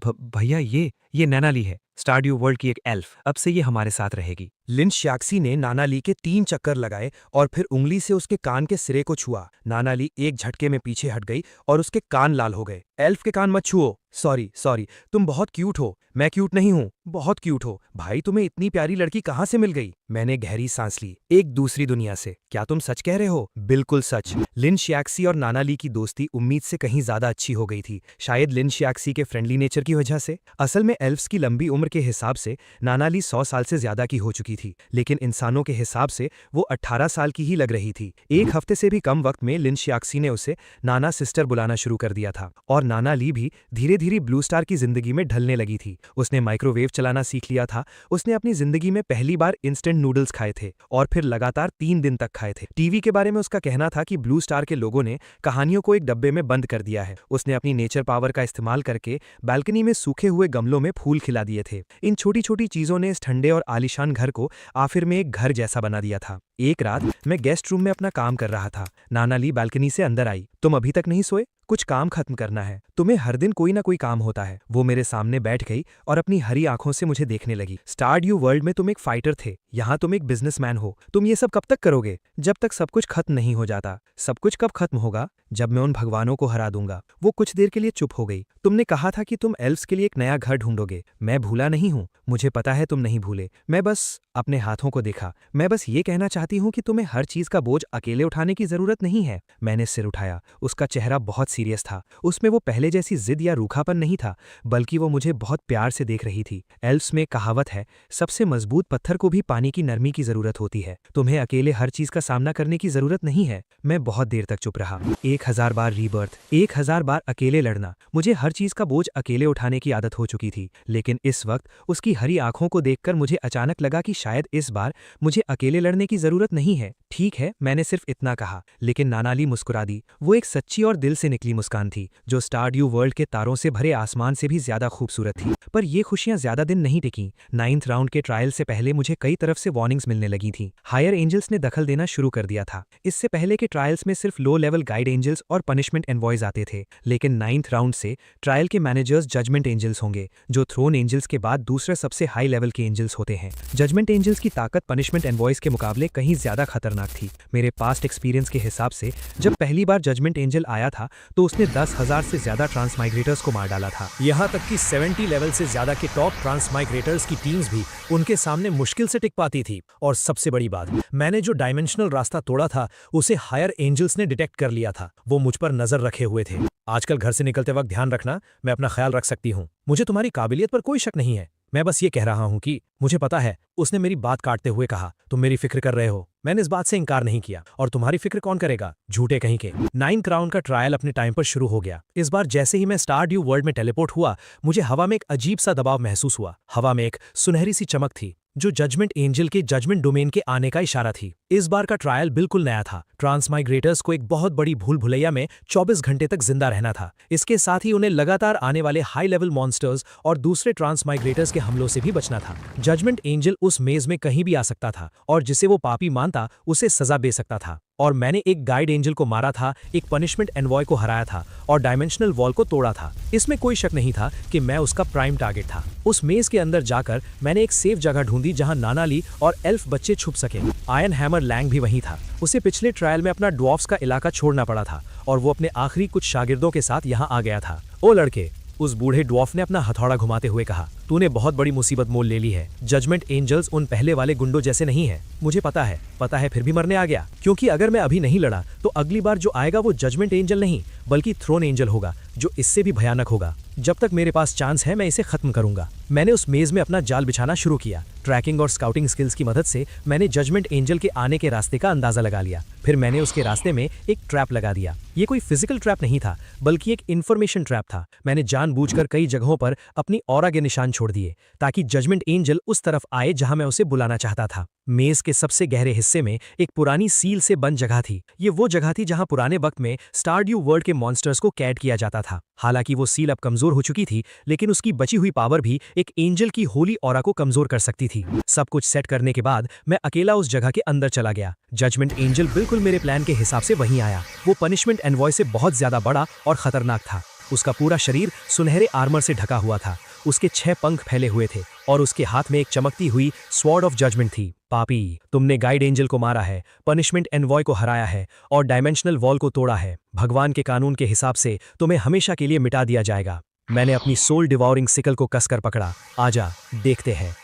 भैया, ये नैनाली है, स्टारड्यू वर्ल्ड की एक एल्फ। अब से ये हमारे साथ रहेगी। लिन शियाक्सी ने नानाली के 3 चक्कर लगाए और फिर उंगली से उसके कान के सिरे को छुआ। नानाली एक झटके में पीछे हट गई और उसके कान लाल हो गए। एल्फ के कान मत छुओ। सॉरी, तुम बहुत क्यूट हो। मैं क्यूट नहीं हूँ, बहुत क्यूट हो। भाई, तुम्हें इतनी प्यारी लड़की कहाँ से मिल गई? मैंने गहरी सांस ली। एक दूसरी दुनिया से। क्या तुम सच कह रहे हो? बिल्कुल सच। लिन शियाक्सी और नानाली की दोस्ती उम्मीद से कहीं ज्यादा अच्छी हो गई थी। शायद लिन शियाक्सी के फ्रेंडली नेचर की वजह से। असल में एल्फ्स की लंबी उम्र के हिसाब से नानाली 100 साल से ज्यादा की हो चुकी थी, लेकिन इंसानों के हिसाब से वो 18 साल की ही लग रही थी। एक हफ्ते से भी कम वक्त में लिन शियाक्सी ने उसे नाना सिस्टर बुलाना शुरू कर दिया था और नानाली भी धीरे धीरे ब्लू स्टार की जिंदगी में ढलने लगी थी। उसने माइक्रोवेव चलाना सीख लिया था। उसने अपनी जिंदगी में पहली बार इंस्टेंट नूडल्स खाए थे और फिर लगातार 3 दिन तक खाए थे। टीवी के बारे में उसका कहना था कि ब्लू स्टार के लोगों ने कहानियों को एक डब्बे में बंद कर दिया है। उसने अपनी नेचर पावर का इस्तेमाल करके बालकनी में सूखे हुए गमलों में फूल खिला दिए थे। इन छोटी छोटी चीजों ने इस ठंडे और आलीशान घर को आखिर में एक घर जैसा बना दिया था। एक रात मैं गेस्ट रूम में अपना काम कर रहा था। नानाली बालकनी से अंदर आई। तुम अभी तक नहीं सोए? कुछ काम खत्म करना है। तुम्हें हर दिन कोई ना कोई काम होता है। वो मेरे सामने बैठ गई और अपनी हरी आंखों से मुझे देखने लगी। स्टारड्यू वर्ल्ड में तुम एक फाइटर थे, यहाँ तुम एक बिजनेसमैन हो। तुम ये सब कब तक करोगे? जब तक सब कुछ खत्म नहीं हो जाता। सब कुछ कब खत्म होगा? जब मैं उन भगवानों को हरा दूंगा। वो कुछ देर के लिए चुप हो गई। तुमने कहा था कि तुम एल्फ्स के लिए एक नया घर ढूंढोगे। मैं भूला नहीं हूँ। मुझे पता है तुम नहीं भूले। मैं बस अपने हाथों को देखा। मैं बस ये कहना चाहती हूँ कि तुम्हें हर चीज का बोझ अकेले उठाने की जरूरत नहीं है। मैंने सिर उठाया। उसका चेहरा बहुत सीरियस था। उसमें वो पहले जैसी जिद या रूखापन नहीं था, बल्कि वो मुझे बहुत प्यार से देख रही थी। एल्फ्स में कहावत है, सबसे मजबूत पत्थर को भी पानी की नरमी की जरूरत होती है। तुम्हें अकेले हर चीज का सामना करने की जरूरत नहीं है। मैं बहुत देर तक चुप रहा। 1000 बार रीबर्थ, 1000 बार अकेले लड़ना। मुझे हर चीज का बोझ अकेले उठाने की आदत हो चुकी थी, लेकिन इस वक्त उसकी हरी आंखों को देखकर मुझे अचानक लगा कि शायद इस बार मुझे अकेले लड़ने की जरूरत नहीं है। ठीक है, मैंने सिर्फ इतना कहा, लेकिन नानाली मुस्कुरा दी। वो एक सच्ची और दिल से निकली मुस्कान थी, जो स्टारड्यू वर्ल्ड के तारों से भरे आसमान से भी ज्यादा खूबसूरत थी। पर ये खुशियां ज्यादा दिन नहीं टिकी। 9th राउंड के ट्रायल से पहले मुझे कई तरफ से वार्निंग्स मिलने लगी थी। हायर एंजल्स ने दखल देना शुरू कर दिया था। इससे पहले के ट्रायल्स में सिर्फ लो लेवल गाइड एंजल्स और पनिशमेंट एनवॉयज आते थे, लेकिन 9th राउंड से ट्रायल के मैनेजर्स जजमेंट एंजल्स होंगे, जो थ्रोन एंजल्स के बाद दूसरे सबसे हाई लेवल के एंजल्स होते हैं। जजमेंट एंजल्स की ताकत पनिशमेंट एनवॉयज के मुकाबले कहीं ज्यादा खतरनाक थी। मेरे पास्ट एक्सपीरियंस के हिसाब से जब पहली बार जजमेंट एंजल आया था तो उसने 10,000 से ज्यादा ट्रांसमाइग्रेटर्स को मार डाला था। यहाँ तक कि 70 लेवल से ज्यादा के टॉप ट्रांसमाइग्रेटर्स की टीम्स भी उनके सामने मुश्किल से टिक पाती थी। और सबसे बड़ी बात, मैंने जो डायमेंशनल रास्ता तोड़ा था उसे हायर एंजल्स ने डिटेक्ट कर लिया था। वो मुझ पर नजर रखे हुए थे। आजकल घर से निकलते वक्त ध्यान रखना, मैं अपना ख्याल रख सकती हूँ। मुझे तुम्हारी काबिलियत पर कोई शक नहीं है। मैं बस ये कह रहा हूँ कि मुझे पता है। उसने मेरी बात काटते हुए कहा, तुम मेरी फिक्र कर रहे हो। मैंने इस बात से इनकार नहीं किया। और तुम्हारी फिक्र कौन करेगा, झूठे कहीं के। 9 क्राउन का ट्रायल अपने टाइम पर शुरू हो गया। इस बार जैसे ही मैं स्टार ड्यू वर्ल्ड में टेलीपोर्ट हुआ, मुझे हवा में एक अजीब सा दबाव महसूस हुआ। हवा में एक सुनहरी सी चमक थी जो जजमेंट एंजल के जजमेंट डोमेन के आने का इशारा थी। इस बार का ट्रायल बिल्कुल नया था। ट्रांसमाइग्रेटर्स को एक बहुत बड़ी भूल भुलैया में 24 घंटे तक जिंदा रहना था। इसके साथ ही उन्हें लगातार आने वाले हाई लेवल मॉन्स्टर्स और दूसरे ट्रांसमाइग्रेटर्स के हमलों से भी बचना था। जजमेंट एंजल उस मेज में कहीं भी आ सकता था और जिसे वो पापी मानता उसे सजा दे सकता था। और मैंने एक गाइड एंजल को मारा था, एक पनिशमेंट एनवॉय को हराया था और डायमेंशनल वॉल को तोड़ा था। इसमें कोई शक नहीं था कि मैं उसका प्राइम टारगेट था। उस मेज के अंदर जाकर मैंने एक सेफ जगह ढूंढी जहां नानाली और एल्फ बच्चे छुप सके। आयन हैमर लैंग भी वहीं था। उसे पिछले ट्रायल में अपना ड्वार्फ्स का इलाका छोड़ना पड़ा था और वो अपने आखिरी कुछ शागिर्दों के साथ यहाँ आ गया था। ओ लड़के, उस बूढ़े ड्वार्फ ने अपना हथौड़ा घुमाते हुए कहा, तूने बहुत बड़ी मुसीबत मोल ले ली है। जजमेंट एंजल्स उन पहले वाले गुंडों जैसे नहीं है। मुझे पता है फिर भी मरने आ गया। क्योंकि अगर मैं अभी नहीं लड़ा तो अगली बार जो आएगा वो जजमेंट एंजल नहीं बल्कि थ्रोन एंजल होगा, जो इससे भी भयानक होगा। जब तक मेरे पास चांस है मैं इसे खत्म करूंगा। मैंने उस मेज में अपना जाल बिछाना शुरू किया। ट्रैकिंग और स्काउटिंग स्किल्स की मदद से मैंने जजमेंट एंजल के आने के रास्ते का अंदाजा लगा लिया। फिर मैंने उसके रास्ते में एक ट्रैप लगा दिया। ये कोई फिजिकल ट्रैप नहीं था बल्कि एक इन्फॉर्मेशन ट्रैप था। मैंने जानबूझकर कई जगहों पर अपनी ऑरा के निशान छोड़ दिए ताकि जजमेंट एंजल उस तरफ आए जहां मैं उसे बुलाना चाहता था। मेज के सबसे गहरे हिस्से में एक पुरानी सील से बंद जगह थी। ये वो जगह थी जहां पुराने वक्त में स्टारड्यू वर्ल्ड के मॉन्स्टर्स को कैद किया जाता था। हालांकि वो सील अब कमजोर हो चुकी थी, लेकिन उसकी बची हुई पावर भी एक एंजल की होली ऑरा को कमजोर कर सकती थी। सब कुछ सेट करने के बाद मैं अकेला उस जगह के अंदर चला गया। जजमेंट एंजल बिल्कुल मेरे प्लान के हिसाब से वहीं आया। वो पनिशमेंट एनवॉय से बहुत ज्यादा बड़ा और खतरनाक था। उसका पूरा शरीर सुनहरे आर्मर से ढका हुआ था। उसके 6 पंख फैले हुए थे और उसके हाथ में एक चमकती हुई स्वॉर्ड ऑफ जजमेंट थी। पापी, तुमने गाइड एंजल को मारा है, पनिशमेंट एनवॉय को हराया है और डायमेंशनल वॉल को तोड़ा है। भगवान के कानून के हिसाब से तुम्हें हमेशा के लिए मिटा दिया जाएगा। मैंने अपनी सोल डिवॉरिंग सिकल को कसकर पकड़ा। आजा, देखते हैं।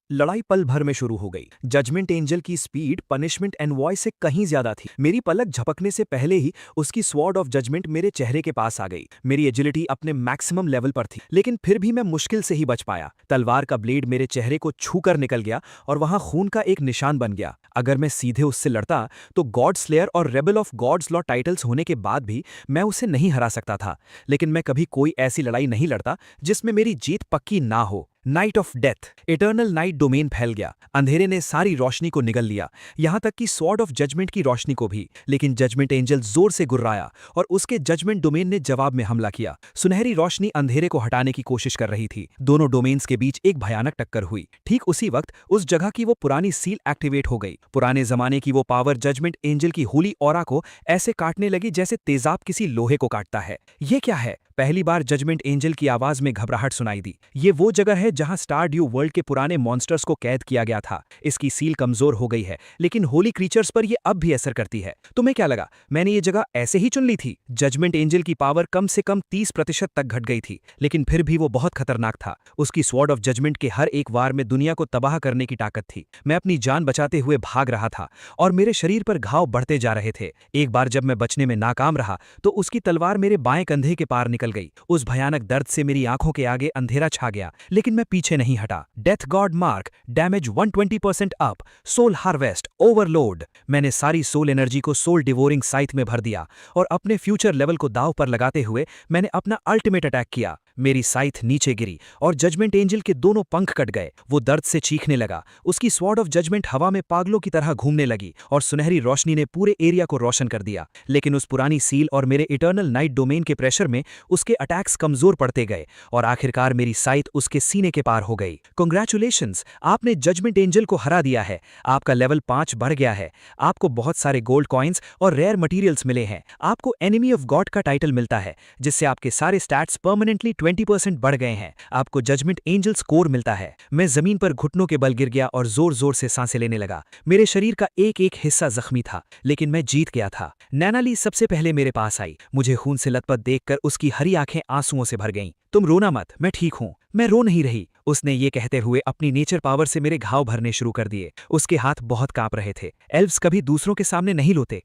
लड़ाई पल भर में शुरू हो गई। जजमेंट एंजल की स्पीड पनिशमेंट एनवॉय से कहीं ज्यादा थी। मेरी पलक झपकने से पहले ही उसकी स्वॉर्ड ऑफ जजमेंट मेरे चेहरे के पास आ गई। मेरी एजिलिटी अपने मैक्सिमम लेवल पर थी, लेकिन फिर भी मैं मुश्किल से ही बच पाया। तलवार का ब्लेड मेरे चेहरे को छूकर निकल गया और वहां खून का एक निशान बन गया। अगर मैं सीधे उससे लड़ता तो गॉड स्लेयर और rebel of gods law titles होने के बाद भी मैं उसे नहीं हरा सकता था। लेकिन मैं कभी कोई ऐसी लड़ाई नहीं लड़ता जिसमें मेरी जीत पक्की ना हो। Night of death, eternal night domain फैल गया। अंधेरे ने सारी रोशनी को निगल लिया, यहां तक कि स्वॉर्ड ऑफ जजमेंट की रोशनी को भी। लेकिन जजमेंट एंजल जोर से गुर्राया और उसके जजमेंट डोमेन ने जवाब में हमला किया। सुनहरी रोशनी अंधेरे को हटाने की कोशिश कर रही थी। दोनों डोमेन्स के बीच एक भयानक टक्कर हुई। ठीक उसी वक्त उस जगह की वो पुरानी सील एक्टिवेट हो गई। पुराने जमाने की वो पावर जजमेंट एंजल की होली ऑरा को ऐसे काटने लगी जैसे तेजाब किसी लोहे को काटता है। ये क्या है? पहली बार जजमेंट एंजल की आवाज में घबराहट सुनाई दी। ये वो जगह है जहां स्टारड्यू वर्ल्ड के पुराने मॉन्स्टर्स को कैद किया गया था। इसकी सील कमजोर हो गई है, लेकिन होली क्रीचर्स पर ये अब भी असर करती है। तुम्हें क्या लगा मैंने ये जगह ऐसे ही चुन ली थी? जजमेंट एंजल की पावर कम से कम 30% तक घट गई थी, लेकिन फिर भी वो बहुत खतरनाक था। उसकी स्वॉर्ड ऑफ जजमेंट के हर एक वार में दुनिया को तबाह करने की ताकत थी। मैं अपनी जान बचाते हुए भाग रहा था और मेरे शरीर पर घाव बढ़ते जा रहे थे। एक बार जब मैं बचने में नाकाम रहा तो उसकी तलवार मेरे बाएं कंधे के पार निकल गई। उस भयानक दर्द से मेरी आंखों के आगे अंधेरा छा गया, लेकिन मैं पीछे नहीं हटा। Death god mark, damage 120% up, soul harvest, overload. मैंने सारी सोल एनर्जी को सोल डिवोरिंग साइथ में भर दिया और अपने फ्यूचर लेवल को दांव पर लगाते हुए मैंने अपना अल्टीमेट अटैक किया। मेरी साइथ नीचे गिरी और जजमेंट एंजल के दोनों पंख कट गए। वो दर्द से चीखने लगा। उसकी स्वॉर्ड ऑफ जजमेंट हवा में पागलों की तरह घूमने लगी और सुनहरी रोशनी ने पूरे एरिया को रोशन कर दिया। लेकिन उस पुरानी सील और मेरे इटर्नल नाइट डोमेन के प्रेशर में उसके अटैक्स कमजोर पड़ते गए और आखिरकार मेरी साइथ उसके सीने के पार हो गई। कांग्रेचुलेशंस, आपने जजमेंट एंजल को हरा दिया है। आपका लेवल 5 बढ़ गया है। आपको बहुत सारे गोल्ड कॉइन्स और रेयर मटेरियल्स मिले हैं। आपको एनिमी ऑफ गॉड का टाइटल मिलता है, जिससे आपके सारे स्टैट्स परमानेंटली 20% बढ़ गए हैं। आपको जजमेंट एंजल स्कोर मिलता है। मैं जमीन पर घुटनों के बल गिर गया और जोर जोर से सांसें लेने लगा। मेरे शरीर का एक एक हिस्सा जख्मी था, लेकिन मैं जीत गया था। नैनाली सबसे पहले मेरे पास आई। मुझे खून से लथपथ देखकर उसकी हरी आंखें आंसुओं से भर गईं। तुम रोना मत, मैं ठीक हूं। मैं रो नहीं रही, उसने ये कहते हुए अपनी नेचर पावर से मेरे घाव भरने शुरू कर दिए। उसके हाथ बहुत कांप रहे थे। एल्व्स कभी दूसरों के सामने नहीं रोते।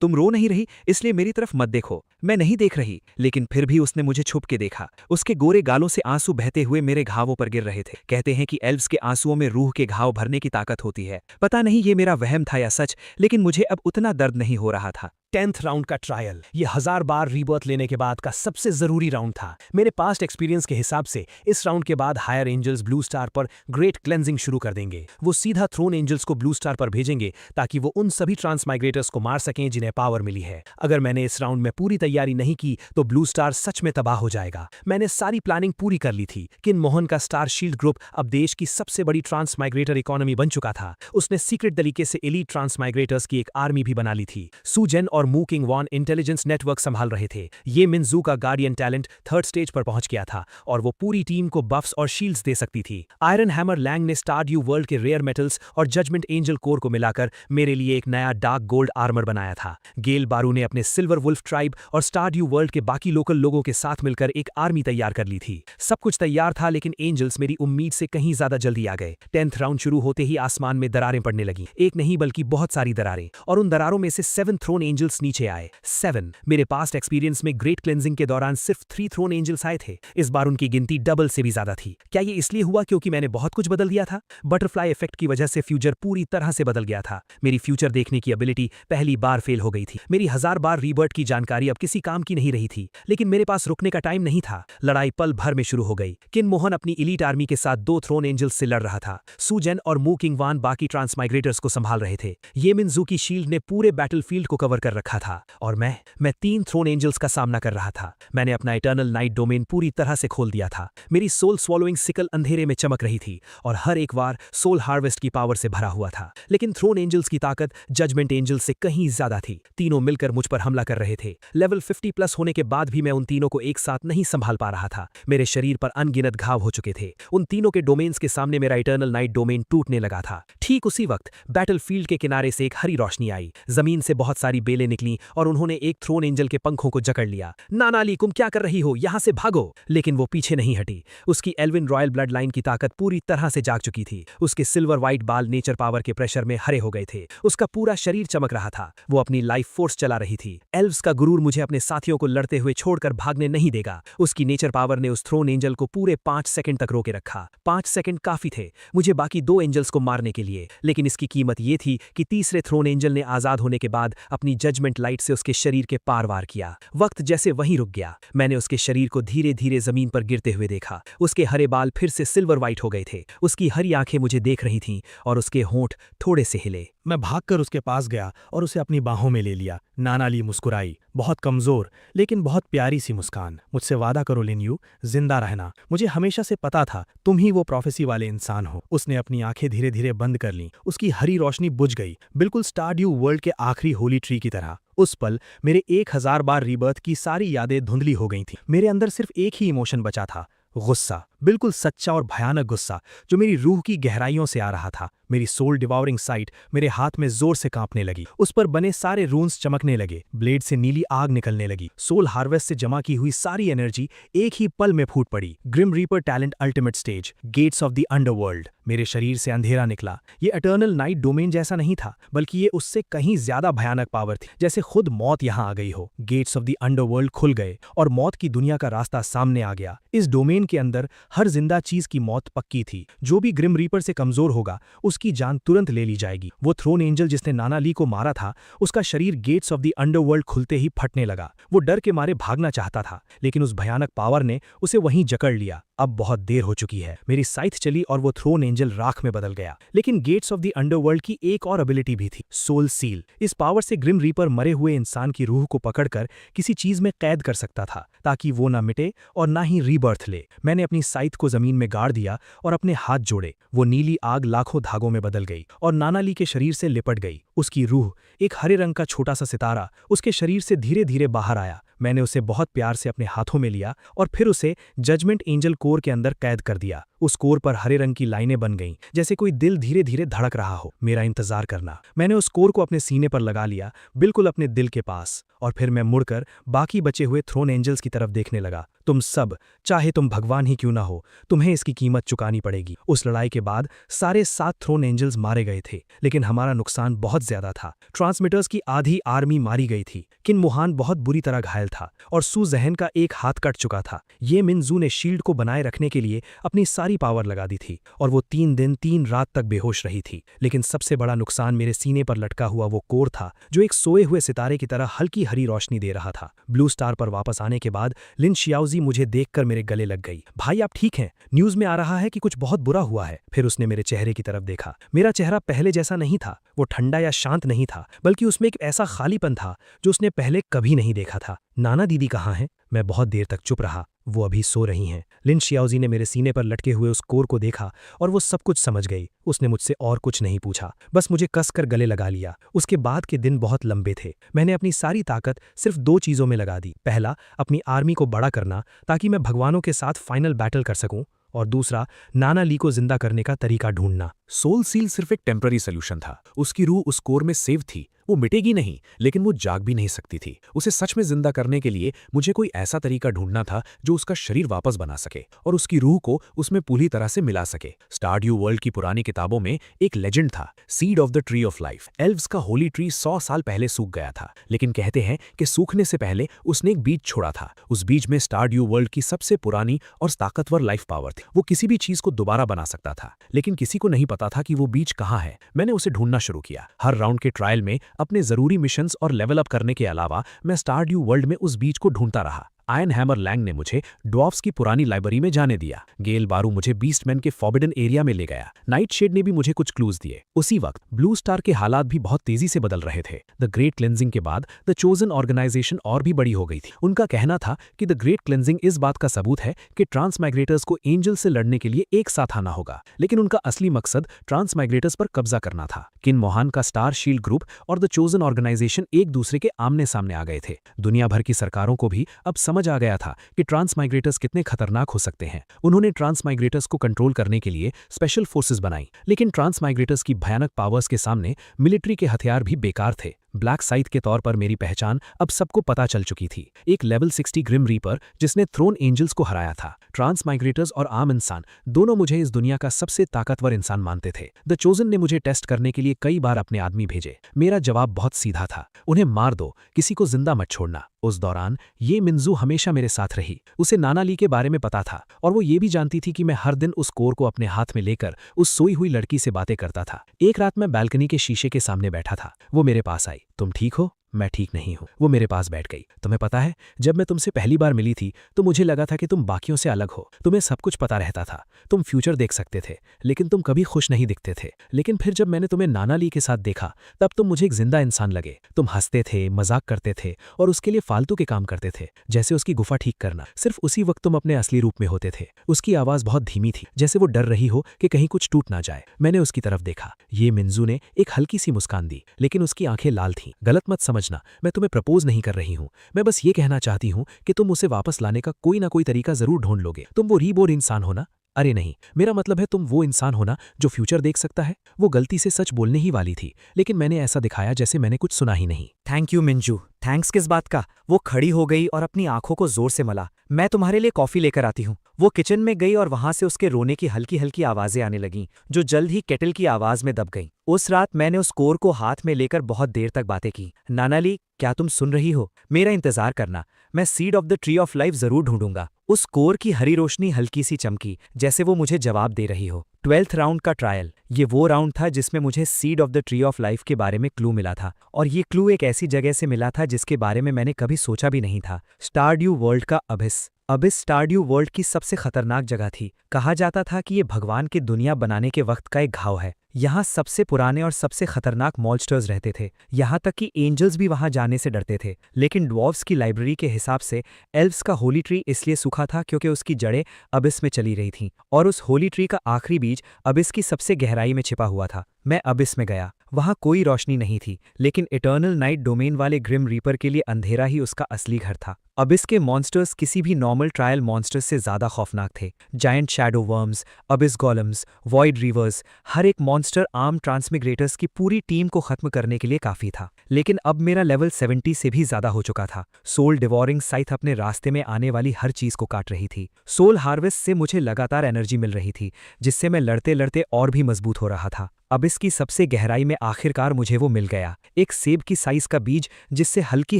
तुम रो नहीं रही, इसलिए मेरी तरफ मत देखो। मैं नहीं देख रही, लेकिन फिर भी उसने मुझे छुप के देखा। उसके गोरे गालों से आंसू बहते हुए मेरे घावों पर गिर रहे थे। कहते हैं कि एल्व्स के आंसुओं में रूह के घाव भरने की ताकत होती है। पता नहीं ये मेरा वहम था या सच, लेकिन मुझे अब उतना दर्द नहीं हो रहा था। 10th राउंड का ट्रायल, ये 1000 बार रीबर्थ लेने के बाद का सबसे जरूरी राउंड था। मेरे पास्ट एक्सपीरियंस के हिसाब से इस राउंड के बाद हायर एंजल्स ब्लू स्टार पर ग्रेट क्लेंजिंग शुरू कर देंगे। वो सीधा थ्रोन एंजल्स को ब्लू स्टार पर भेजेंगे ताकि वो उन सभी ट्रांसमाइग्रेटर्स को मार सकें जिन्हें पावर मिली है। अगर मैंने इस राउंड में पूरी तैयारी नहीं की तो ब्लू स्टार सच में तबाह हो जाएगा। मैंने सारी प्लानिंग पूरी कर ली थी। किन मोहन का स्टार शील्ड ग्रुप अब देश की सबसे बड़ी ट्रांसमाइग्रेटर इकोनॉमी बन चुका था। उसने सीक्रेट तरीके से एलीट ट्रांसमाइग्रेटर्स की एक आर्मी भी बना ली थी। सुजेन और मू किंग वॉन इंटेलिजेंस नेटवर्क संभाल रहे थे। ये मिनजू का गार्डियन टैलेंट 3rd स्टेज पर पहुंच गया था और वो पूरी टीम को बफ्स और शील्ड्स दे सकती थी। आयरन हैमर लैंग ने स्टारड्यू वर्ल्ड के रेयर मेटल्स और जजमेंट एंजल कोर को मिलाकर मेरे लिए एक नया डार्क गोल्ड आर्मर बनाया था। गेल बारू ने अपने सिल्वर वुल्फ ट्राइब और स्टारड्यू वर्ल्ड के बाकी लोकल लोगों के साथ मिलकर एक आर्मी तैयार कर ली थी। सब कुछ तैयार था, लेकिन एंजल्स मेरी उम्मीद से कहीं ज्यादा जल्दी आ गए। 10th राउंड शुरू होते ही आसमान में दरारें पड़ने लगी। एक नहीं बल्कि बहुत सारी दरारें, और उन दरारों में से 7 थ्रोन एंजल्स नीचे आए। 7। मेरे पास्ट एक्सपीरियंस में ग्रेट क्लेंजिंग के दौरान सिर्फ 3 थ्रोन एंजल्स आए थे। इस बार उनकी गिनती डबल से भी ज्यादा थी। क्या ये इसलिए हुआ क्योंकि मैंने बहुत कुछ बदल दिया था? बटरफ्लाई इफेक्ट की वजह से फ्यूचर पूरी तरह से बदल गया था। मेरी फ्यूचर देखने की एबिलिटी पहली बार फेल हो गई थी। मेरी 1000 बार रीबर्थ की जानकारी अब किसी काम की नहीं रही थी। लेकिन मेरे पास रुकने का टाइम नहीं था। लड़ाई पल भर में शुरू हो गई। किन मोहन अपनी इलीट आर्मी के साथ 2 थ्रोन एंजल्स से लड़ रहा था। सुजेन और मू किंग वान बाकी ट्रांसमाइग्रेटर्स को संभाल रहे थे। ये मिनजू की शील्ड ने पूरे बैटलफील्ड को कवर कर रखा था और मैं 3 थ्रोन एंजल्स का सामना कर रहा था। मैंने अपना इटर्नल नाइट डोमेन पूरी तरह से खोल दिया था। मेरी सोल स्वॉलोइंग सिकल अंधेरे में चमक रही थी और हर एक बार सोल हार्वेस्ट की पावर से भरा हुआ था। लेकिन थ्रोन एंजल्स की ताकत जजमेंट एंजल्स से कहीं ज्यादा थी। तीनों मिलकर मुझ पर हमला कर रहे थे। लेवल 50+ होने के बाद भी मैं उन तीनों को एक साथ नहीं संभाल पा रहा था। मेरे शरीर पर अनगिनत घाव हो चुके थे। उन तीनों के डोमेन्स के सामने मेरा इटर्नल नाइट डोमेन टूटने लगा था। ठीक उसी वक्त बैटलफील्ड के किनारे से एक हरी रोशनी आई। जमीन से बहुत सारी बेलें निकली और उन्होंने एक थ्रोन एंजल के पंखों को जकड़ लिया। नानाली, तुम क्या कर रही हो? यहाँ से भागो! लेकिन वो पीछे नहीं हटी। उसकी एल्विन रॉयल ब्लड लाइन की ताकत पूरी तरह से जाग चुकी थी। उसके सिल्वर व्हाइट बाल नेचर पावर के प्रेशर में हरे हो गए थे। उसका पूरा शरीर चमक रहा था। वो अपनी लाइफ फोर्स चला रही थी। एल्व्स का गुरूर मुझे अपने साथियों को लड़ते हुए छोड़कर भागने नहीं देगा। उसकी नेचर पावर ने उस थ्रोन एंजल को पूरे 5 सेकंड तक रोके रखा। 5 सेकंड काफी थे मुझे बाकी 2 एंजल्स को मारने के लिए, लेकिन इसकी कीमत ये थी कि तीसरे थ्रोन एंजल ने आजाद होने के बाद अपनी जजमेंट लाइट से उसके शरीर के पार वार किया। वक्त जैसे वहीं रुक गया। मैंने उसके शरीर को धीरे धीरे जमीन पर गिरते हुए देखा। उसके हरे बाल फिर से सिल्वर व्हाइट हो गए थे। उसकी हरी आंखें मुझे देख रही थीं और उसके होंठ थोड़े से हिले। मैं भागकर उसके पास गया और उसे अपनी बाहों में ले लिया। नानाली मुस्कुराई, बहुत कमजोर लेकिन बहुत प्यारी सी मुस्कान। मुझसे वादा करो लिन्यू, जिंदा रहना। मुझे हमेशा से पता था तुम ही वो प्रोफेसी वाले इंसान हो। उसने अपनी आंखें धीरे धीरे बंद कर लीं। उसकी हरी रोशनी बुझ गई, बिल्कुल स्टारड्यू वर्ल्ड के आखिरी होली ट्री की तरह। उस पल मेरे 1000 बार रीबर्थ की सारी यादें धुंधली हो गई थीं। मेरे अंदर सिर्फ एक ही इमोशन बचा था, गुस्सा। बिल्कुल सच्चा और भयानक गुस्सा जो मेरी रूह की गहराइयों से आ रहा था। मेरी सोल डिवाउरिंग साइट मेरे हाथ में जोर से कांपने लगी। उस पर बने सारे रून्स चमकने लगे। ब्लेड से नीली आग निकलने लगी। सोल हार्वेस्ट से जमा की हुई सारी एनर्जी एक ही पल में फूट पड़ी। Grim reaper talent ultimate stage, gates of the underworld. मेरे शरीर से अंधेरा निकला। ये इटर्नल नाइट डोमेन जैसा नहीं था, बल्कि ये उससे कहीं ज्यादा भयानक पावर थी, जैसे खुद मौत यहां आ गई हो। गेट्स ऑफ द अंडरवर्ल्ड खुल गए और मौत की दुनिया का रास्ता सामने आ गया। इस डोमेन के अंदर हर जिंदा चीज की मौत पक्की थी। जो भी ग्रिम रीपर से कमजोर होगा उसकी जान तुरंत ले ली जाएगी। वो थ्रोन एंजल जिसने नानाली को मारा था, उसका शरीर गेट्स ऑफ द अंडरवर्ल्ड खुलते ही फटने लगा। वो डर के मारे भागना चाहता था, लेकिन उस भयानक पावर ने उसे वहीं जकड़ लिया। अब बहुत देर हो चुकी है। मेरी साइथ चली और वो थ्रोन एंजल राख में बदल गया। लेकिन गेट्स ऑफ द अंडरवर्ल्ड की एक और एबिलिटी भी थी, सोल सील। इस पावर से ग्रिम रीपर मरे हुए इंसान की रूह को पकड़कर किसी चीज में कैद कर सकता था, ताकि वो ना मिटे और ना ही रीबर्थ ले। मैंने अपनी साइथ को जमीन में गाड़ दिया और अपने हाथ जोड़े। वो नीली आग लाखों धागों में बदल गई और नानाली के शरीर से लिपट गई। उसकी रूह, एक हरे रंग का छोटा सा सितारा, उसके शरीर से धीरे धीरे बाहर आया। मैंने उसे बहुत प्यार से अपने हाथों में लिया और फिर उसे जजमेंट एंजल कोर के अंदर कैद कर दिया। उस कोर पर हरे रंग की लाइनें बन गईं, जैसे कोई दिल धीरे धीरे धड़क रहा हो, मेरा इंतजार करना। मैंने उस कोर को अपने सीने पर लगा लिया, बिल्कुल अपने दिल के पास, और फिर मैं मुड़कर बाकी बचे हुए थ्रोन एंजल्स की तरफ देखने लगा। तुम सब, चाहे तुम भगवान ही क्यों ना हो, तुम्हें इसकी कीमत चुकानी पड़ेगी। उस लड़ाई के बाद सारे 7 थ्रोन एंजल्स मारे गए थे, लेकिन हमारा नुकसान बहुत ज्यादा था। ट्रांसमिटर्स की आधी आर्मी मारी गई थी। किन मुहान बहुत बुरी तरह घायल था और सू जहन का एक हाथ कट चुका था। ये मिनजू ने शील्ड को बनाए रखने के लिए अपनी सारी पावर लगा दी थी और वो 3 दिन 3 रात तक बेहोश रही थी। लेकिन सबसे बड़ा नुकसान मेरे सीने पर लटका हुआ वो कोर था, जो एक सोए हुए सितारे की तरह हल्की हरी रोशनी दे रहा था। ब्लू स्टार पर वापस आने के बाद लिन शियाओजी मुझे देखकर मेरे गले लग गई। भाई आप ठीक हैं? न्यूज में आ रहा है कि कुछ बहुत बुरा हुआ है। फिर उसने मेरे चेहरे की तरफ देखा। मेरा चेहरा पहले जैसा नहीं था। वो ठंडा या शांत नहीं था, बल्कि उसमें एक ऐसा खालीपन था जो उसने पहले कभी नहीं देखा था। नाना दीदी कहाँ हैं? मैं बहुत देर तक चुप रहा। वो अभी सो रही हैं। लिन शियाओजी ने मेरे सीने पर लटके हुए उस कोर को देखा और वो सब कुछ समझ गई। उसने मुझसे और कुछ नहीं पूछा, बस मुझे कसकर गले लगा लिया। उसके बाद के दिन बहुत लंबे थे। मैंने अपनी सारी ताकत सिर्फ 2 चीजों में लगा दी। पहला, अपनी आर्मी को बड़ा करना ताकि मैं भगवानों के साथ फाइनल बैटल कर सकूं, और दूसरा, नाना ली को जिंदा करने का तरीका ढूंढना। सोल सील सिर्फ एक टेम्पररी सोल्यूशन था। उसकी रूह उस कोर में सेव थी। वो मिटेगी नहीं, लेकिन वो जाग भी नहीं सकती थी। उसे सच में जिंदा करने के लिए मुझे कोई ऐसा तरीका ढूंढना था जो उसका शरीर वापस बना सके और उसकी रूह को उसमें पूरी तरह से मिला सके। स्टारड्यू वर्ल्ड की पुरानी किताबों में एक लेजेंड था, seed of the tree of life. Elves का होली ट्री 100 साल पहले सूख गया था, लेकिन कहते हैं कि सूखने से पहले उसने एक बीज छोड़ा था। उस बीज में स्टारड्यू वर्ल्ड की सबसे पुरानी और ताकतवर लाइफ पावर थी। वो किसी भी चीज को दोबारा बना सकता था, लेकिन किसी को नहीं पता था कि वो बीज कहाँ है। मैंने उसे ढूंढना शुरू किया। हर राउंड के ट्रायल में अपने जरूरी मिशंस और लेवल अप करने के अलावा मैं स्टारड्यू वर्ल्ड में उस बीज को ढूंढता रहा। आयन हैमर लैंग ने मुझे ड्वार्फ्स की पुरानी लाइब्रेरी में जाने दिया। गेल बारू मुझे बीस्टमैन के फॉरबिडन एरिया में ले गया। नाइटशेड ने भी मुझे कुछ क्लूज दिए। उसी वक्त ब्लू स्टार के हालात भी बहुत तेजी से बदल रहे थे। द ग्रेट क्लेंजिंग के बाद द चोजन ऑर्गेनाइजेशन और भी बड़ी हो गई थी। उनका कहना था कि द ग्रेट क्लेंजिंग इस बात का सबूत है कि ट्रांसमाइग्रेटर्स को एंजल से लड़ने के लिए एक साथ आना होगा, लेकिन उनका असली मकसद ट्रांसमाइग्रेटर्स पर कब्जा करना था। किन मोहान का स्टार शील्ड ग्रुप और द चोजन ऑर्गेनाइजेशन एक दूसरे के आमने सामने आ गए थे। दुनिया भर की सरकारों को भी अब समझ आ गया था कि ट्रांसमाइग्रेटर्स कितने खतरनाक हो सकते हैं। उन्होंने ट्रांसमाइग्रेटर्स को कंट्रोल करने के लिए स्पेशल फोर्सेस बनाई, लेकिन ट्रांसमाइग्रेटर्स की भयानक पावर्स के सामने मिलिट्री के हथियार भी बेकार थे। ब्लैक साइथ के तौर पर मेरी पहचान अब सबको पता चल चुकी थी। एक लेवल 60 ग्रिम रीपर जिसने थ्रोन एंजल्स को हराया था। ट्रांसमाइग्रेटर्स और आम इंसान दोनों मुझे इस दुनिया का सबसे ताकतवर इंसान मानते थे। द चोजन ने मुझे टेस्ट करने के लिए कई बार अपने आदमी भेजे। मेरा जवाब बहुत सीधा था, उन्हें मार दो, किसी को जिंदा मत छोड़ना। उस दौरान ये मिनजू हमेशा मेरे साथ रही। उसे नाना ली के बारे में पता था और वो ये भी जानती थी कि मैं हर दिन उस कोर को अपने हाथ में लेकर उस सोई हुई लड़की से बातें करता था। एक रात मैं बालकनी के शीशे के सामने बैठा था। वो मेरे पास आई। तुम ठीक हो? मैं ठीक नहीं हूं। वो मेरे पास बैठ गई। तुम्हें पता है, जब मैं तुमसे पहली बार मिली थी तो मुझे लगा था कि तुम बाकियों से अलग हो। तुम्हें सब कुछ पता रहता था, तुम फ्यूचर देख सकते थे, लेकिन तुम कभी खुश नहीं दिखते थे। लेकिन फिर जब मैंने तुम्हें नाना ली के साथ देखा, तब तुम मुझे एक जिंदा इंसान लगे। तुम हंसते थे, मजाक करते थे और उसके लिए फालतू के काम करते थे, जैसे उसकी गुफा ठीक करना। सिर्फ उसी वक्त तुम अपने असली रूप में होते थे। उसकी आवाज बहुत धीमी थी, जैसे वो डर रही हो कि कहीं कुछ टूट ना जाए। मैंने उसकी तरफ देखा। ये मिनजू ने एक हल्की सी मुस्कान दी, लेकिन उसकी आंखें लाल थीं। गलत मत समझना, मैं तुम्हें प्रपोज नहीं कर रही हूं। मैं बस ये कहना चाहती हूं कि तुम उसे वापस लाने का कोई ना कोई तरीका जरूर ढूंढ लोगे। तुम वो रीबोर्न इंसान हो ना? अरे नहीं, मेरा मतलब है तुम वो इंसान होना जो फ्यूचर देख सकता है। वो गलती से सच बोलने ही वाली थी, लेकिन मैंने ऐसा दिखाया जैसे मैंने कुछ सुना ही नहीं। Thank you मिंजू। थैंक्स किस बात का? वो खड़ी हो गई और अपनी आंखों को जोर से मला। मैं तुम्हारे लिए कॉफी लेकर आती हूँ। वो किचन में गई और वहां से उसके रोने की हल्की हल्की आवाजें आने लगीं, जो जल्द ही केटल की आवाज में दब गईं। उस रात मैंने उस कोर को हाथ में लेकर बहुत देर तक बातें की। नानाली, क्या तुम सुन रही हो? मेरा इंतजार करना, मैं seed of the tree of life जरूर ढूंढूंगा। उस कोर की हरी रोशनी हल्की सी चमकी, जैसे वो मुझे जवाब दे रही हो। 12th राउंड का ट्रायल, ये वो राउंड था जिसमें मुझे seed of the tree of life के बारे में क्लू मिला था, और ये क्लू एक ऐसी जगह से मिला था जिसके बारे में मैंने कभी सोचा भी नहीं था। स्टारड्यू वर्ल्ड का अबिस। अबिस स्टारड्यू वर्ल्ड की सबसे खतरनाक जगह थी। कहा जाता था कि ये भगवान की दुनिया बनाने के वक्त का एक घाव है। यहाँ सबसे पुराने और सबसे खतरनाक मॉन्स्टर्स रहते थे, यहाँ तक कि एंजल्स भी वहाँ जाने से डरते थे। लेकिन ड्वार्फ्स की लाइब्रेरी के हिसाब से एल्व्स का होली ट्री इसलिए सूखा था क्योंकि उसकी जड़ें अबिस में चली रही थीं, और उस होली ट्री का आखिरी बीज अबिस की सबसे गहराई में छिपा हुआ था। मैं अबिस में गया। वहाँ कोई रोशनी नहीं थी, लेकिन इटर्नल नाइट डोमेन वाले ग्रिम रीपर के लिए अंधेरा ही उसका असली घर था। अब इसके मॉन्स्टर्स किसी भी नॉर्मल ट्रायल मॉन्स्टर्स से ज़्यादा खौफनाक थे। Giant shadow worms, abyss golems, void rivers, हर एक मॉन्स्टर आर्म ट्रांसमिग्रेटर्स की पूरी टीम को खत्म करने के लिए काफ़ी था। लेकिन अब मेरा लेवल 70 से भी ज़्यादा हो चुका था। सोल डिवॉरिंग साइथ अपने रास्ते में आने वाली हर चीज़ को काट रही थी। सोल हार्वेस्ट से मुझे लगातार एनर्जी मिल रही थी, जिससे मैं लड़ते लड़ते और भी मजबूत हो रहा था। अब इसकी सबसे गहराई में आखिरकार मुझे वो मिल गया, एक सेब की साइज का बीज जिससे हल्की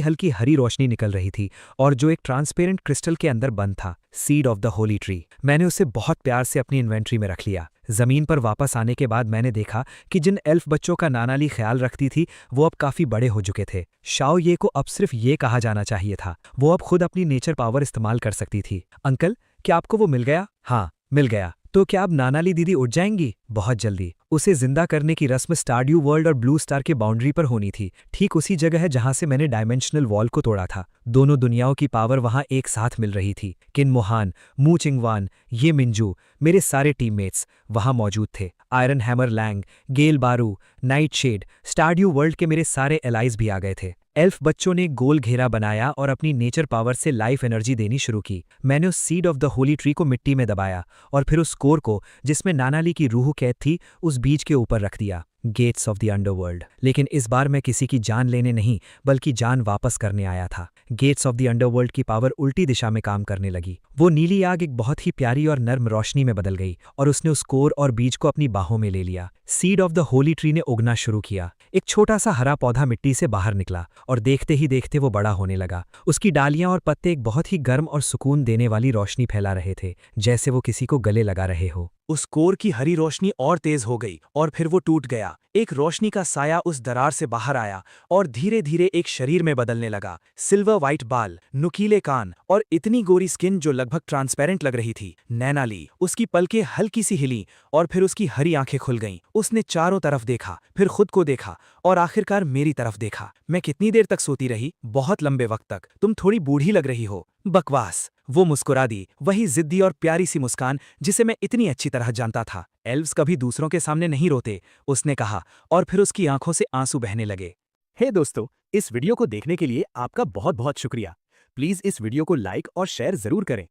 हल्की हरी रोशनी निकल रही थी और जो एक ट्रांसपेरेंट क्रिस्टल के अंदर बंद था। Seed of the Holi tree. मैंने उसे बहुत प्यार से अपनी इन्वेंट्री में रख लिया। जमीन पर वापस आने के बाद मैंने देखा कि जिन एल्फ बच्चों का नानाली ख्याल रखती थी वो अब काफी बड़े हो चुके थे। शाओ ये को अब सिर्फ ये कहा जाना चाहिए था, वो अब खुद अपनी नेचर पावर इस्तेमाल कर सकती थी। अंकल, क्या आपको वो मिल गया? हाँ, मिल गया। तो क्या अब नानाली दीदी उठ जाएंगी? बहुत जल्दी। उसे जिंदा करने की रस्म स्टारड्यू वर्ल्ड और ब्लू स्टार के बाउंड्री पर होनी थी, ठीक उसी जगह है जहां से मैंने डायमेंशनल वॉल को तोड़ा था। दोनों दुनियाओं की पावर वहां एक साथ मिल रही थी। किन मोहान, मू चिंगवान, ये मिंजू, मेरे सारे टीममेट्स वहां मौजूद थे। आयरन हैमर लैंग, गेल बारू, नाइट शेड, स्टारड्यू वर्ल्ड के मेरे सारे एलाइज भी आ गए थे। एल्फ बच्चों ने गोल घेरा बनाया और अपनी नेचर पावर से लाइफ एनर्जी देनी शुरू की। मैंने उस seed of the Holi tree को मिट्टी में दबाया और फिर उस कोर को, जिसमें नानाली की रूह कैद थी, उस बीज के ऊपर रख दिया। Gates of the underworld. लेकिन इस बार मैं किसी की जान लेने नहीं बल्कि जान वापस करने आया था। गेट्स ऑफ द अंडरवर्ल्ड की पावर उल्टी दिशा में काम करने लगी। वो नीली आग एक बहुत ही प्यारी और नर्म रोशनी में बदल गई और उसने उस कोर और बीज को अपनी बाहों में ले लिया। Seed of the Holi tree ने उगना शुरू किया। एक छोटा सा हरा पौधा मिट्टी से बाहर निकला और देखते ही देखते वो बड़ा होने लगा। उसकी डालियां और पत्ते एक बहुत ही गर्म और सुकून देने वाली रोशनी फैला रहे थे, जैसे वो किसी को गले लगा रहे हो। उस कोर की हरी रोशनी और तेज हो गई और फिर वो टूट गया। एक रोशनी का साया उस दरार से बाहर आया और धीरे धीरे एक शरीर में बदलने लगा। सिल्वर वाइट बाल, नुकीले कान और इतनी गोरी स्किन जो लगभग ट्रांसपेरेंट लग रही थी। नैनाली। उसकी पलकें हल्की सी हिली और फिर उसकी हरी आंखें खुल गईं। उसने चारों तरफ देखा, फिर खुद को देखा और आखिरकार मेरी तरफ देखा। मैं कितनी देर तक सोती रही? बहुत लंबे वक्त तक। तुम थोड़ी बूढ़ी लग रही हो। बकवास। वो मुस्कुरा दी, वही जिद्दी और प्यारी सी मुस्कान जिसे मैं इतनी अच्छी तरह जानता था। एल्व्स कभी दूसरों के सामने नहीं रोते, उसने कहा और फिर उसकी आंखों से आंसू बहने लगे। हे दोस्तों, इस वीडियो को देखने के लिए आपका बहुत बहुत शुक्रिया। प्लीज इस वीडियो को लाइक और शेयर जरूर करें।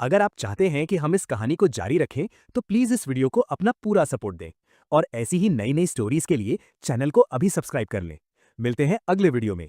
अगर आप चाहते हैं कि हम इस कहानी को जारी रखें तो प्लीज इस वीडियो को अपना पूरा सपोर्ट दें और ऐसी ही नई नई स्टोरीज के लिए चैनल को अभी सब्सक्राइब कर लें। मिलते हैं अगले वीडियो में।